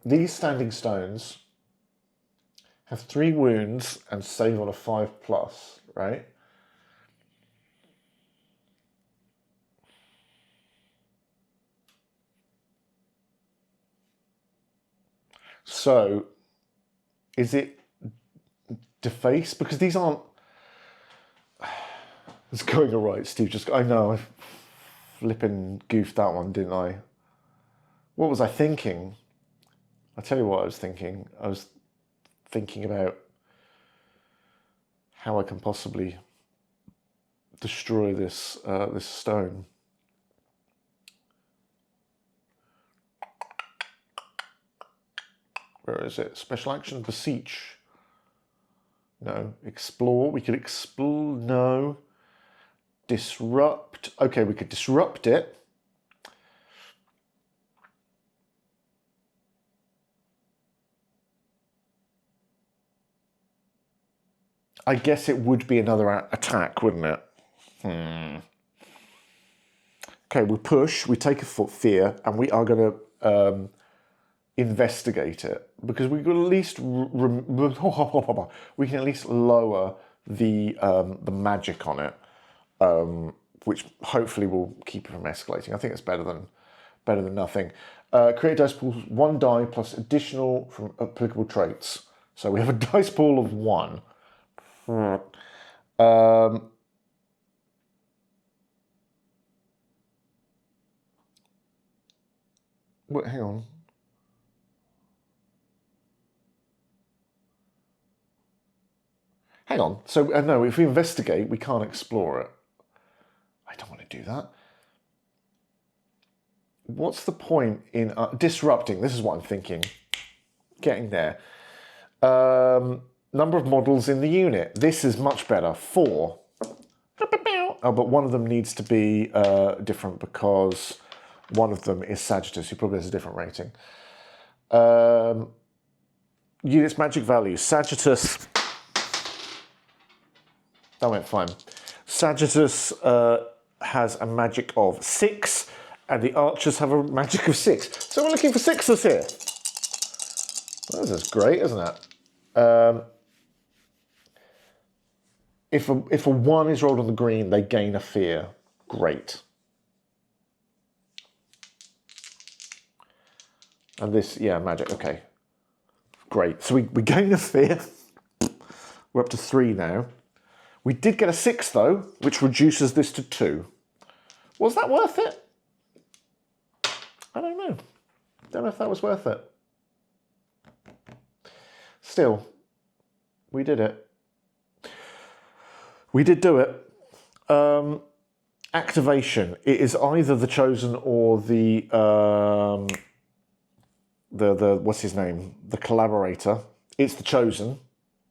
These standing stones have 3 wounds and save on a 5+, right? So, is it deface? Because these aren't... It's going all right, Steve. I know, I flipping goofed that one, didn't I? What was I thinking? I'll tell you what I was thinking. I was thinking about how I can possibly destroy this this stone. Where is it? Special action, beseech. No. Explore. We could explore. No. Disrupt. Okay, we could disrupt it. I guess it would be another attack, wouldn't it? Okay, we push, we take a foot fear, and we are going to investigate it, because we can at least we can at least lower the magic on it, which hopefully will keep it from escalating. I think it's better than nothing. Create dice pools, 1 die plus additional from applicable traits. So we have a dice pool of 1. Wait, hang on. Hang on. So, no, if we investigate, we can't explore it. I don't want to do that. What's the point in disrupting? This is what I'm thinking. Getting there. Number of models in the unit. This is much better. 4. Oh, but one of them needs to be different, because one of them is Sagittarius, who probably has a different rating. Units magic value. Sagittarius. That went fine. Sagittarius has a magic of 6, and the archers have a magic of 6. So we're looking for 6s here. This is great, isn't it? If a 1 is rolled on the green, they gain a fear. Great. And this, yeah, magic, okay. Great. So we gain a fear. We're up to 3 now. We did get a 6, though, which reduces this to 2. Was that worth it? I don't know. Don't know if that was worth it. Still, we did it. We did do it. Activation. It is either the Chosen or the what's his name? The Collaborator. It's the Chosen,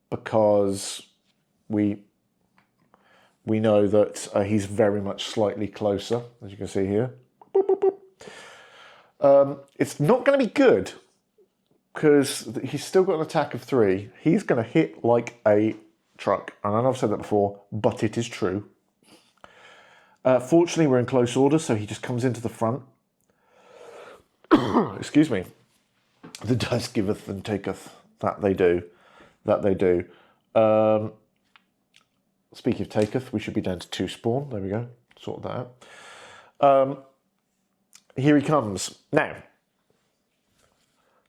because we know that he's very much slightly closer, as you can see here. Boop, boop, boop. It's not going to be good, because he's still got an attack of 3. He's going to hit like a truck. And I know I've said that before, but it is true. Fortunately, we're in close order, so he just comes into the front. Excuse me. The dice giveth and taketh. That they do. That they do. Speaking of taketh, we should be down to 2 spawn. There we go. Sort that out. Here he comes. Now,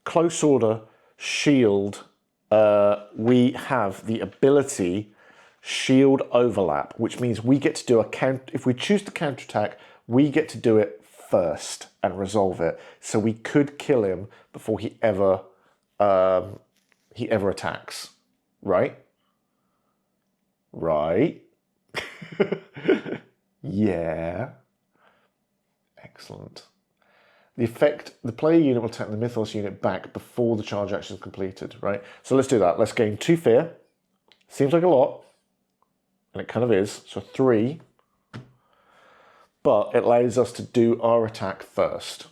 close order, shield. We have the ability shield overlap, which means we get to do a count. If we choose to counterattack, we get to do it first and resolve it. So we could kill him before he ever attacks. Right? Right. Yeah. Excellent. The effect, the player unit will take the Mythos unit back before the charge action is completed, right? So let's do that. Let's gain 2 fear. Seems like a lot, and it kind of is. So 3. But it allows us to do our attack first.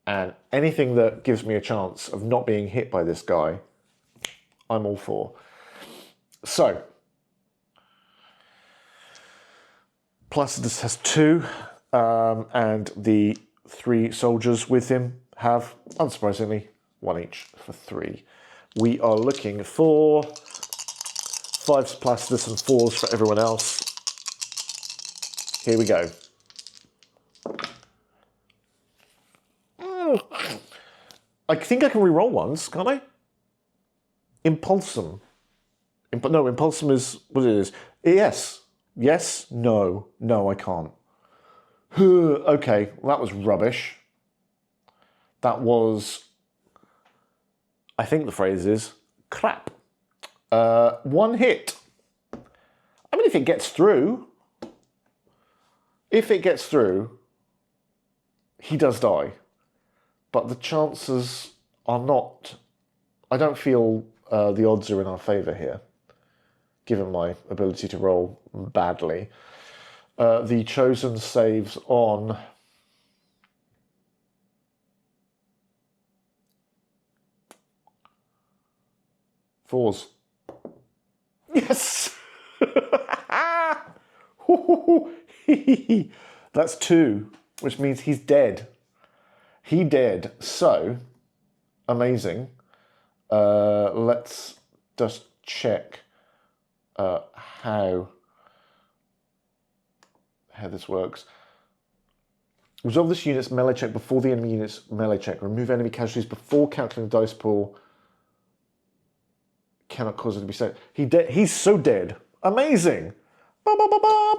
And anything that gives me a chance of not being hit by this guy, I'm all for. So, Placidus has 2, and the 3 soldiers with him have, unsurprisingly, 1 each for 3. We are looking for 5s for Placidus and 4s for everyone else. Here we go. I think I can re-roll ones, can't I? Impulsum. No, Impulsum is what it is. Yes. Yes. No. No, I can't. Okay, well, that was rubbish. That was, I think the phrase is, crap. 1 hit. I mean, if it gets through, he does die. But the chances are not, I don't feel the odds are in our favour here, given my ability to roll badly. The chosen saves on 4s. Yes! That's 2, which means he's dead. He dead. So, amazing. Let's just check how this works. Resolve this unit's melee check before the enemy unit's melee check. Remove enemy casualties before calculating the dice pool. Cannot cause it to be saved. He's so dead. Amazing. Ba, ba, ba, ba.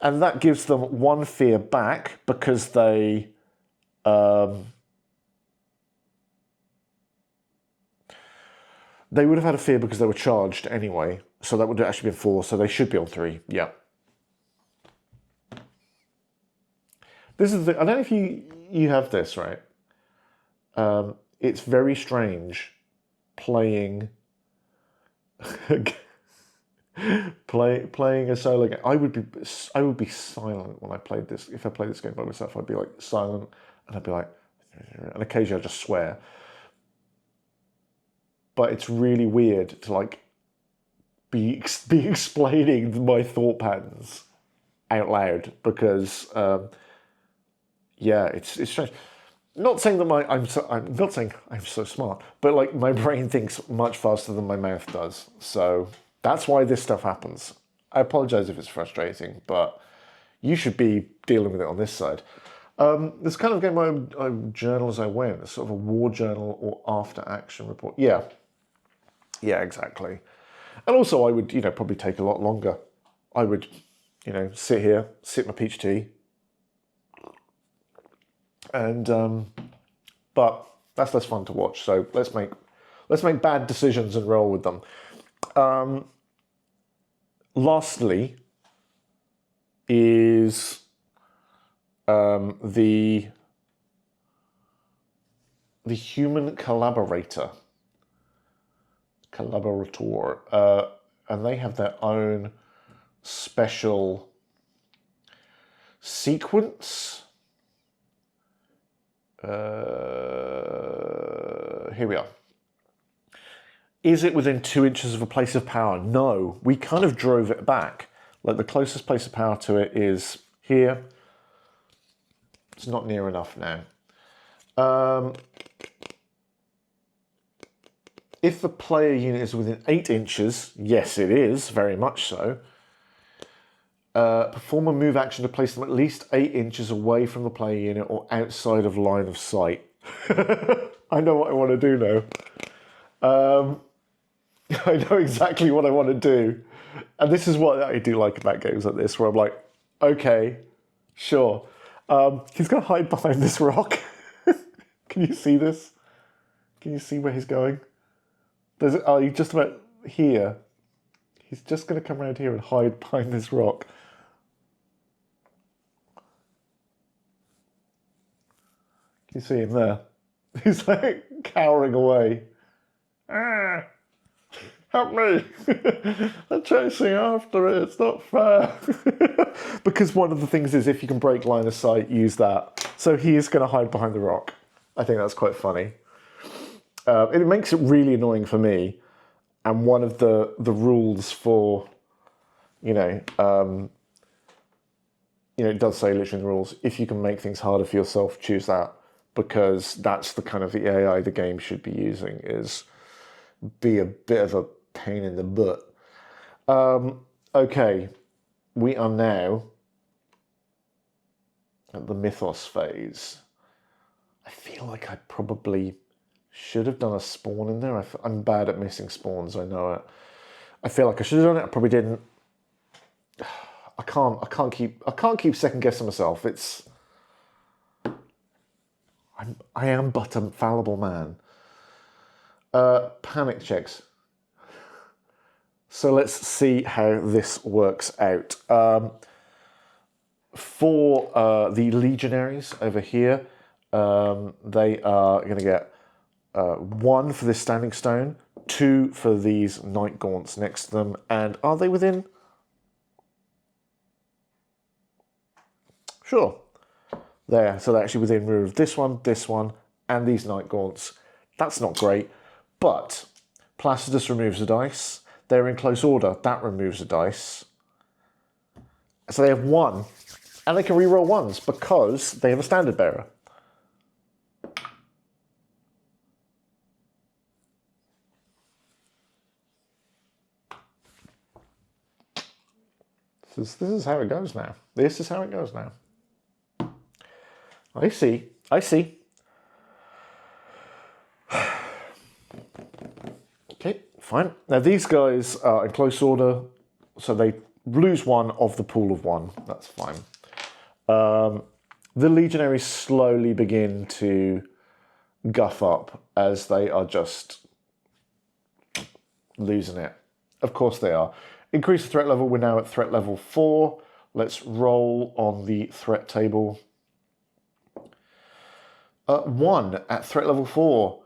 And that gives them 1 fear back because they would have had a fear because they were charged anyway. So that would have actually been 4, so they should be on 3. Yeah. This is the, I don't know if you have this, right? It's very strange playing playing a solo game. I would be silent when I played this. If I played this game by myself, I'd be like silent, and I'd be like, and occasionally I'd just swear. But it's really weird to like be explaining my thought patterns out loud because yeah, it's strange. Not saying that I'm not saying I'm so smart, but like my brain thinks much faster than my mouth does. So that's why this stuff happens. I apologize if it's frustrating, but you should be dealing with it on this side. This kind of game I journal as I went, sort of a war journal or after action report. Yeah, exactly. And also I would, probably take a lot longer. I would, sit here, sip my peach tea, and but that's less fun to watch. So let's make bad decisions and roll with them. Lastly, is the human collaborator, and they have their own special sequence. Here we are. Is it within 2 inches of a place of power? No, we kind of drove it back. Like the closest place of power to it is here. It's not near enough now. If the player unit is within 8 inches, yes it is, very much so. Perform a move action to place them at least 8 inches away from the player unit or outside of line of sight. I know what I want to do now. I know exactly what I want to do. And this is what I do like about games like this, where I'm like, okay, sure. He's going to hide behind this rock. Can you see this? Can you see where he's going? He's just about here. He's just going to come around here and hide behind this rock. Can you see him there? He's like cowering away. Ah. Help me! They're chasing after it. It's not fair. Because one of the things is if you can break line of sight, use that. So he is going to hide behind the rock. I think that's quite funny. It makes it really annoying for me. And one of the rules for, it does say literally in the rules, if you can make things harder for yourself, choose that. Because that's the kind of the AI the game should be using, is be a bit of a pain in the butt. Okay, we are now at the mythos phase. I feel like I probably should have done a spawn in there. I'm bad at missing spawns, I know it. I feel like I should have done it, I probably didn't. I can't keep second guessing myself. I am but a fallible man. Panic checks. So let's see how this works out. For the legionaries over here, they are going to get 1 for this standing stone, 2 for these night gaunts next to them, and are they within? Sure. There, so they're actually within room of this one, and these night gaunts. That's not great, but Placidus removes a dice. They're in close order. That removes a dice. So they have 1, and they can reroll 1s because they have a standard bearer. This is how it goes now. This is how it goes now. I see. Okay, fine. Now these guys are in close order, so they lose 1 of the pool of 1. That's fine. The legionaries slowly begin to guff up as they are just losing it. Of course they are. Increase the threat level. We're now at threat level 4. Let's roll on the threat table. 1 at threat level 4.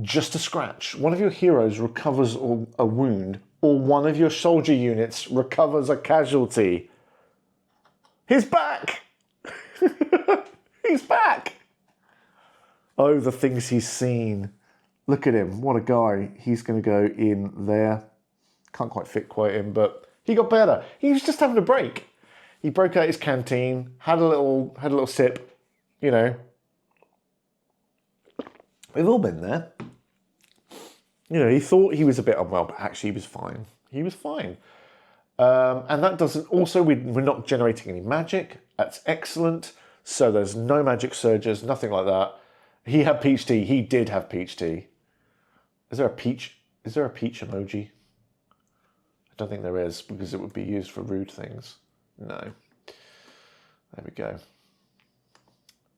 Just a scratch. One of your heroes recovers a wound, or one of your soldier units recovers a casualty. He's back! He's back! Oh, the things he's seen. Look at him. What a guy. He's going to go in there. Can't quite fit quite in, but he got better. He was just having a break. He broke out his canteen, had a little sip, We've all been there. He thought he was a bit unwell, but actually he was fine. He was fine. And that doesn't... Also, we're not generating any magic. That's excellent. So there's no magic surges, nothing like that. He had peach tea. He did have peach tea. Is there a peach emoji? I don't think there is, because it would be used for rude things. No. There we go.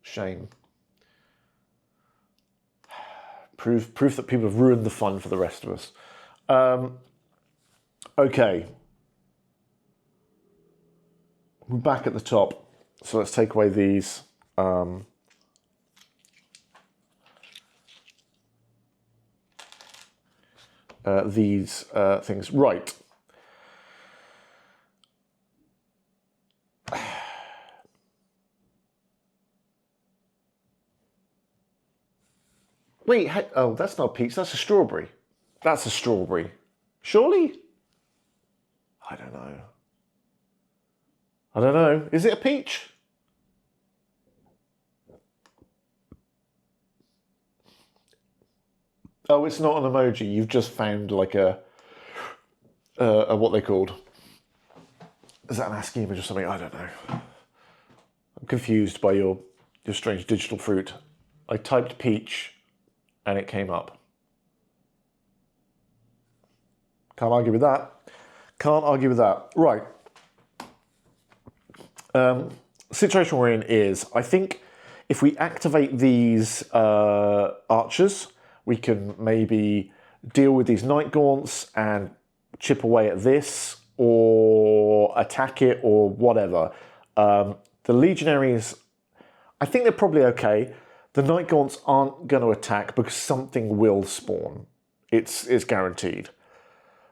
Shame. Proof that people have ruined the fun for the rest of us. Okay. We're back at the top. So let's take away these. These things. Right. Wait, oh, that's not a peach, that's a strawberry. That's a strawberry. Surely? I don't know. Is it a peach? Oh, it's not an emoji. You've just found like a what they called. Is that an ASCII image or something? I don't know. I'm confused by your strange digital fruit. I typed peach and it came up. Can't argue with that. Can't argue with that. Right. Situation we're in is, I think if we activate these archers, we can maybe deal with these night gaunts and chip away at this, or attack it, or whatever. The legionaries, I think they're probably okay. The night gaunts aren't going to attack because something will spawn. It's guaranteed.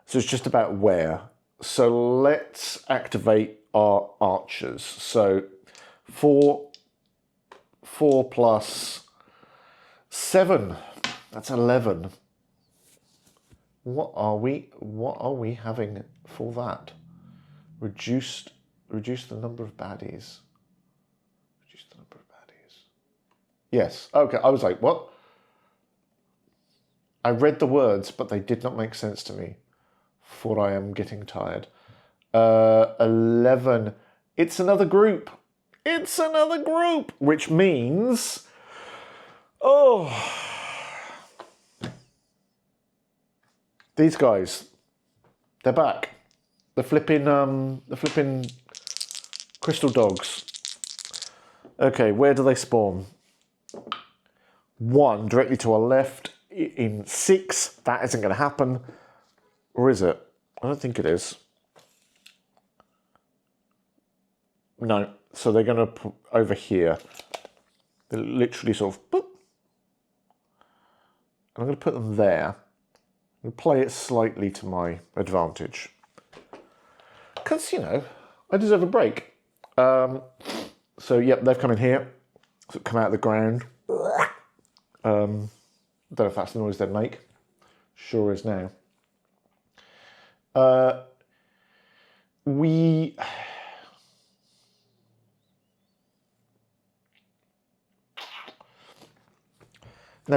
So it's just about where. So let's activate our archers. So 4 plus 7. That's 11. What are we having for that? Reduce the number of baddies. Reduce the number of baddies. Yes. Okay. I was like, what? I read the words, but they did not make sense to me. For I am getting tired. 11. It's another group. It's another group, which means, these guys, they're back. The flipping crystal dogs. Okay, where do they spawn? 1 directly to our left in 6. That isn't going to happen. Or is it? I don't think it is. No. So they're going to put over here. They're literally sort of, boop. I'm going to put them there. And play it slightly to my advantage. Because, you know, I deserve a break. So, yep, they've come in here. So come out of the ground. Don't know if that's the noise they'd make. Sure is now. Now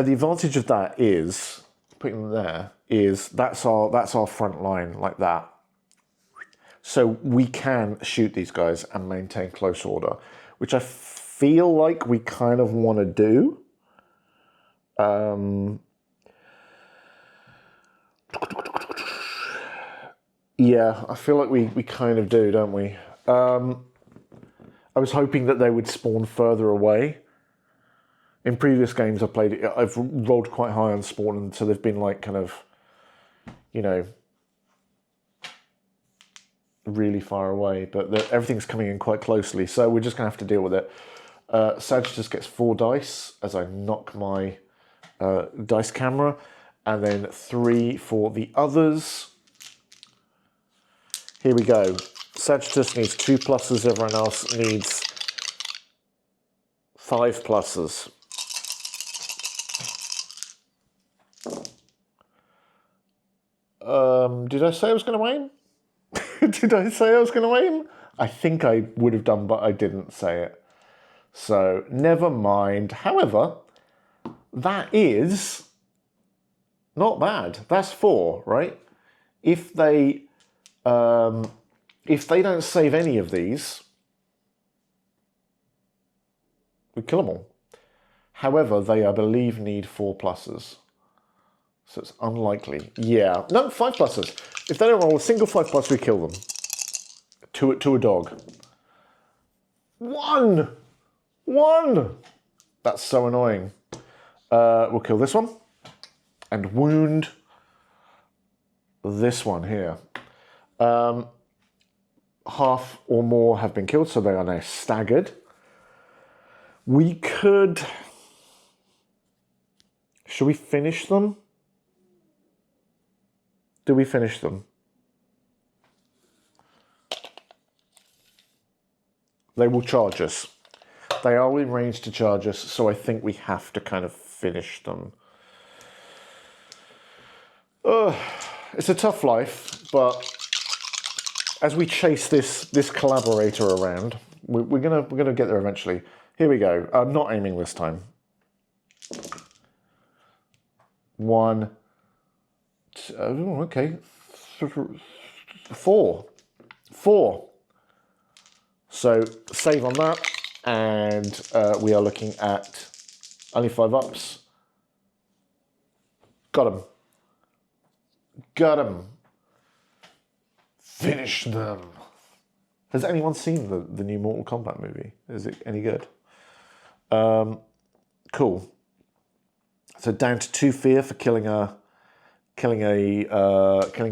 the advantage of that is putting them there is that's our front line like that. So we can shoot these guys and maintain close order, which I feel like we kind of want to do. Yeah, I feel like we kind of do, don't we? I was hoping that they would spawn further away. In previous games I've played, I've rolled quite high on spawn, and so they've been like kind of, you know, really far away. But everything's coming in quite closely, so we're just going to have to deal with it. Sagittarius gets 4 dice as I knock my dice camera, and then 3 for the others. Here we go. Sagittarius needs 2 pluses, everyone else needs 5 pluses. Did I say I was going to aim? Did I say I was going to aim? I think I would have done, but I didn't say it. So, never mind. However, that is not bad. That's 4, right? If they don't save any of these, we kill them all. However, they, I believe, need 4 pluses. So it's unlikely. Yeah. No, 5 pluses. If they don't roll a single 5 plus, we kill them. To a dog. 1! 1! That's so annoying. We'll kill this one. And wound this one here. Half or more have been killed, so they are now staggered. We could... Should we finish them? Do we finish them? They will charge us. They are in range to charge us, so I think we have to kind of finish them. It's a tough life, but as we chase this collaborator around, we're gonna get there eventually. Here we go. I'm not aiming this time. 1, 2, okay, 4. So save on that, and we are looking at only 5 ups. Got him. Got him. Finish them. Has anyone seen the new Mortal Kombat movie? Is it any good? Cool. So down to 2 fear for killing a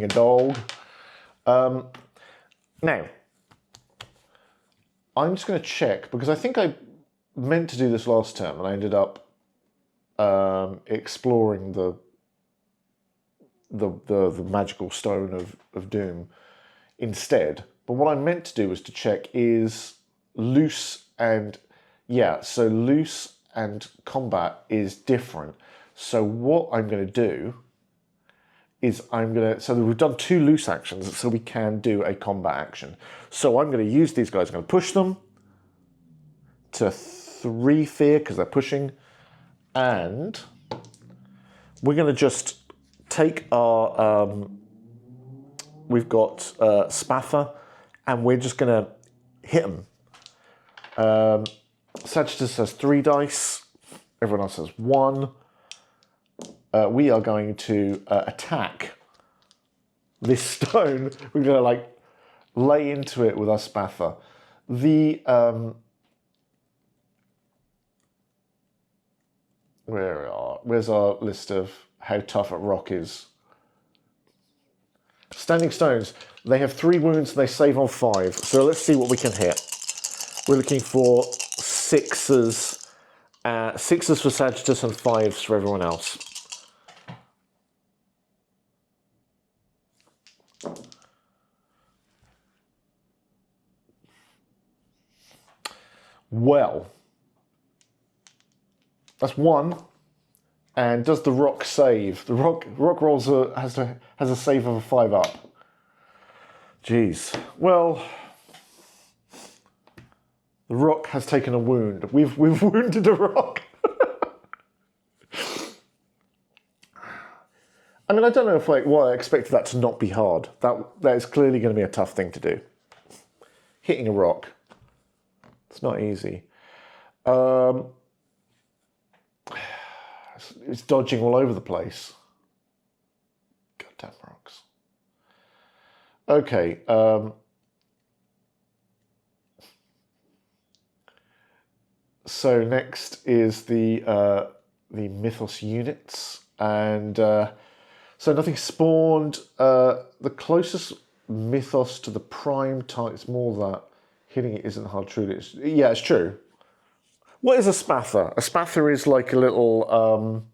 dog. Now, I'm just going to check, because I think I meant to do this last term, and I ended up exploring the magical stone of doom instead. But what I meant to do was to check is loose and, yeah, so loose and combat is different. So what I'm going to do is so we've done 2 loose actions, so we can do a combat action. So I'm going to use these guys, I'm going to push them to 3 fear because they're pushing, and we're going to just take our, we've got Spatha, and we're just going to hit them. Sagittarius has 3 dice, everyone else has 1. We are going to attack this stone. We're going to like lay into it with our Spatha. Where's our list of how tough a rock is? Standing stones. They have 3 wounds and they save on 5. So let's see what we can hit. We're looking for 6s. 6s for Sagittarius and 5s for everyone else. Well, that's 1. And does the rock save? The rock rolls has a save of a 5 up. Jeez. Well, the rock has taken a wound. We've wounded a rock. I mean, I don't know if I expected that to not be hard. That is clearly going to be a tough thing to do. Hitting a rock. It's not easy. It's dodging all over the place. Goddamn rocks. Okay. So next is the Mythos units, and so nothing spawned. The closest Mythos to the prime type, it's more that hitting it isn't hard. Truly, yeah, it's true. What is a Spatha? A Spatha is like a little.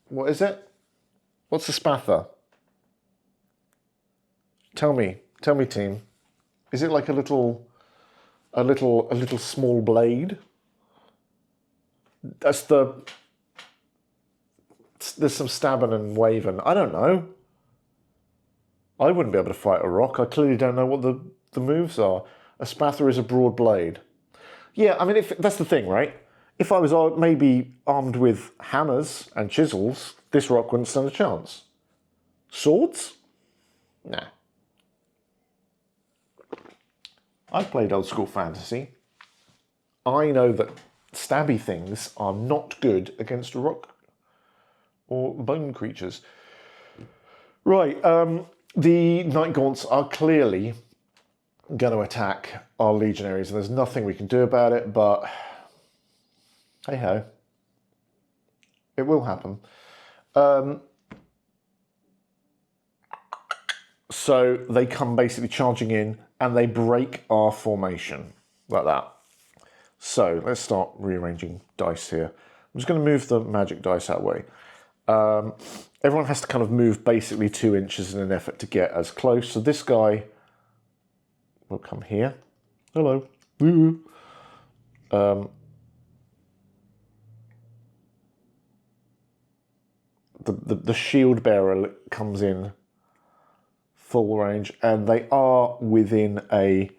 What is it? What's a Spatha? Tell me, team. Is it like a little small blade? That's the. There's some stabbing and waving. I don't know. I wouldn't be able to fight a rock. I clearly don't know what the moves are. A Spatha is a broad blade. Yeah, I mean, that's the thing, right? If I was maybe armed with hammers and chisels, this rock wouldn't stand a chance. Swords? Nah. I've played old school fantasy. I know that stabby things are not good against a rock or bone creatures. Right, the Night Gaunts are clearly going to attack our legionaries, and there's nothing we can do about it, but hey ho, it will happen. So they come basically charging in and they break our formation like that. So let's start rearranging dice here. I'm just going to move the magic dice that way. Everyone has to kind of move basically 2 inches in an effort to get as close. So this guy will come here. Hello. Woo. The shield bearer comes in full range, and they are within an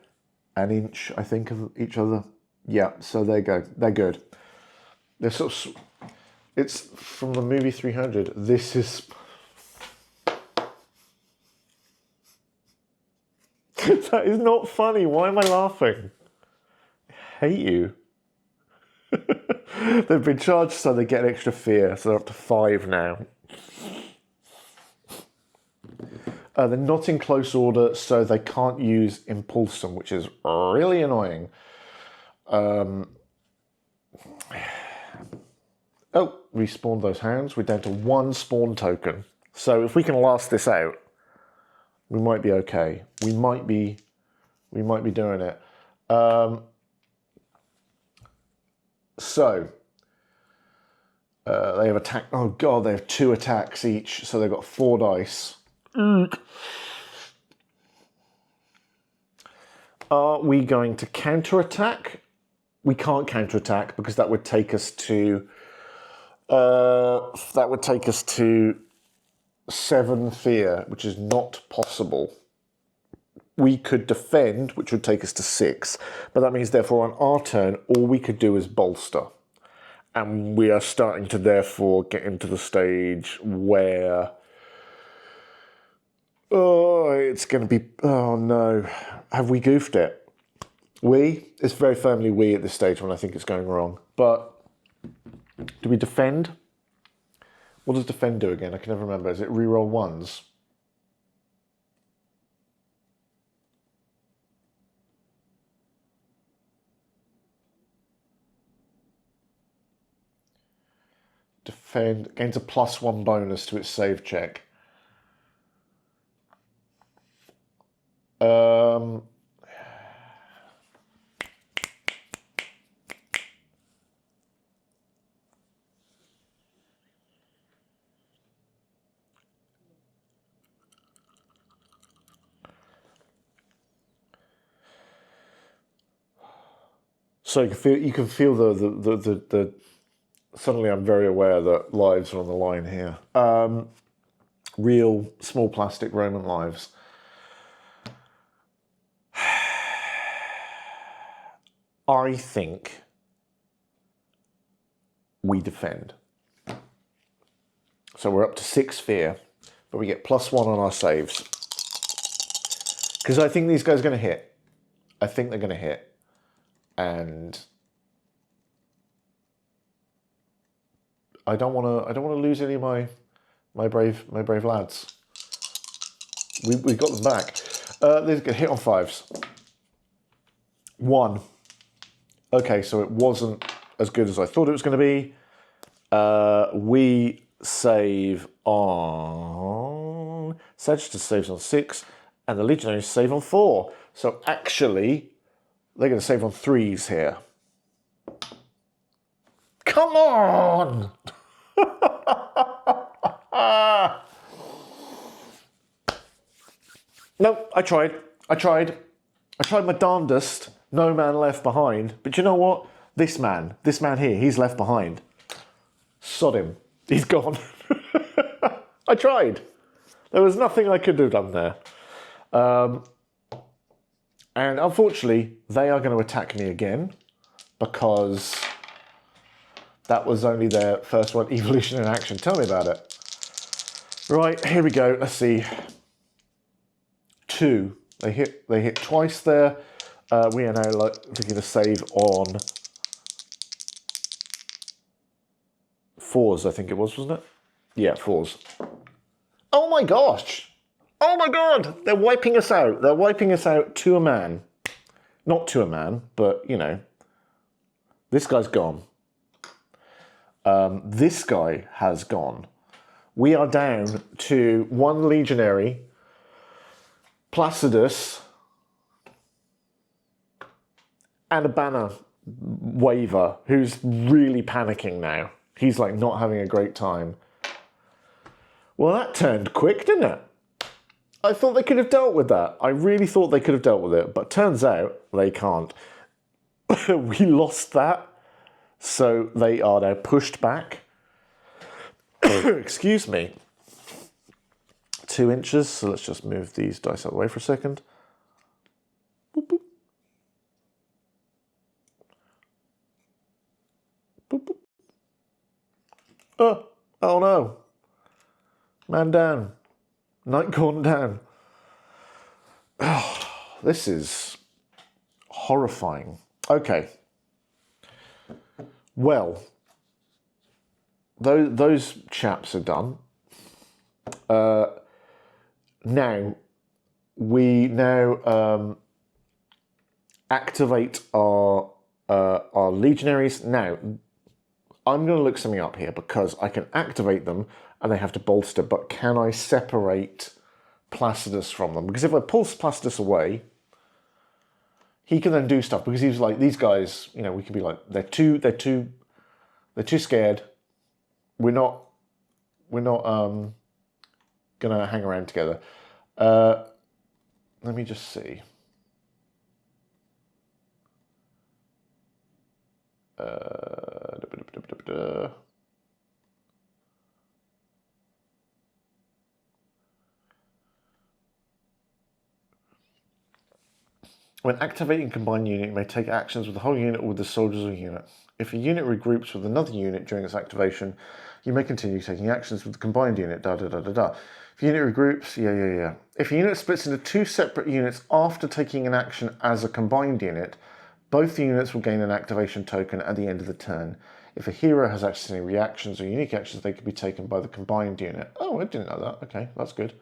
inch, I think, of each other. Yeah, so there you go. They're good. They're sort of. It's from the movie 300. This is. That is not funny. Why am I laughing? I hate you. They've been charged, so they get an extra fear. So they're up to 5 now. They're not in close order, so they can't use Impulsum, which is really annoying. Oh, respawned those hounds. We're down to 1 spawn token. So if we can last this out, we might be okay. We might be doing it. So They have attack. Oh god, they have 2 attacks each, so they've got 4 dice. Are we going to counterattack? We can't counterattack because that would take us to 7 fear, which is not possible. We could defend, which would take us to 6, but that means therefore on our turn, all we could do is bolster. And we are starting to therefore get into the stage where, oh, it's going to be, oh no, have we goofed it? It's very firmly we at this stage when I think it's going wrong. But do we defend? What does defend do again? I can never remember. Is it reroll 1s? Defend gains a +1 bonus to its save check. So you can feel the suddenly I'm very aware that lives are on the line here. Real small plastic Roman lives. I think we defend. So we're up to 6 fear, but we get +1 on our saves. Because I think these guys are going to hit. I think they're going to hit. And I don't want to lose any of my brave lads. We got them back. They're going to hit on 5s. 1. Okay, so it wasn't as good as I thought it was going to be. We save on... Sagittarius saves on 6, and the Legionaries save on 4. So actually, they're going to save on 3s here. Come on! No, I tried my darndest. No man left behind. But you know what? This man here, he's left behind. Sod him. He's gone. I tried. There was nothing I could have done there. And unfortunately, they are going to attack me again because that was only their first one. Evolution in action. Tell me about it. Right, here we go. Let's see. 2. They hit twice there. We are now looking to save on 4s, I think it was, wasn't it? Yeah, 4s. Oh my gosh! Oh my god! They're wiping us out. They're wiping us out to a man. Not to a man, but, you know. This guy's gone. This guy has gone. We are down to 1 legionary, Placidus, and a banner waver who's really panicking now. He's like not having a great time. Well, that turned quick, didn't it? I thought they could have dealt with that. I really thought they could have dealt with it, but turns out they can't. We lost that, so they are now pushed back. Excuse me. 2 inches, so let's just move these dice out of the way for a second. Boop, boop. Boop, boop. Oh no. Man down. Knight gone down. Oh, this is horrifying. Okay. Well, those chaps are done. Now, we activate our legionaries. Now, I'm going to look something up here because I can activate them and they have to bolster, but can I separate Placidus from them? Because if I pull Placidus away, he can then do stuff because he's like, these guys, you know, we can be like, they're too scared. we're not gonna hang around together. Let me just see. When activating combined unit, you may take actions with the whole unit or with the soldiers of the unit. If a unit regroups with another unit during its activation, you may continue taking actions with the combined unit, da da da da da. If a unit regroups, yeah. If a unit splits into two separate units after taking an action as a combined unit, both units will gain an activation token at the end of the turn. If a hero has access to any reactions or unique actions, they could be taken by the combined unit. Oh, I didn't know that. Okay, that's good.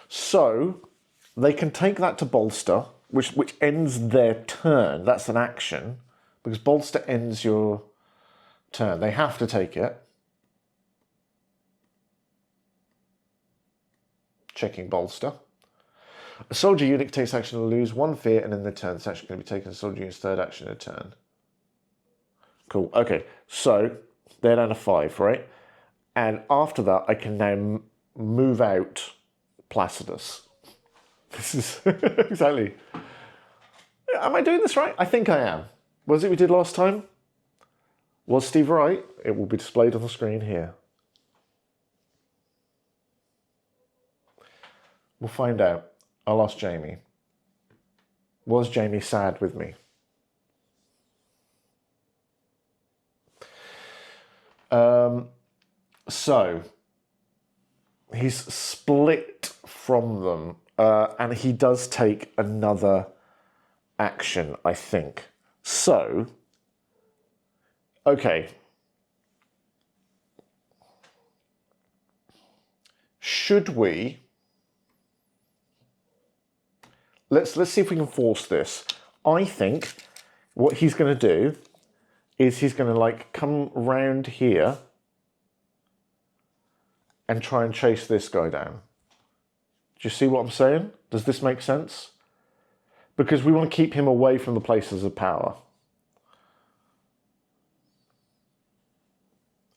So, they can take that to bolster, which ends their turn. That's an action, because bolster ends your turn. They have to take it. Checking bolster. A soldier unit takes action to lose one fear, and in their turn, this action can be taken as a soldier unit's third action in a turn. Cool. Okay, so they're down to 5, right? And after that, I can now move out Placidus. This is exactly. Am I doing this right? I think I am. Was it we did last time? Was Steve right? It will be displayed on the screen here. We'll find out. I'll ask Jamie. Was Jamie sad with me? So, he's split from them, and he does take another action, I think. So, okay. Should we... Let's see if we can force this. I think what he's going to do is he's going to like come round here and try and chase this guy down. Do you see what I'm saying? Does this make sense? Because we want to keep him away from the places of power.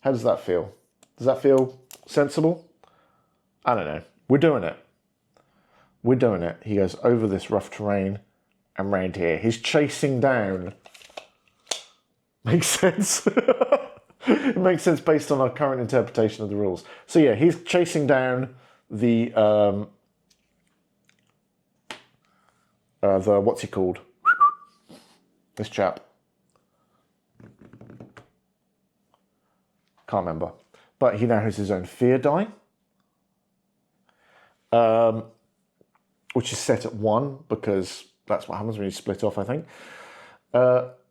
How does that feel? Does that feel sensible? I don't know. We're doing it. We're doing it. He goes over this rough terrain and round here. He's chasing down. Makes sense. It makes sense based on our current interpretation of the rules. So yeah, he's chasing down the what's he called? This chap. Can't remember. But he now has his own fear die. Which is set at 1 because that's what happens when you split off, I think.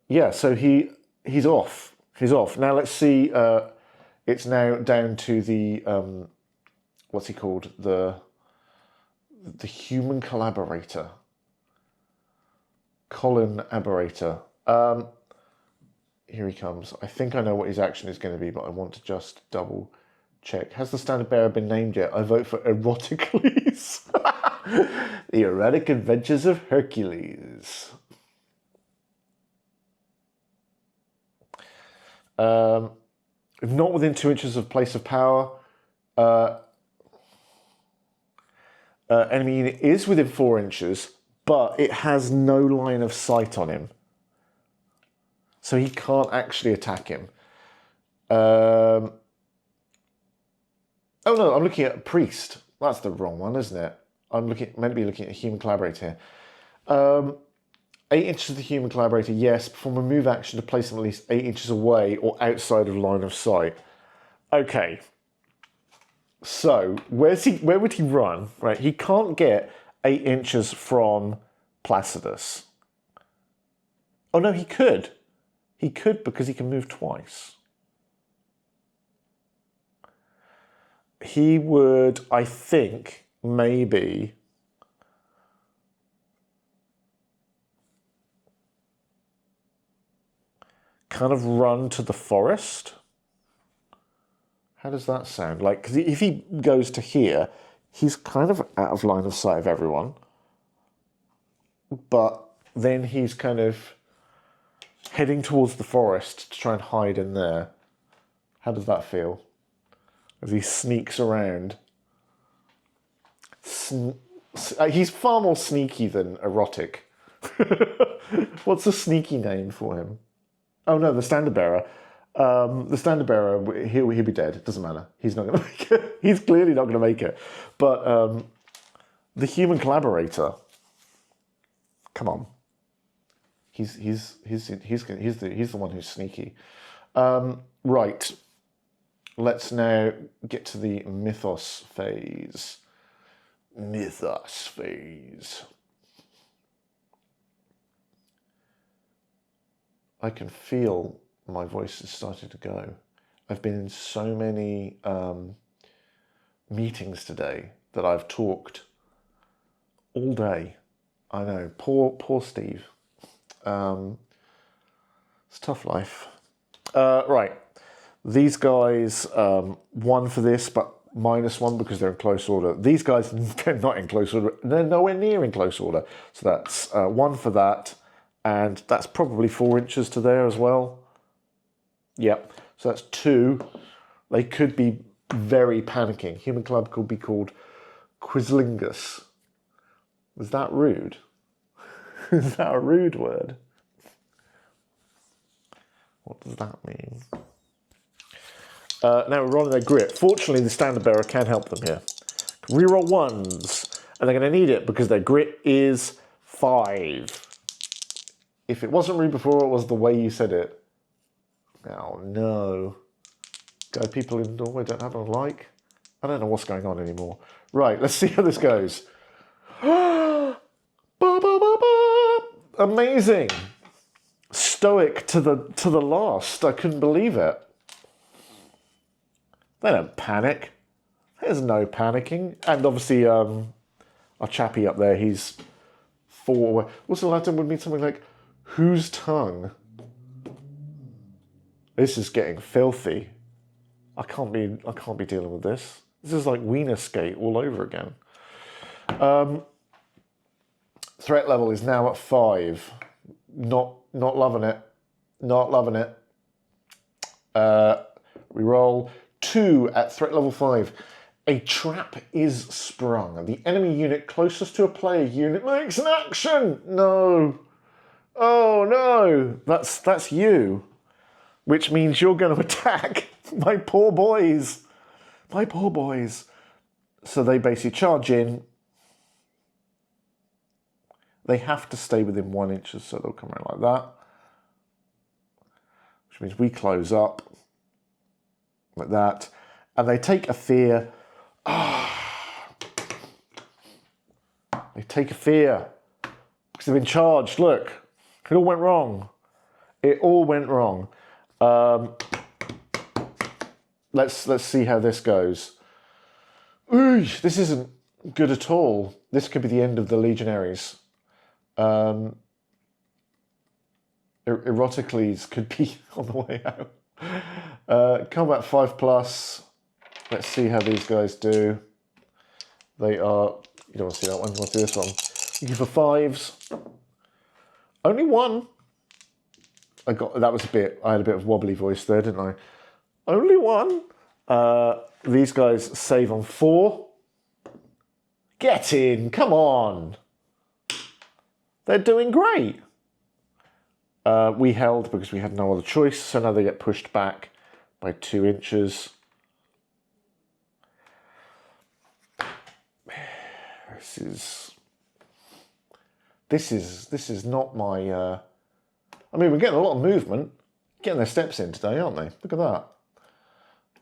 Yeah, so he's off. He's off. Now let's see. It's now down to the what's he called? The human collaborator. Colin Aberrator. Here he comes. I think I know what his action is going to be, but I want to just double check. Has the standard bearer been named yet? I vote for Eroticles. The Erotic Adventures of Hercules. If not within 2 inches of place of power, enemy unit is within 4 inches, but it has no line of sight on him. So he can't actually attack him. Oh no, I'm looking at a priest. That's the wrong one, isn't it? I'm meant to be looking at a human collaborator here. 8 inches of the human collaborator, yes. Perform a move action to place him at least 8 inches away or outside of line of sight. Okay. So, where would he run? Right, he can't get 8 inches from Placidus. Oh no, he could. He could because he can move twice. He would, I think, maybe kind of run to the forest. How does that sound? Like, because if he goes to here, he's kind of out of line of sight of everyone. But then he's kind of heading towards the forest to try and hide in there. How does that feel? as he sneaks around. He's far more sneaky than erotic. What's a sneaky name for him? Oh no, the standard bearer. The standard bearer, he'll be dead. It doesn't matter. He's not going to make it. He's clearly not going to make it. But the human collaborator. Come on. He's the one who's sneaky. Right. Let's now get to the mythos phase. Mythos phase. I can feel my voice is starting to go. I've been in so many meetings today that I've talked all day. I know, poor Steve. It's a tough life. Right, these guys, 1 for this, but -1 because they're in close order. These guys, they're not in close order. They're nowhere near in close order. So that's 1 for that. And that's probably 4 inches to there as well. Yep. So that's 2. They could be very panicking. Human club could be called Quislingus. Is that rude? Is that a rude word? What does that mean? Now we're rolling their grit. Fortunately, the standard bearer can help them here. Reroll 1s. And they're going to need it because their grit is 5. If it wasn't rude before, it was the way you said it. Oh no. Guide people in the doorway, don't have a like. I don't know what's going on anymore. Right, let's see how this goes. Ba, ba, ba, ba. Amazing. Stoic to the last. I couldn't believe it. They don't panic. There's no panicking. And obviously, our chappie up there, he's 4. What's the Latin would mean something like, whose tongue? This is getting filthy. I can't be dealing with this. This is like Wiener Skate all over again. Threat level is now at 5. Not loving it. Not loving it. We roll 2 at threat level 5. A trap is sprung. The enemy unit closest to a player unit makes an action. No. Oh no. That's you. Which means you're going to attack my poor boys. My poor boys. So they basically charge in. They have to stay within 1 inch, so they'll come around like that. Which means we close up. Like that. And they take a fear. They take a fear. Because they've been charged. Look. It all went wrong. It all went wrong. Let's see how this goes. Ooh, this isn't good at all. This could be the end of the Legionaries. Eroticles could be on the way out. Combat 5+. Let's see how these guys do. They are... You don't want to see that one. You want to see this one. You give for 5s. Only 1. I had a bit of wobbly voice there, didn't I? Only 1. These guys save on 4. Get in, come on. They're doing great. We held because we had no other choice, so now they get pushed back by 2 inches. This is not my... I mean, we're getting a lot of movement. Getting their steps in today, aren't they? Look at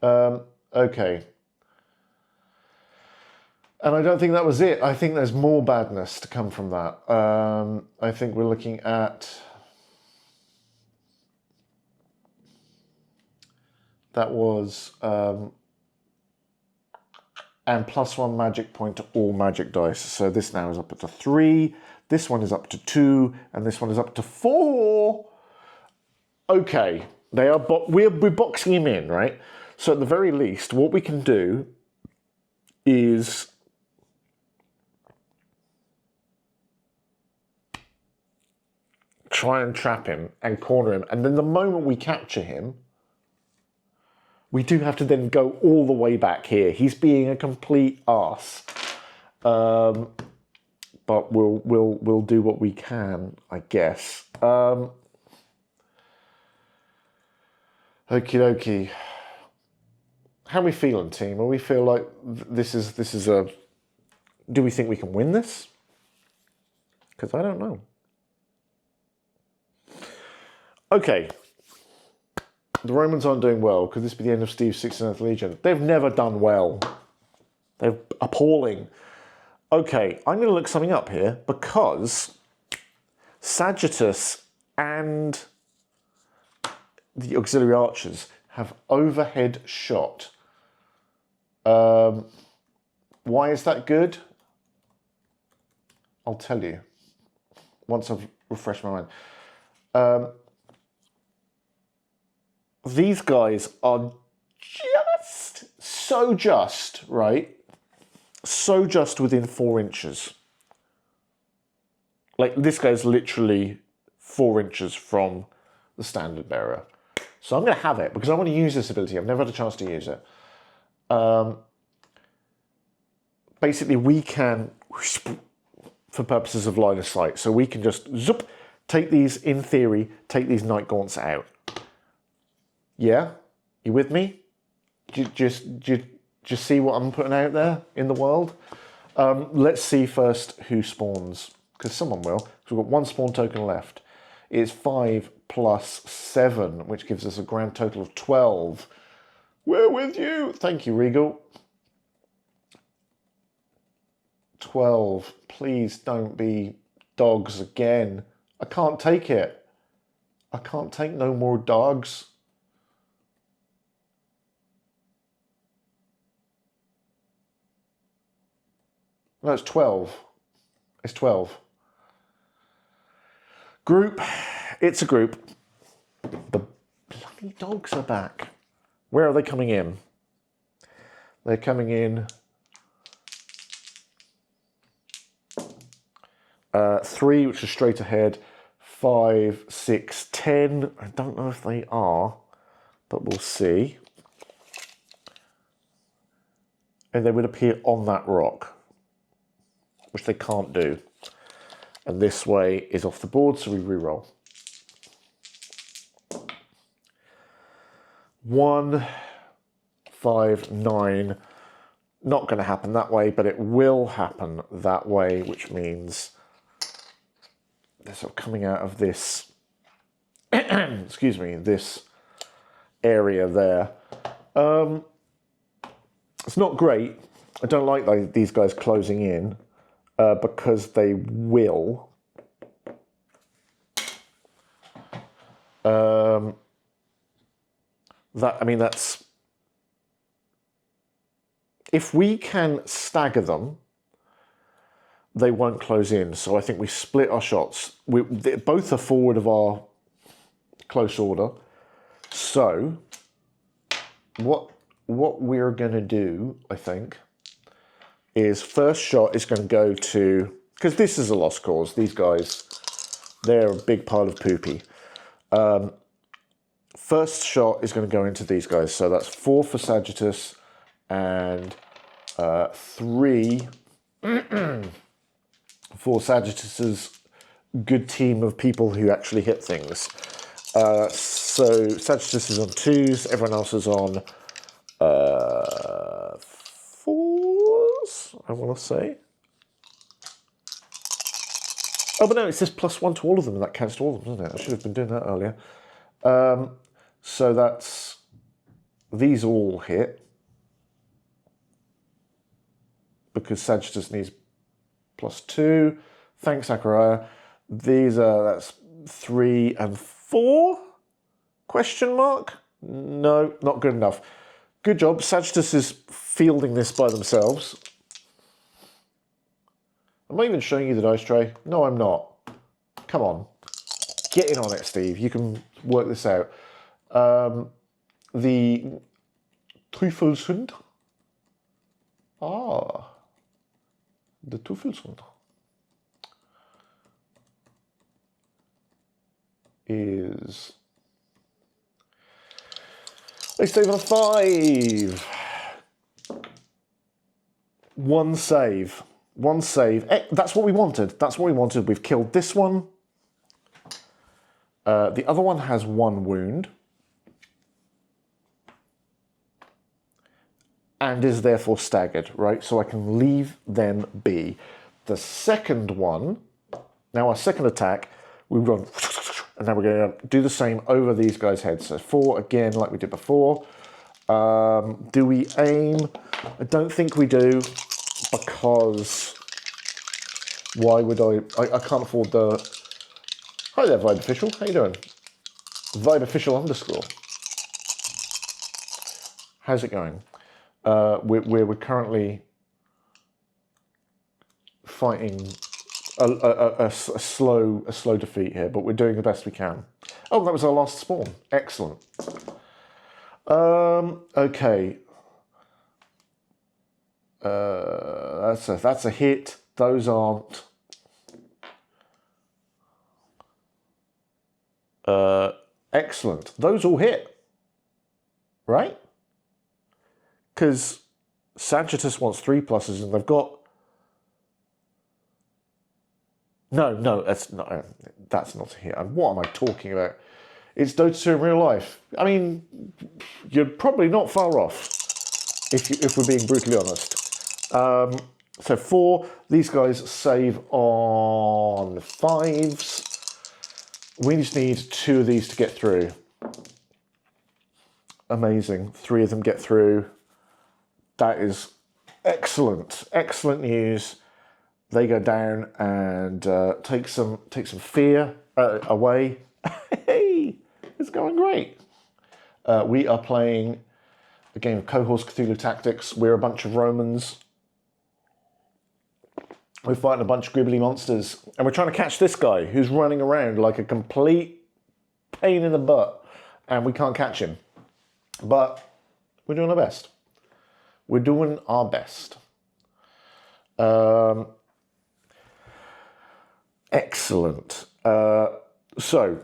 that. Okay. And I don't think that was it. I think there's more badness to come from that. I think we're looking at... That was... and +1 magic point to all magic dice. So this now is up to 3. This one is up to 2. And this one is up to 4. Okay. They are we're boxing him in, right? So at the very least, what we can do is... try and trap him and corner him. And then the moment we capture him, We do have to then go all the way back here. He's being a complete arse. But we'll do what we can, I guess. Okie dokie. How are we feeling, team? Are we feel like this is a... Do we think we can win this? Because I don't know. Okay. The Romans aren't doing well. Could this be the end of Steve's 69th Legion? They've never done well. They're appalling. Okay, I'm going to look something up here because Sagittarius and the auxiliary archers have overhead shot. Why is that good? I'll tell you once I've refreshed my mind. These guys are just, right? So just within 4 inches. Like, this guy's literally 4 inches from the standard bearer. So I'm going to have it because I want to use this ability. I've never had a chance to use it. Basically, we can, for purposes of line of sight, so we can just zoop, take these, in theory, take these night gaunts out. Yeah? You with me? Just see what I'm putting out there in the world? Let's see first who spawns, because someone will. So we've got 1 spawn token left. It's 5 plus 7, which gives us a grand total of 12. We're with you. Thank you, Regal. 12. Please don't be dogs again. I can't take it. I can't take no more dogs. No, it's 12. It's 12. Group. It's a group. The bloody dogs are back. Where are they coming in? They're coming in 3, which is straight ahead. 5, 6, 10. I don't know if they are, but we'll see. And they would appear on that rock, which they can't do. And this way is off the board, so we reroll. 1, 5, 9. Not going to happen that way, but it will happen that way, which means they're sort of coming out of this, excuse me, this area there. It's not great. I don't like these guys closing in because they will. That's... If we can stagger them, they won't close in. So I think we split our shots. Both are forward of our close order. So what we're going to do, I think, is first shot is going to go to... Because this is a lost cause. These guys, they're a big pile of poopy. First shot is going to go into these guys. So that's 4 for Sagittarius and 3 for Sagittarius's good team of people who actually hit things. So Sagittarius is on 2s, everyone else is on 4s, I want to say. Oh, but no, it says +1 to all of them, and that counts to all of them, doesn't it? I should have been doing that earlier. So that's... These all hit. Because Sagittarius needs +2. Thanks, Zachariah. These are... That's 3 and 4? Question mark? No, not good enough. Good job. Sagittarius is fielding this by themselves. Am I even showing you the dice tray? No, I'm not. Come on. Get in on it, Steve. You can work this out. The Teufelshund. Ah. The Teufelshund is They save on a 5. One save. One save. That's what we wanted. That's what we wanted. We've killed this one. The other one has 1 wound. And is therefore staggered, right? So I can leave them be. The second one, now our second attack, we run, and now we're going to do the same over these guys' heads. So 4 again, like we did before. Do we aim? I don't think we do, because why would I can't afford the... Hi there, Vibe Official. How you doing? Vibe Official _ How's it going? We're currently fighting a slow defeat here, but we're doing the best we can. Oh, that was our last spawn. Excellent. Okay. That's a hit. Those aren't. Excellent. Those all hit, right? Because Sagittus wants 3 pluses, and they've got. No, that's not a hit. What am I talking about? It's Dota 2 in real life. I mean, you're probably not far off, if we're being brutally honest. So 4, these guys save on 5s. We just need 2 of these to get through. Amazing. 3 of them get through. That is excellent. Excellent news. They go down and take some fear away. Hey, it's going great. We are playing a game of Cohors Cthulhu Tactics. We're a bunch of Romans. We're fighting a bunch of gribbly monsters, and we're trying to catch this guy who's running around like a complete pain in the butt, and we can't catch him. But we're doing our best. We're doing our best. Excellent. So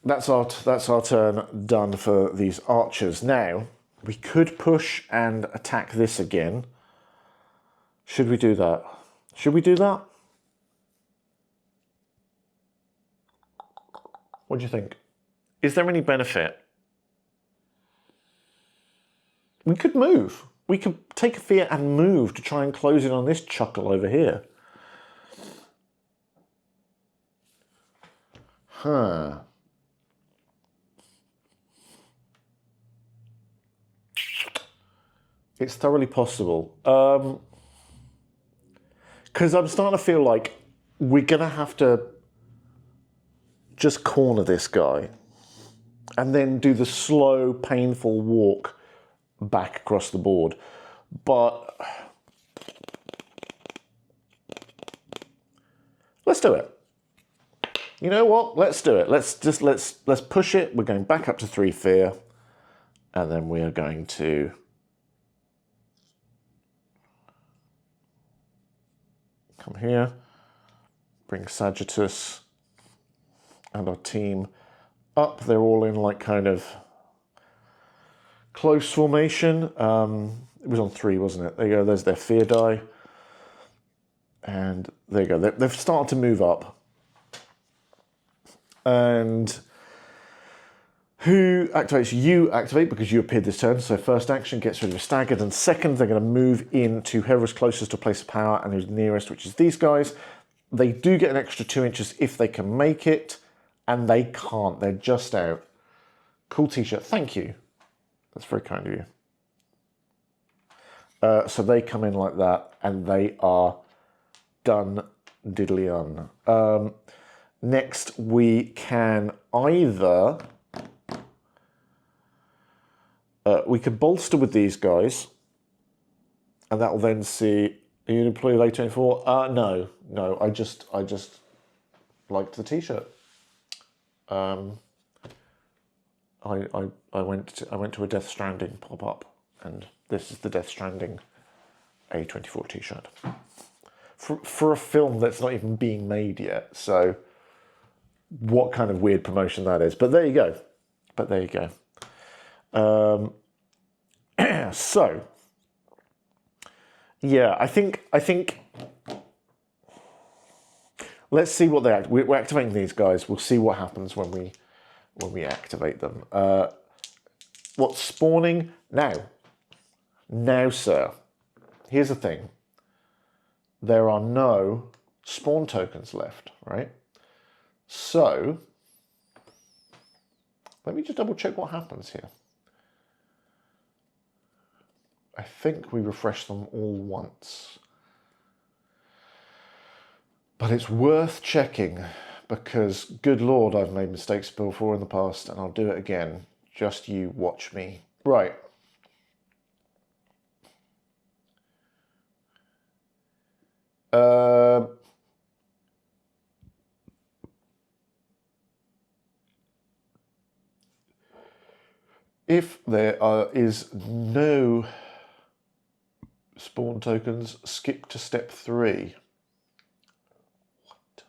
that's our turn done for these archers. Now we could push and attack this again. Should we do that? Should we do that? What do you think? Is there any benefit? We could move. We could take a fear and move to try and close in on this chuckle over here. Huh. It's thoroughly possible. Because I'm starting to feel like we're going to have to just corner this guy and then do the slow, painful walk back across the board. But let's do it. You know what? Let's do it. Let's push it. We're going back up to 3 fear, and then we are going to come here, bring Sagittus and our team up. They're all in like kind of close formation. It was on 3, wasn't it? There you go. There's their fear die, and there you go. They've started to move up. And who activates? You activate because you appeared this turn. So first action gets rid of a staggered, and second they're going to move into whoever's closest to a place of power and who's nearest, which is these guys. They do get an extra 2 inches if they can make it, and they can't. They're just out. Cool t-shirt. Thank you. That's very kind of you. So they come in like that, and they are done diddly-un. Next, we can either... we could bolster with these guys, and that will then see... Are you an employee of A24? No. I just liked the t-shirt. I went to a Death Stranding pop-up, and this is the Death Stranding A24 t-shirt. For a film that's not even being made yet, so... What kind of weird promotion that is. But there you go. So, yeah, I think. Let's see what they act. We're activating these guys. We'll see what happens when we activate them. What's spawning now? Now, sir. Here's the thing. There are no spawn tokens left, right? So, let me just double check what happens here. I think we refresh them all once. But it's worth checking because, good Lord, I've made mistakes before in the past and I'll do it again. Just you watch me. Right. If there is no spawn tokens, skip to step 3. What?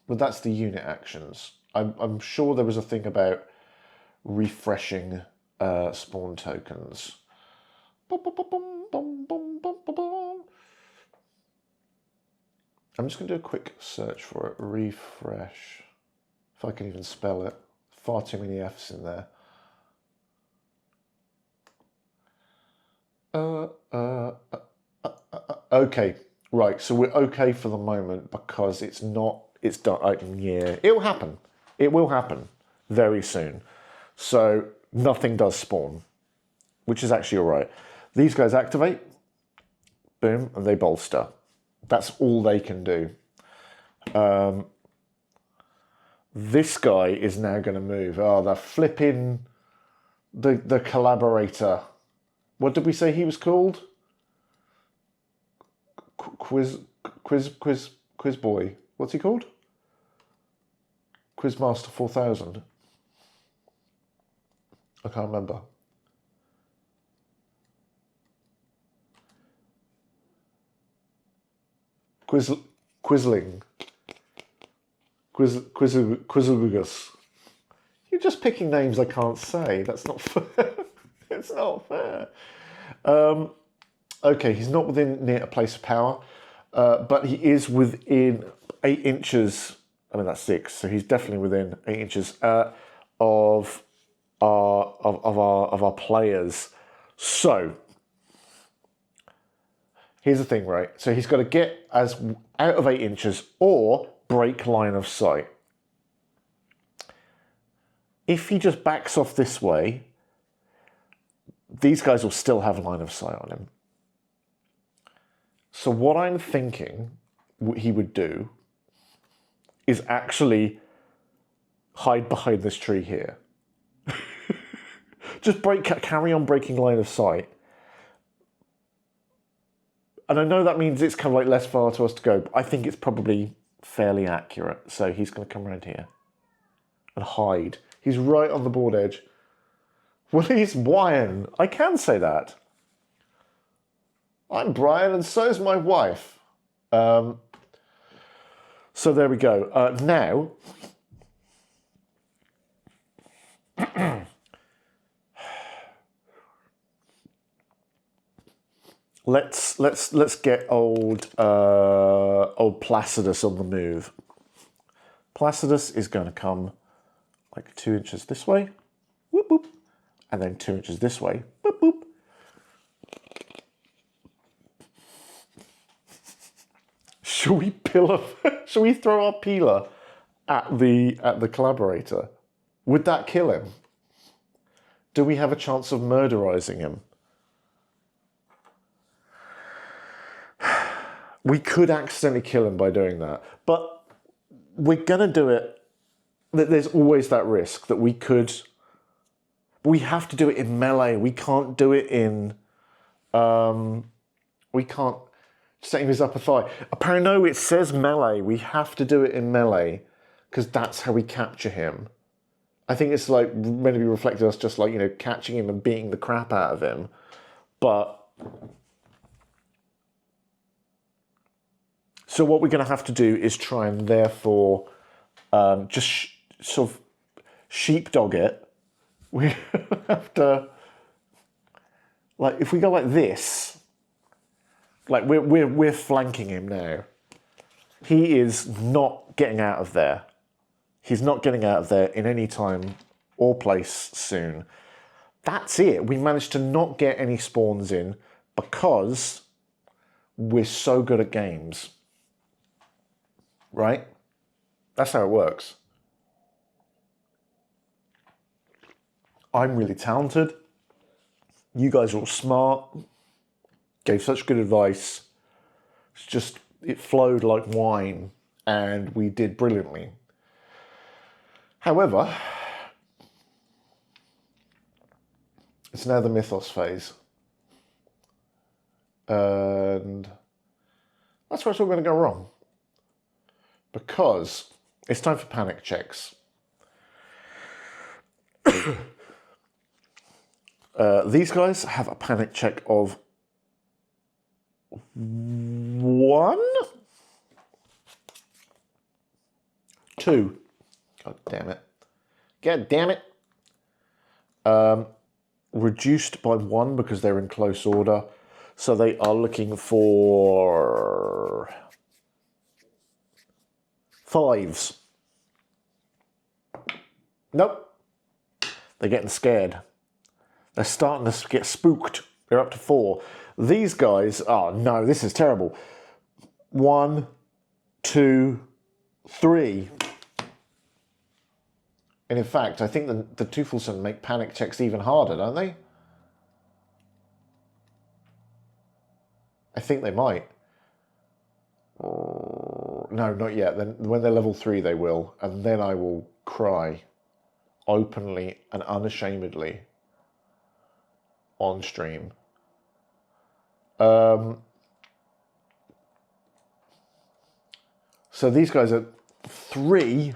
But that's the unit actions. I'm sure there was a thing about refreshing spawn tokens. I'm just going to do a quick search for it. Refresh. If I can even spell it. Far too many F's in there. Okay, right. So we're okay for the moment because it's not. It's done. Yeah, it will happen. It will happen very soon. So nothing does spawn, which is actually all right. These guys activate. Boom, and they bolster. That's all they can do. This guy is now going to move. Oh, the flipping... The collaborator. What did we say he was called? Quiz boy. What's he called? Quizmaster 4000. I can't remember. Quisling. Quizilgus. You're just picking names I can't say. That's not fair. It's not fair. Okay, he's not near a place of power, but he is within 8 inches. I mean, that's 6, so he's definitely within 8 inches of our players. So here's the thing, right? So he's got to get as out of 8 inches or break line of sight. If he just backs off this way, these guys will still have line of sight on him. So what I'm thinking he would do is actually hide behind this tree here. Just carry on breaking line of sight. And I know that means it's kind of like less far to us to go, but I think it's probably fairly accurate. So he's going to come around here and hide. He's right on the board edge. Well, he's Brian. I can say that. I'm Brian and so is my wife. So there we go. Now, let's get old Placidus on the move. Placidus is going to come like 2 inches this way, whoop whoop, and then 2 inches this way, whoop whoop. Shall we throw our peeler at the collaborator? Would that kill him? Do we have a chance of murderizing him? We could accidentally kill him by doing that, but we're gonna do it. There's always that risk that we could. We have to do it in melee. We can't do it in. We can't. Setting his upper thigh. Apparently, no, it says melee. We have to do it in melee because that's how we capture him. I think it's like meant to be reflected as just like, you know, catching him and beating the crap out of him. But so what we're going to have to do is try and therefore just sort of sheepdog it. We have to, like, if we go like this, like we're flanking him now. He is not getting out of there. He's not getting out of there in any time or place soon. That's it. We managed to not get any spawns in because we're so good at games. Right? That's how it works. I'm really talented. You guys are all smart. Gave such good advice. It's just, it flowed like wine and we did brilliantly. However, it's now the mythos phase. And that's where it's all going to go wrong. Because it's time for panic checks. These guys have a panic check of 1, 2. God damn it. God damn it. Reduced by 1 because they're in close order. So they are looking for 5s. Nope. They're getting scared. They're starting to get spooked. They're up to 4. These guys, oh no, this is terrible. 1, 2, 3. And in fact, I think the Tufelsson make panic checks even harder, don't they? I think they might. No, not yet. Then when they're level 3, they will. And then I will cry openly and unashamedly on stream. So these guys are 3.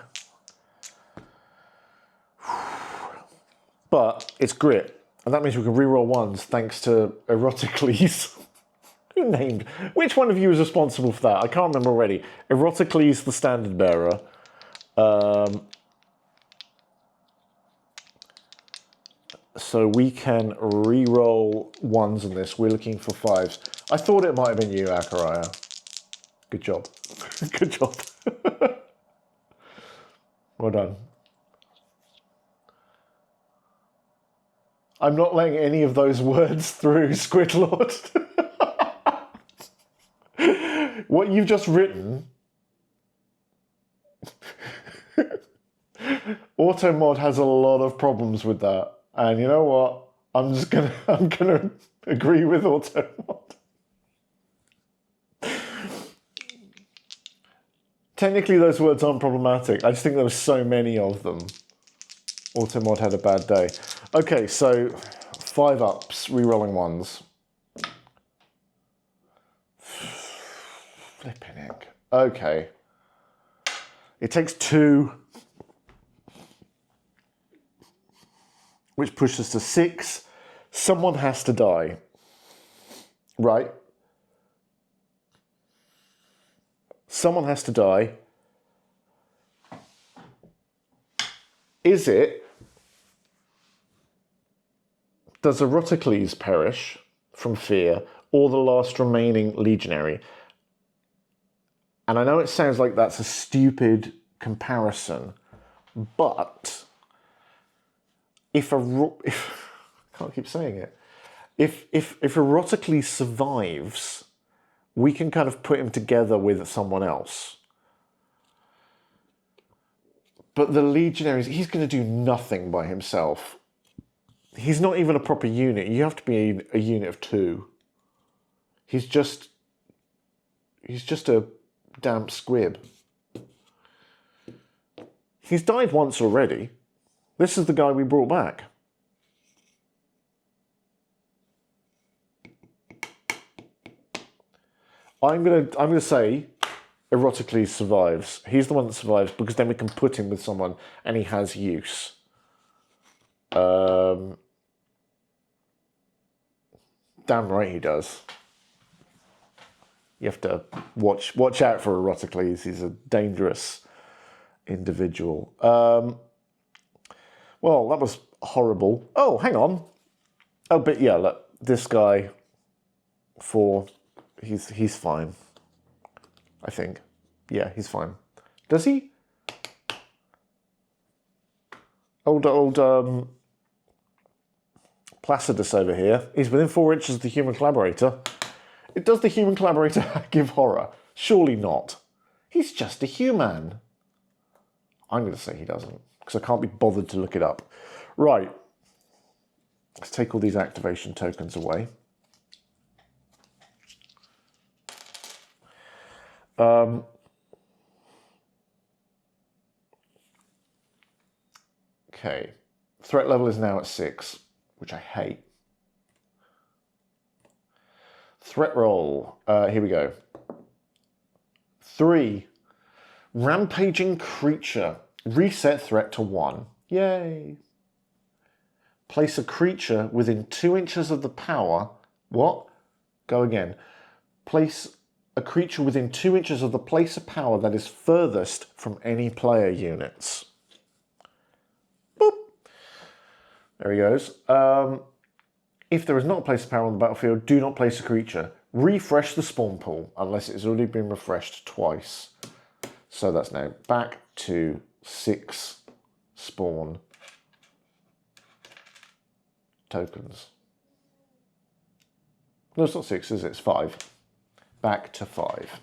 But it's grit. And that means we can reroll 1s thanks to Eroticles. Who named? Which one of you is responsible for that? I can't remember already. Eroticles, the standard bearer. So we can re-roll 1s in this. We're looking for 5s. I thought it might have been you, Akaraya. Good job. Good job. Well done. I'm not letting any of those words through, Squidlord. What you've just written, Automod has a lot of problems with that. And you know what? I'm gonna agree with Automod. Technically those words aren't problematic. I just think there were so many of them. Automod had a bad day. Okay, so 5 ups, re-rolling 1s. Flipping heck. Okay. It takes 2, which pushes us to 6. Someone has to die. Right? Someone has to die. Is it? Does Eroticles perish from fear, or the last remaining legionary? And I know it sounds like that's a stupid comparison, but I can't keep saying it. If Eroticles survives, we can kind of put him together with someone else. But the legionaries, he's going to do nothing by himself. He's not even a proper unit. You have to be a unit of 2. He's just a damp squib. He's died once already. This is the guy we brought back. I'm gonna say Eroticles survives. He's the one that survives because then we can put him with someone and he has use. Damn right he does. You have to watch out for Eroticles. He's a dangerous individual. Well, that was horrible. Oh, hang on. Oh, but yeah, look, this guy, 4, he's fine. I think. Yeah, he's fine. Does he? Old Placidus over here. He's within 4 inches of the human collaborator. Does the human collaborator give horror? Surely not. He's just a human. I'm going to say he doesn't, because I can't be bothered to look it up. Right. Let's take all these activation tokens away. Okay. Threat level is now at 6, which I hate. Threat roll. Here we go. 3. Rampaging creature. Reset threat to 1. Yay. Place a creature within 2 inches of the power. What? Go again. Place a creature within 2 inches of the place of power that is furthest from any player units. Boop. There he goes. If there is not a place of power on the battlefield, do not place a creature. Refresh the spawn pool unless it has already been refreshed twice. So that's now back to 6 spawn tokens. No, it's not 6, is it? It's 5. Back to 5.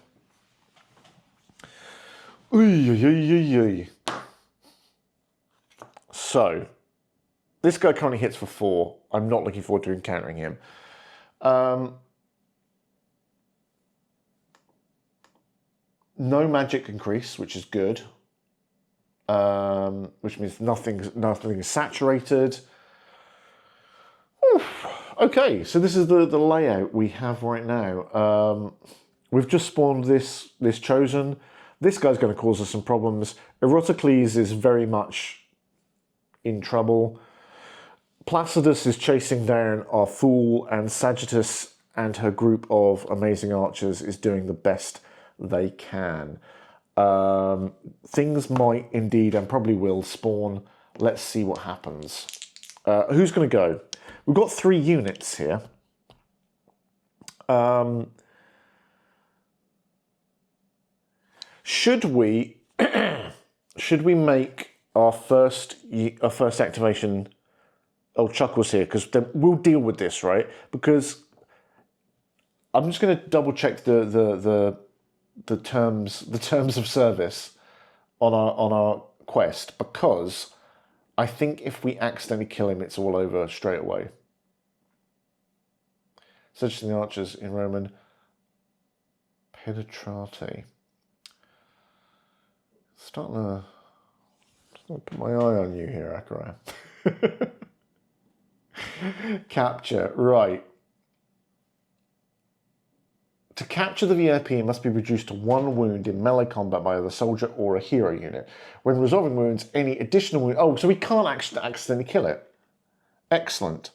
So, this guy currently hits for 4. I'm not looking forward to encountering him. No magic increase, which is good. Which means nothing is saturated. Oof. Okay, so this is the layout we have right now. We've just spawned this chosen. This guy's going to cause us some problems. Eroticles is very much in trouble. Placidus is chasing down our fool, and Sagittarius and her group of amazing archers is doing the best they can. Things might indeed and probably will spawn. Let's see what happens. Who's going to go? We've got 3 units here. Should we make our first activation? Oh, Chuckle's here, because we'll deal with this, right? Because I'm just going to double check the terms of service on our quest, because I think if we accidentally kill him, it's all over straight away. Such as the archers in Roman penetrate. Starting to put my eye on you here, Akaran. Capture, right. To capture the VIP, it must be reduced to 1 wound in melee combat by either soldier or a hero unit. When resolving wounds, any additional wound... Oh, so we can't actually accidentally kill it. Excellent.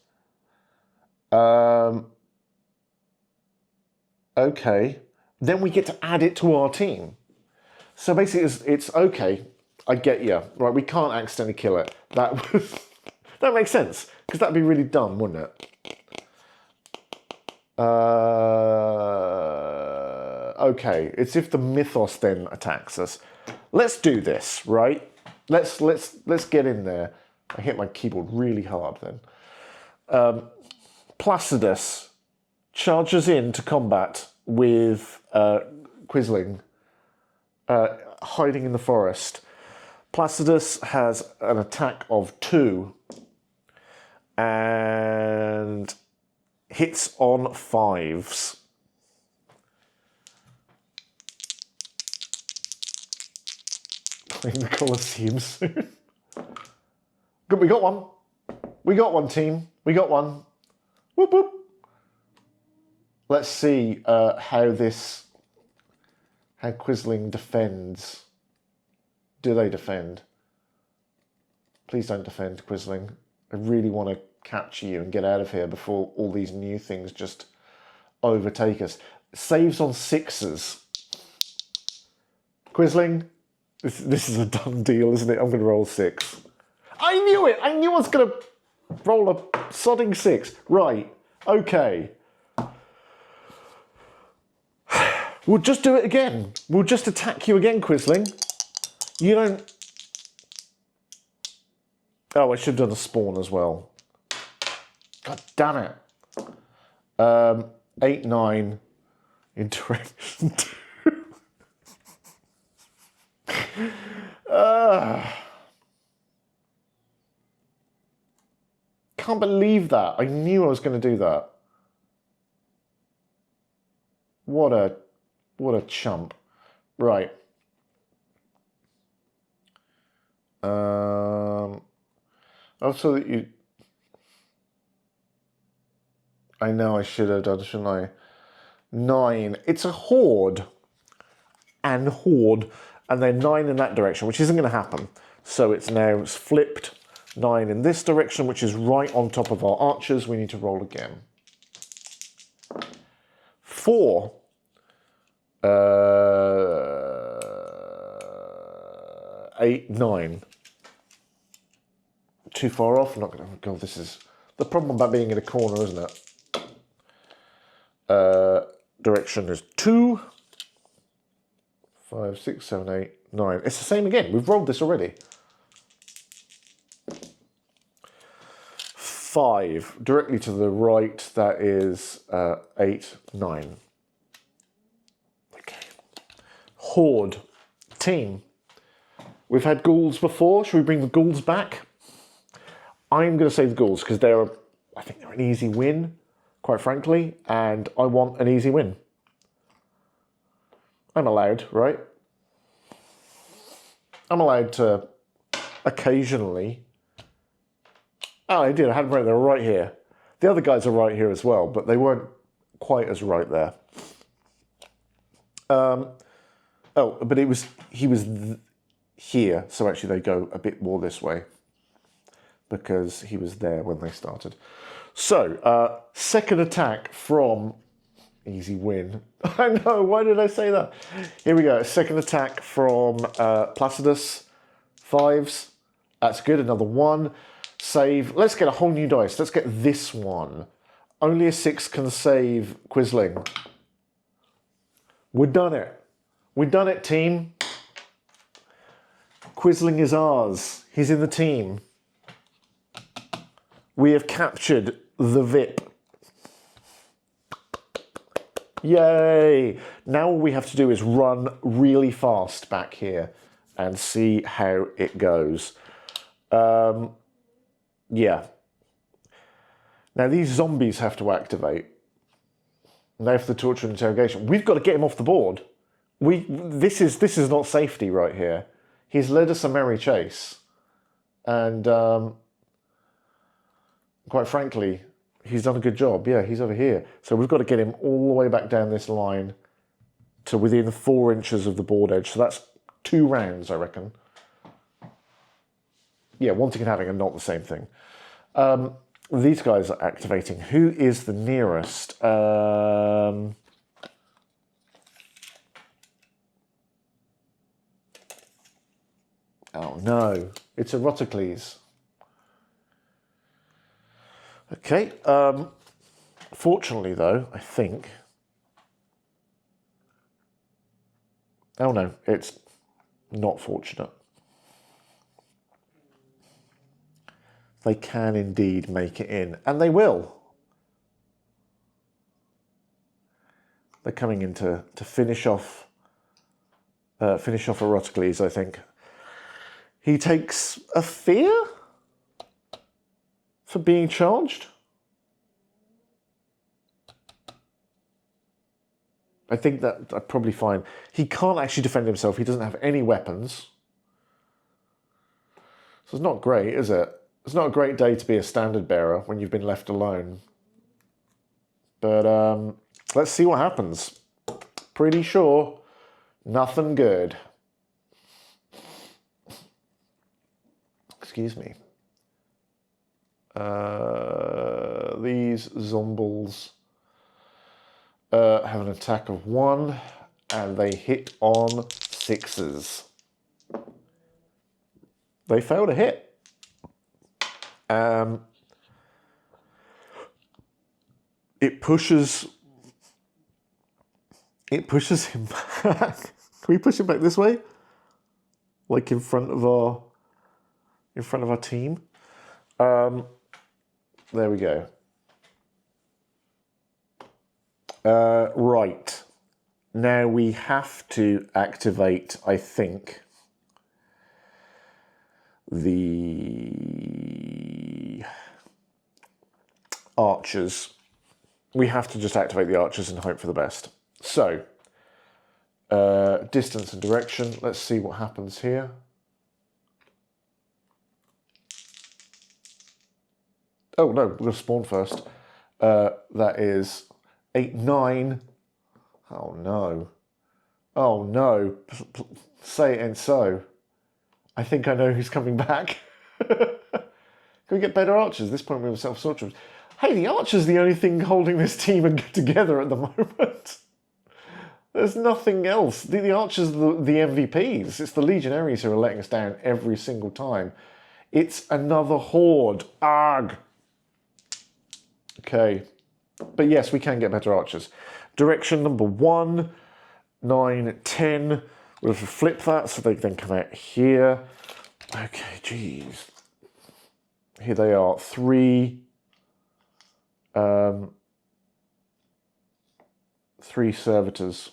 Okay. Then we get to add it to our team. So basically, it's okay. I get you. Right, we can't accidentally kill it. That makes sense, because that'd be really dumb, wouldn't it? Okay, it's if the mythos then attacks us. Let's do this, right? Let's get in there. I hit my keyboard really hard then. Placidus charges into combat with Quisling, hiding in the forest. Placidus has an attack of 2 and hits on 5s. Playing the Colosseum soon. Good, we got one. We got one, team. We got one. Whoop whoop. Let's see how Quisling defends. Do they defend? Please don't defend, Quisling. I really want to capture you and get out of here before all these new things just overtake us. Saves on 6s. Quisling, This is a done deal, isn't it? I'm going to roll 6. I knew it! I knew I was going to roll a sodding 6. Right. Okay. We'll just do it again. We'll just attack you again, Quisling. You don't... Oh, I should have done a spawn as well. God damn it. 8, 9 in direction 2. Can't believe that. I knew I was going to do that. What a chump. Right. Also that you... I know I should have done, shouldn't I? 9. It's a horde. And horde. And then 9 in that direction, which isn't going to happen. So it's now flipped. 9 in this direction, which is right on top of our archers. We need to roll again. 4. 8, 9. Too far off. I'm not going to... God, this is the problem about being in a corner, isn't it? Direction is 2. 5, 6, 7, 8, 9. It's the same again. We've rolled this already. 5. Directly to the right, that is 8, 9. Okay. Horde. Team. We've had ghouls before. Should we bring the ghouls back? I'm going to say the ghouls because I think they're an easy win, quite frankly, and I want an easy win. I'm allowed, right? I'm allowed to occasionally... Oh, I did. I had them right there, right here. The other guys are right here as well, but they weren't quite as right there. Oh, but he was here, so actually they go a bit more this way because he was there when they started. So, second attack from... Easy win. I know, why did I say that? Here we go. Second attack from Placidus. 5s. That's good. Another 1. Save. Let's get a whole new dice. Let's get this one. Only a 6 can save Quisling. We've done it. We've done it, team. Quisling is ours. He's in the team. We have captured the VIP. Yay! Now all we have to do is run really fast back here and see how it goes. Yeah. Now these zombies have to activate. Now for the torture and interrogation. We've got to get him off the board. This is not safety right here. He's led us a merry chase. And quite frankly, he's done a good job. Yeah, he's over here. So we've got to get him all the way back down this line to within 4 inches of the board edge. So that's 2 rounds, I reckon. Yeah, wanting and having are not the same thing. These guys are activating. Who is the nearest? Oh, no. It's Eroticles. Okay. Fortunately, though, I think... Oh, no. It's not fortunate. They can indeed make it in. And they will. They're coming in to finish off Eroticles, I think. He takes a fear for being charged. I think that's probably fine. He can't actually defend himself. He doesn't have any weapons. So it's not great, is it? It's not a great day to be a standard bearer when you've been left alone. But let's see what happens. Pretty sure nothing good. Excuse me. These zombies have an attack of 1 and they hit on 6s. They fail to hit. It pushes him back. Can we push him back this way? Like in front of our team? There we go. Right. Now we have to activate, I think, the archers. We have to just activate the archers and hope for the best. So, distance and direction. Let's see what happens here. Oh no, we're going to spawn first. That is 8, 9. Oh no. Oh no. Say it ain't so. I think I know who's coming back. Can we get better archers? At this point we have self-sorted. Hey, the archer's the only thing holding this team together at the moment. There's nothing else. The archers are the MVPs. It's the legionaries who are letting us down every single time. It's another horde. Arg. Okay. But yes, we can get better archers. Direction number 1, 9, 10. We'll have to flip that so they then come out here. Okay, geez. Here they are. 3. 3 servitors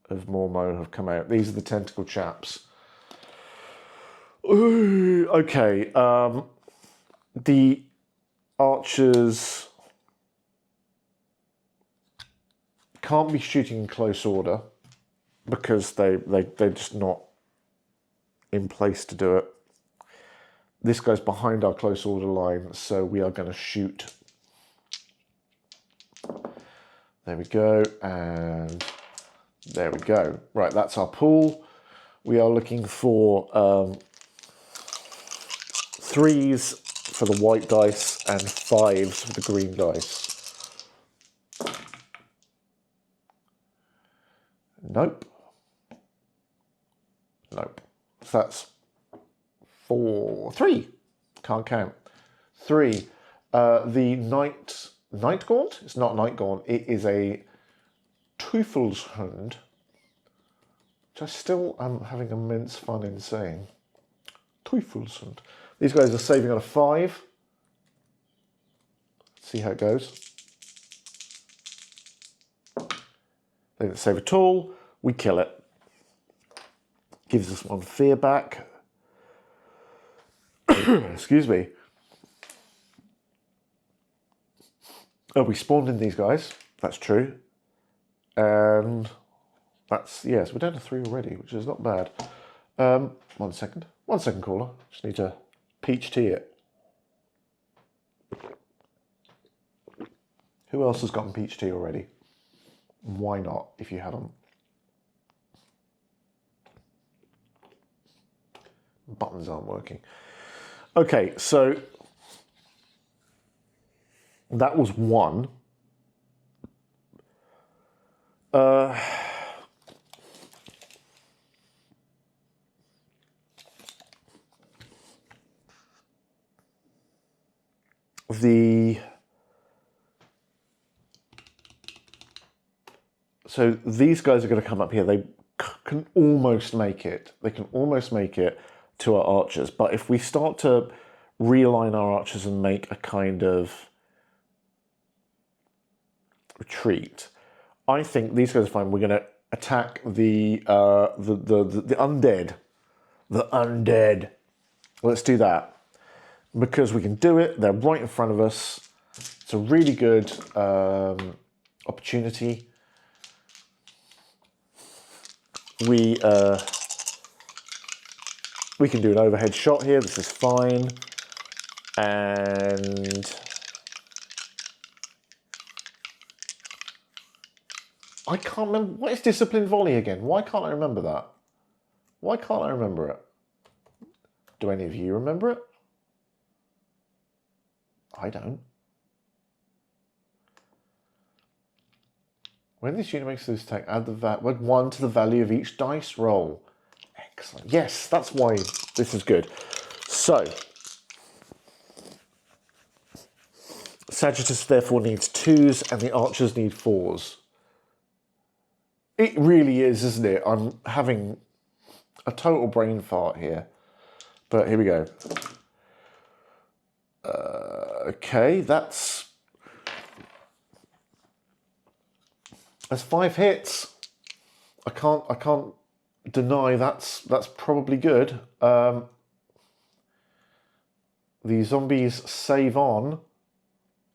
of Mormo have come out. These are the tentacle chaps. Ooh, okay. The archers can't be shooting in close order because they're just not in place to do it. This goes behind our close order line, so we are going to shoot. There we go, and there we go. Right, that's our pool. We are looking for 3s for the white dice and 5s for the green dice. Nope. Nope. So that's 4, 3. Can't count. 3. The night gaunt? It's not night gaunt. It is a Teufelshund, which I still am having immense fun in saying. Teufelshund. These guys are saving on a 5. Let's see how it goes. They don't save at all. We kill it. Gives us 1 fear back. Excuse me. Oh, we spawned in these guys. That's true. And that's, yes, we're down to 3 already, which is not bad. 1 second. 1 second, caller. Just need to peach tea it. Who else has gotten peach tea already? Why not, if you haven't? Buttons aren't working. Okay, so that was 1. So these guys are going to come up here. They can almost make it. They can almost make it to our archers. But if we start to realign our archers and make a kind of retreat, I think these guys are fine. We're going to attack the undead. The undead. Let's do that. Because we can do it. They're right in front of us. It's a really good opportunity. We can do an overhead shot here. This is fine. And I can't remember. What is disciplined volley again? Why can't I remember that? Why can't I remember it? Do any of you remember it? I don't. When this unit makes this attack, add 1 to the value of each dice roll. Excellent. Yes, that's why this is good. So, Sagittarius therefore needs 2s and the archers need 4s. It really is, isn't it? I'm having a total brain fart here. But here we go. Okay, that's 5 hits. I can't deny that's probably good. The zombies save on.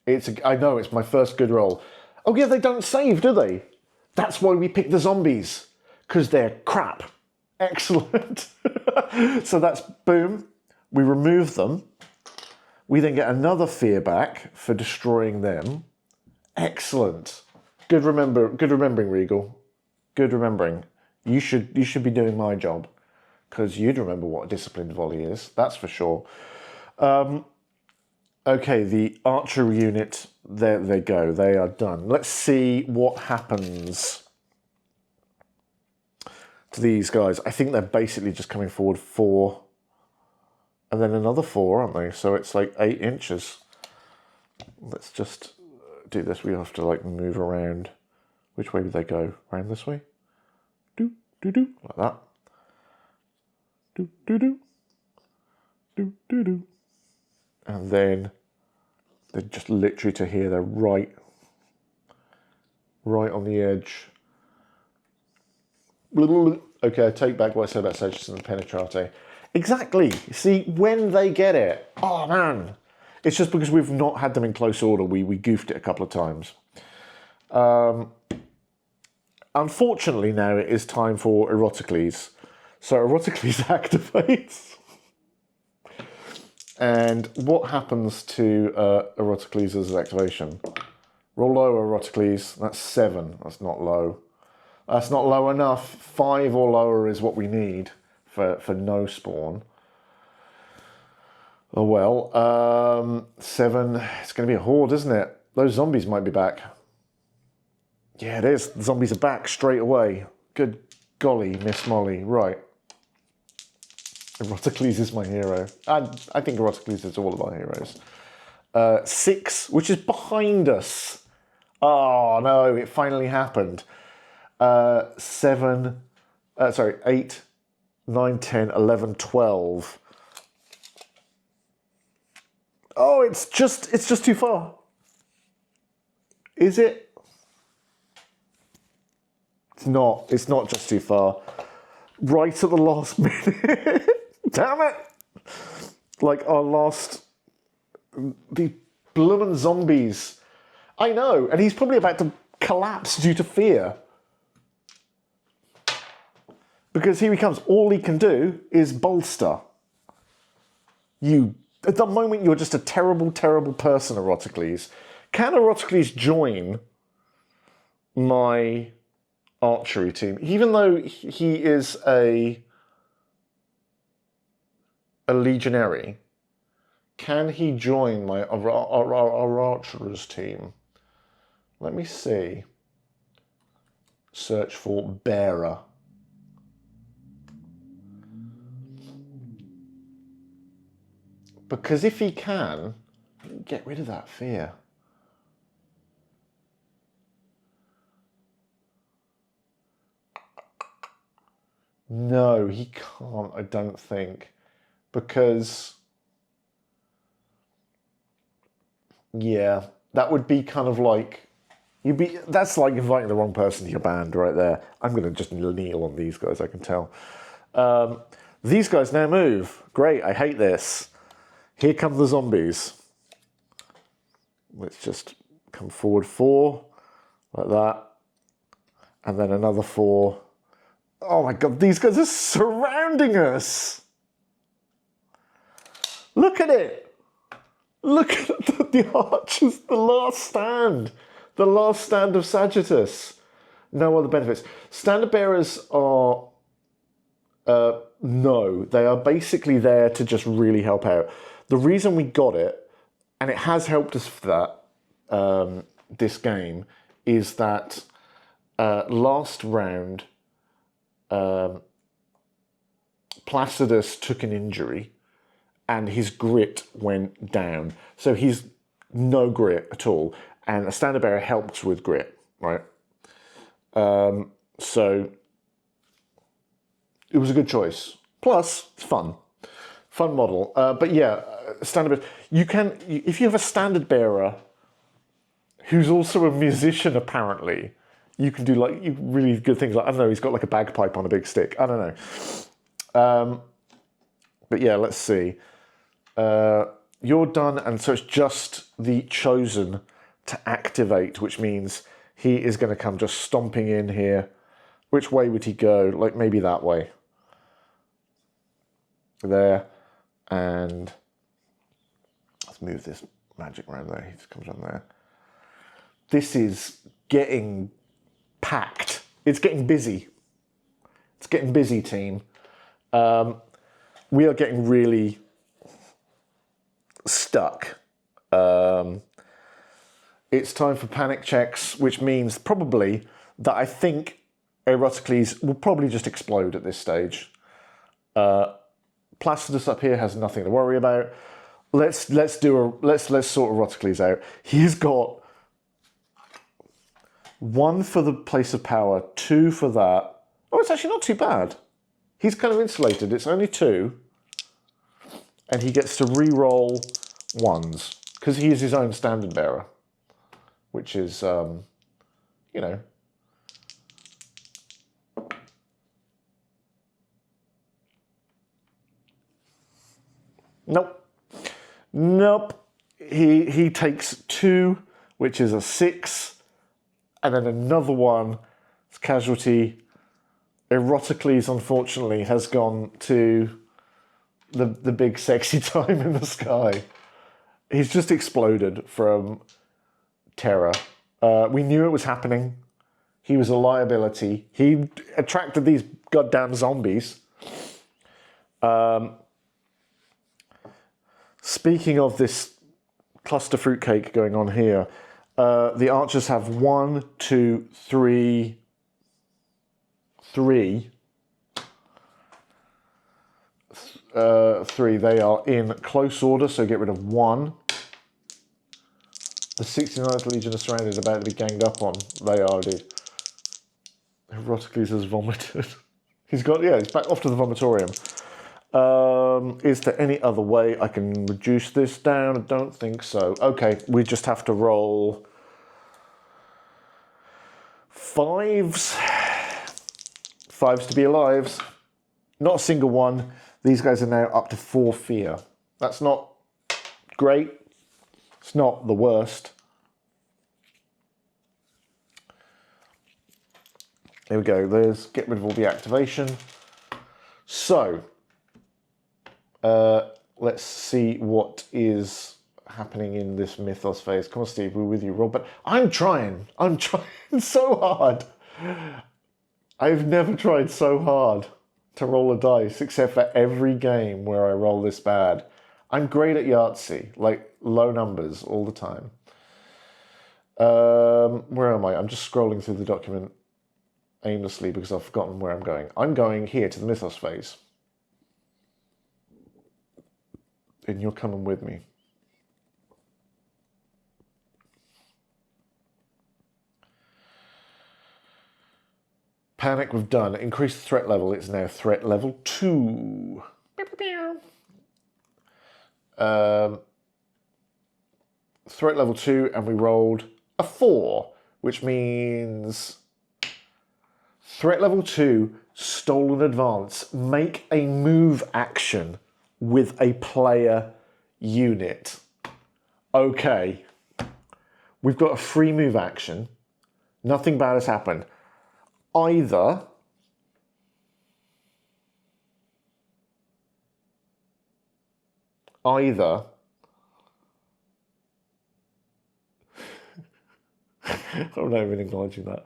I know it's my first good roll. Oh yeah, they don't save, do they? That's why we pick the zombies, because they're crap. Excellent. So that's boom. We remove them. We then get another fear back for destroying them. Excellent. Good remembering, Regal. Good remembering. You should be doing my job, because you'd remember what a disciplined volley is. That's for sure. Okay, the archer unit, there they go. They are done. Let's see what happens to these guys. I think they're basically just coming forward 4 and then another 4, aren't they? So it's like 8 inches. Let's just do this. We have to like move around. Which way do they go? Around this way? Do, do, do. Like that. Do, do, do. Do, do, do. And then they're just literally to here. They're right on the edge. Okay, I take back what I said about Sagittarius and Penetrate. Exactly. See, when they get it, oh man, it's just because we've not had them in close order. We goofed it a couple of times. Unfortunately, now it is time for Eroticles. So Eroticles activates. And what happens to Eroticles as an activation? Roll low, Eroticles. That's 7. That's not low. That's not low enough. 5 or lower is what we need for no spawn. Oh well. 7. It's going to be a horde, isn't it? Those zombies might be back. Yeah, it is. The zombies are back straight away. Good golly, Miss Molly. Right. Eroticles is my hero. I think Eroticles is all of our heroes. 6, which is behind us. Oh no, it finally happened. 7, 8, 9, 10, 11, 12. Oh, it's just too far. Is it? It's not just too far. Right at the last minute. Damn it! Like our last... The bloomin' zombies. I know, and he's probably about to collapse due to fear. Because here he comes. All he can do is bolster. At the moment, you're just a terrible, terrible person, Eroticles. Can Eroticles join my archery team? Even though he is a legionary, can he join our archers team? Let me see. Search for bearer. Because if he can, get rid of that fear. No, he can't, I don't think. Because, yeah, that would be kind of like, that's like inviting the wrong person to your band right there. I'm going to just kneel on these guys, I can tell. These guys now move. Great, I hate this. Here come the zombies. Let's just come forward 4, like that. And then another 4. Oh my God, these guys are surrounding us. Look at it. Look at the archers, the last stand. The last stand of Sagittarius. No other benefits. Standard bearers are, no, they are basically there to just really help out. The reason we got it, and it has helped us for that, this game, is that last round, Placidus took an injury and his grit went down. So he's no grit at all. And a standard bearer helps with grit, right? So it was a good choice. Plus, it's fun. Fun model. But yeah, standard bearer. You can, if you have a standard bearer who's also a musician, apparently, you can do like really good things. Like, I don't know, he's got like a bagpipe on a big stick. I don't know. But yeah, let's see. You're done, and so it's just the chosen to activate, which means he is going to come just stomping in here. Which way would he go? Like maybe that way. There. And let's move this magic around there. He just comes on there. This is getting packed. It's getting busy. It's getting busy, team. We are getting really stuck. It's time for panic checks, which means probably that I think Eroticles will probably just explode at this stage. Placidus up here has nothing to worry about. Let's sort Eroticles out. He's got 1 for the place of power, 2 for that. Oh, it's actually not too bad. He's kind of insulated. It's only 2. And he gets to re-roll 1s, because he is his own standard bearer, which is, you know. Nope. Nope. He takes 2, which is a 6, and then another 1. It's casualty. Eroticles, unfortunately, has gone to the big sexy time in the sky. He's just exploded from terror. We knew it was happening. He was a liability. He attracted these goddamn zombies. Speaking of this cluster fruitcake going on here, the archers have 1, 2, 3. They are in close order, so get rid of 1. The 69th Legion are surrounded, about to be ganged up on. They are, dude. Eroticles has vomited. He's back off to the vomitorium. Is there any other way I can reduce this down? I don't think so. Okay, we just have to roll 5s. 5s to be alive. Not a single one. These guys are now up to 4 fear. That's not great. It's not the worst. There we go. There's get rid of all the activation. So, let's see what is happening in this mythos phase. Come on, Steve, we're with you, Rob. But I'm trying so hard. I've never tried so hard to roll a dice, except for every game where I roll this bad. I'm great at Yahtzee, like low numbers all the time. Where am I? I'm just scrolling through the document aimlessly because I've forgotten where I'm going. I'm going here to the mythos phase. And you're coming with me. Panic, we've done. Increase the threat level. It's now threat level 2. Threat level 2, and we rolled a 4, which means threat level 2, stolen advance. Make a move action with a player unit. Okay. We've got a free move action. Nothing bad has happened. Either I'm not even acknowledging that.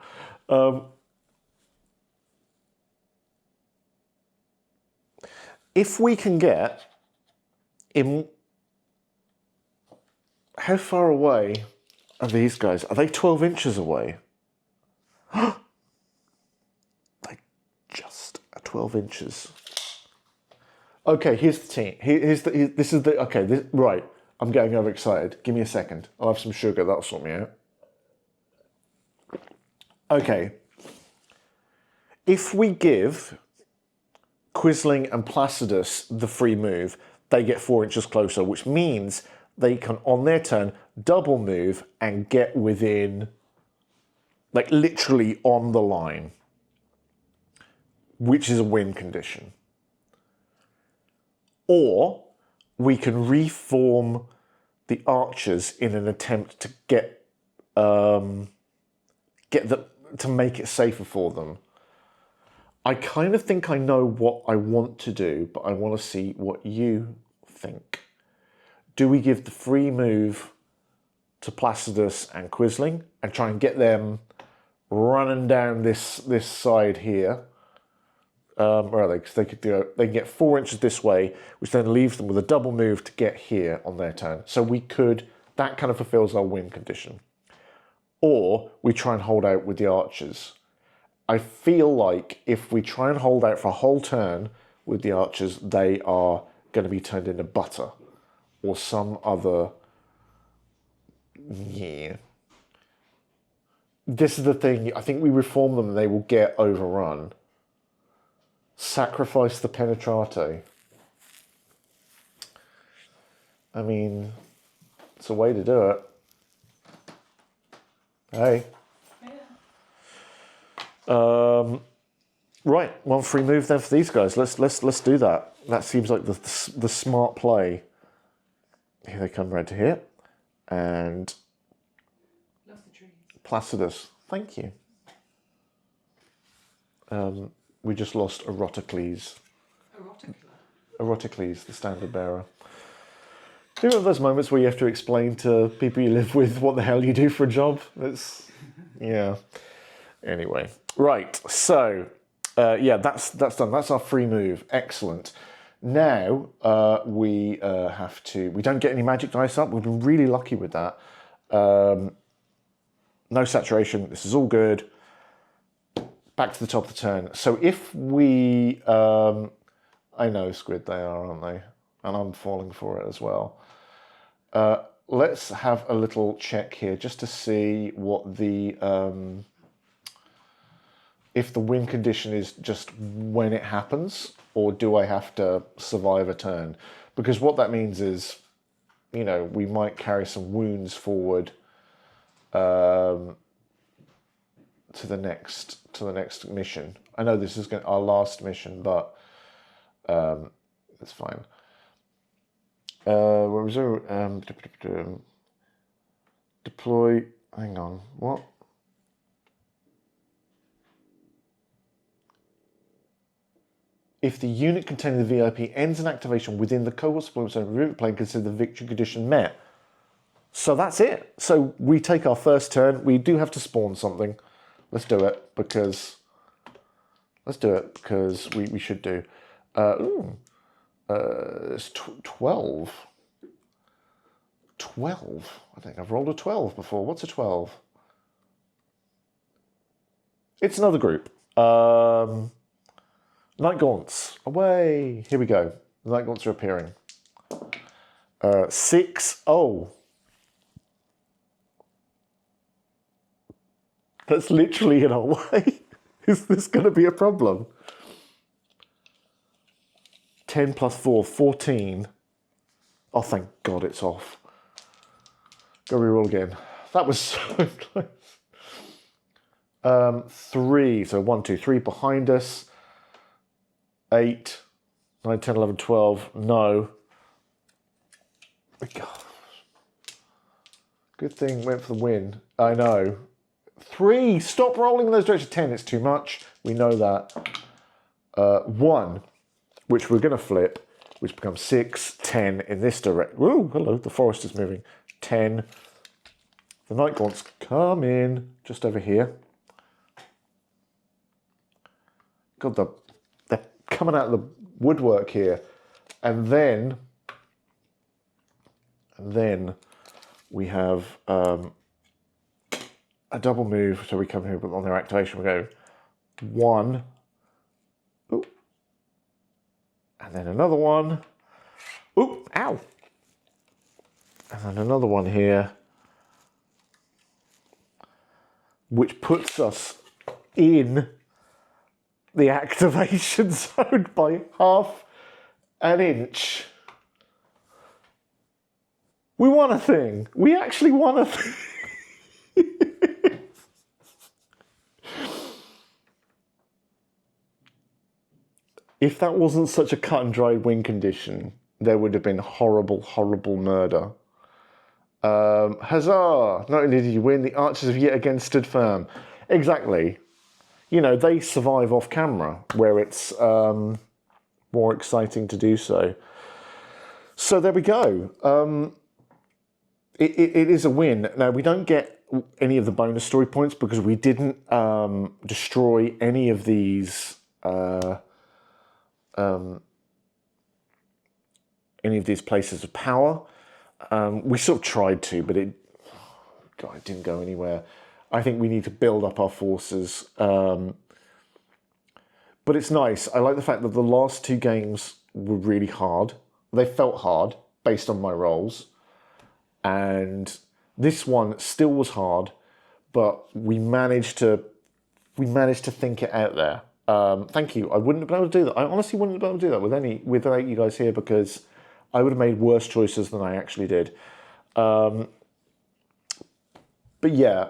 If we can get in, how far away are these guys? Are they 12 inches away? Like just 12 inches. Okay, here's the team. This is the, okay, right. I'm getting overexcited. Give me a second. I'll have some sugar. That'll sort me out. Okay. If we give Quisling and Placidus the free move, they get 4 inches closer, which means they can, on their turn, double move and get within, like literally on the line, which is a win condition. Or we can reform the archers in an attempt to get to make it safer for them. I kind of think I know what I want to do, but I want to see what you think. Do we give the free move to Placidus and Quisling and try and get them running down this side here? Where are they? Because they can get 4 inches this way, which then leaves them with a double move to get here on their turn. So we could, that kind of fulfills our win condition. Or we try and hold out with the archers. I feel like if we try and hold out for a whole turn with the archers, they are going to be turned into butter or some other. Yeah. This is the thing. I think we reform them and they will get overrun. Sacrifice the penetrate. I mean, it's a way to do it. Hey. Right, one free move then for these guys. Let's do that. That seems like the smart play. Here they come right to here, and Love the trees. Placidus. Thank you. We just lost Eroticles. Eroticles, the standard bearer. Do you remember those moments where you have to explain to people you live with what the hell you do for a job? It's, yeah. Anyway, right. So, yeah, that's done. That's our free move. Excellent. Now we have to. We don't get any magic dice up. We've been really lucky with that. No saturation. This is all good. Back to the top of the turn. So if we, I know squid they are, aren't they? And I'm falling for it as well. Let's have a little check here just to see what the, if the win condition is just when it happens, or do I have to survive a turn? Because what that means is, you know, we might carry some wounds forward to the next mission. I know this is our last mission, but it's fine. Where was it? Deploy. Hang on. What? If the unit containing the VIP ends an activation within the Cohors Cthulhu plane, consider the victory condition met. So that's it. So we take our first turn. We do have to spawn something. Let's do it because we should do. It's 12. 12. I think I've rolled a 12 before. What's a 12? It's another group. Night Gaunts. Away. Here we go. The Night Gaunts are appearing. 6. Oh. That's literally in our way. Is this going to be a problem? 10 plus 4, 14. Oh, thank God it's off. Go reroll again. That was so close. 3. So 1, 2, 3 behind us. 8, 9, 10, 11, 12. No. God. Good thing went for the win. I know. 3. Stop rolling in those directions. 10. It's too much. We know that. 1, which we're going to flip, which becomes 6, 10 in this direction. Woo, hello, the forest is moving. 10. The Night Gaunts come in just over here. God, they're coming out of the woodwork here. And then we have a double move. So we come here on their activation. We go 1. Ooh. And then another one. Oop, ow. And then another one here, which puts us in the activation zone by half an inch. We won a thing. We actually won a thing. If that wasn't such a cut and dried win condition, there would have been horrible, horrible murder. Huzzah! Not only did you win, the archers have yet again stood firm. Exactly. You know, they survive off camera, where it's more exciting to do so. So there we go. It is a win. Now, we don't get any of the bonus story points because we didn't destroy any of these places of power. We sort of tried to, but it didn't go anywhere. I think we need to build up our forces. But it's nice. I like the fact that the last two games were really hard. They felt hard based on my rolls. And this one still was hard, but we managed to think it out there. Thank you. I wouldn't have been able to do that. I honestly wouldn't have been able to do that without you guys here, because I would have made worse choices than I actually did. But yeah,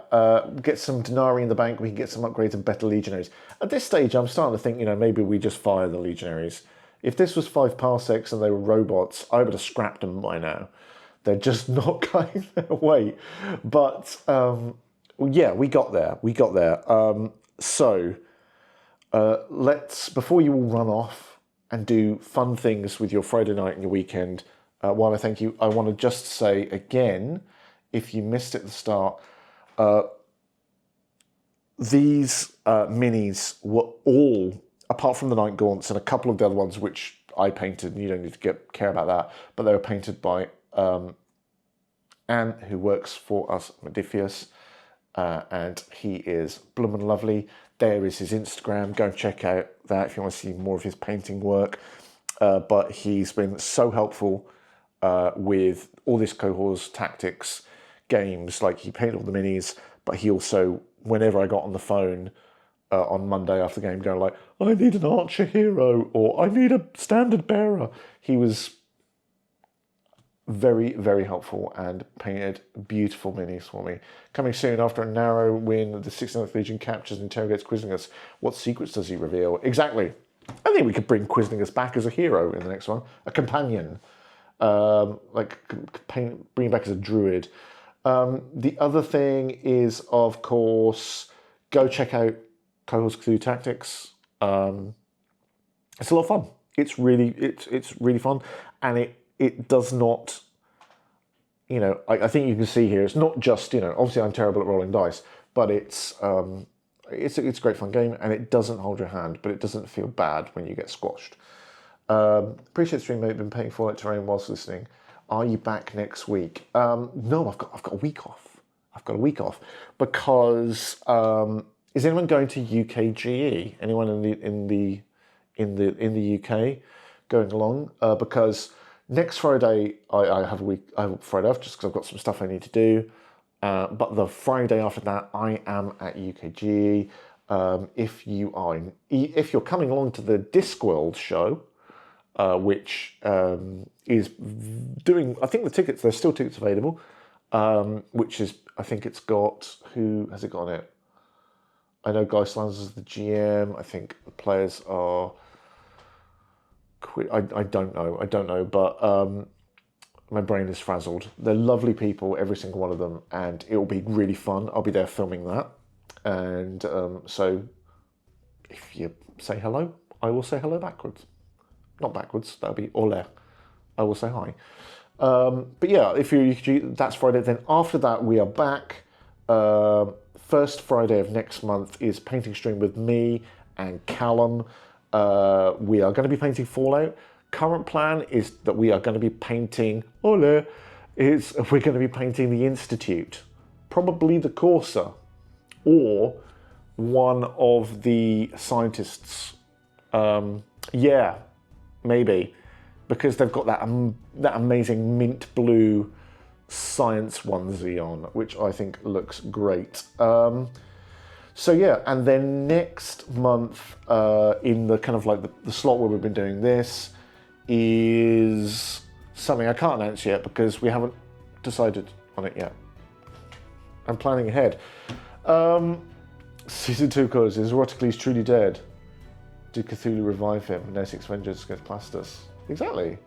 get some denarii in the bank. We can get some upgrades and better legionaries. At this stage, I'm starting to think, maybe we just fire the legionaries. If this was 5 parsecs and they were robots, I would have scrapped them by now. They're just not going their way. But yeah, we got there. So let's, before you all run off and do fun things with your Friday night and your weekend, while I thank you, I want to just say again, if you missed it at the start, these minis were all, apart from the Night Gaunts and a couple of the other ones which I painted, and you don't need to care about that, but they were painted by Anne, who works for us, Modiphius, and he is bloomin' lovely. There is his Instagram. Go and check out that if you want to see more of his painting work. But he's been so helpful with all this Cohors tactics games. Like, he painted all the minis, but he also, whenever I got on the phone on Monday after the game, going like, I need an archer hero, or I need a standard bearer. He was very, very helpful and painted beautiful minis for me. Coming soon, after a narrow win, the 69th Legion captures and interrogates Quisling. What secrets does he reveal? Exactly. I think we could bring Quisling back as a hero in the next one. A companion. Bring him back as a druid. The other thing is, of course, go check out Cohors Cthulhu Tactics. It's a lot of fun. It's really fun, and it does not, I think you can see here, it's not just, obviously I'm terrible at rolling dice, but it's a great fun game, and it doesn't hold your hand, but it doesn't feel bad when you get squashed. Appreciate the stream, mate. Been paying Fallout Terrain whilst listening. Are you back next week? No, I've got a week off. Because is anyone going to UKGE? Anyone in the UK going along? Because next Friday I have a Friday off just because I've got some stuff I need to do. But the Friday after that, I am at UKGE. If you're coming along to the Discworld show, which is doing, I think the tickets, there's still tickets available, which is, I think it's got, who has it got on it? I know Guy Slans is the GM. I think the players are, I don't know, but my brain is frazzled. They're lovely people, every single one of them, and it will be really fun. I'll be there filming that. And so if you say hello, I will say hello backwards. Not backwards, that'll be ole. I will say hi. But yeah, if that's Friday. Then after that, we are back. First Friday of next month is painting stream with me and Callum. We are going to be painting Fallout. Current plan is that we are going to be painting, we're going to be painting the Institute. Probably the Corsa. Or one of the scientists. Yeah, maybe, because they've got that amazing mint blue science onesie on, which I think looks great. So yeah, and then next month, in the kind of like the slot where we've been doing this, is something I can't announce yet because we haven't decided on it yet. I'm planning ahead. Season 2 goes, is Eroticles truly dead? Did Cthulhu revive him? No 6 vengeance against Placidus. Exactly.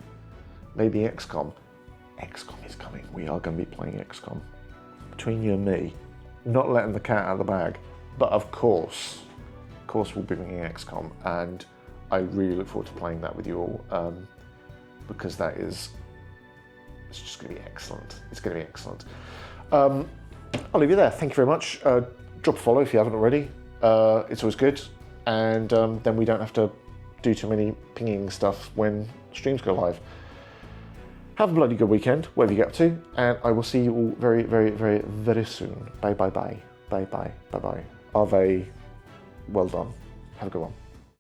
Maybe XCOM. XCOM is coming. We are going to be playing XCOM. Between you and me, not letting the cat out of the bag. But of course we'll be bringing XCOM, and I really look forward to playing that with you all, because it's just going to be excellent. It's going to be excellent. I'll leave you there. Thank you very much. Drop a follow if you haven't already. It's always good, and then we don't have to do too many pinging stuff when streams go live. Have a bloody good weekend, whatever you get up to, and I will see you all very, very, very, very soon. Bye, bye, bye. Bye, bye, bye, bye. Ave, well done. Have a good one.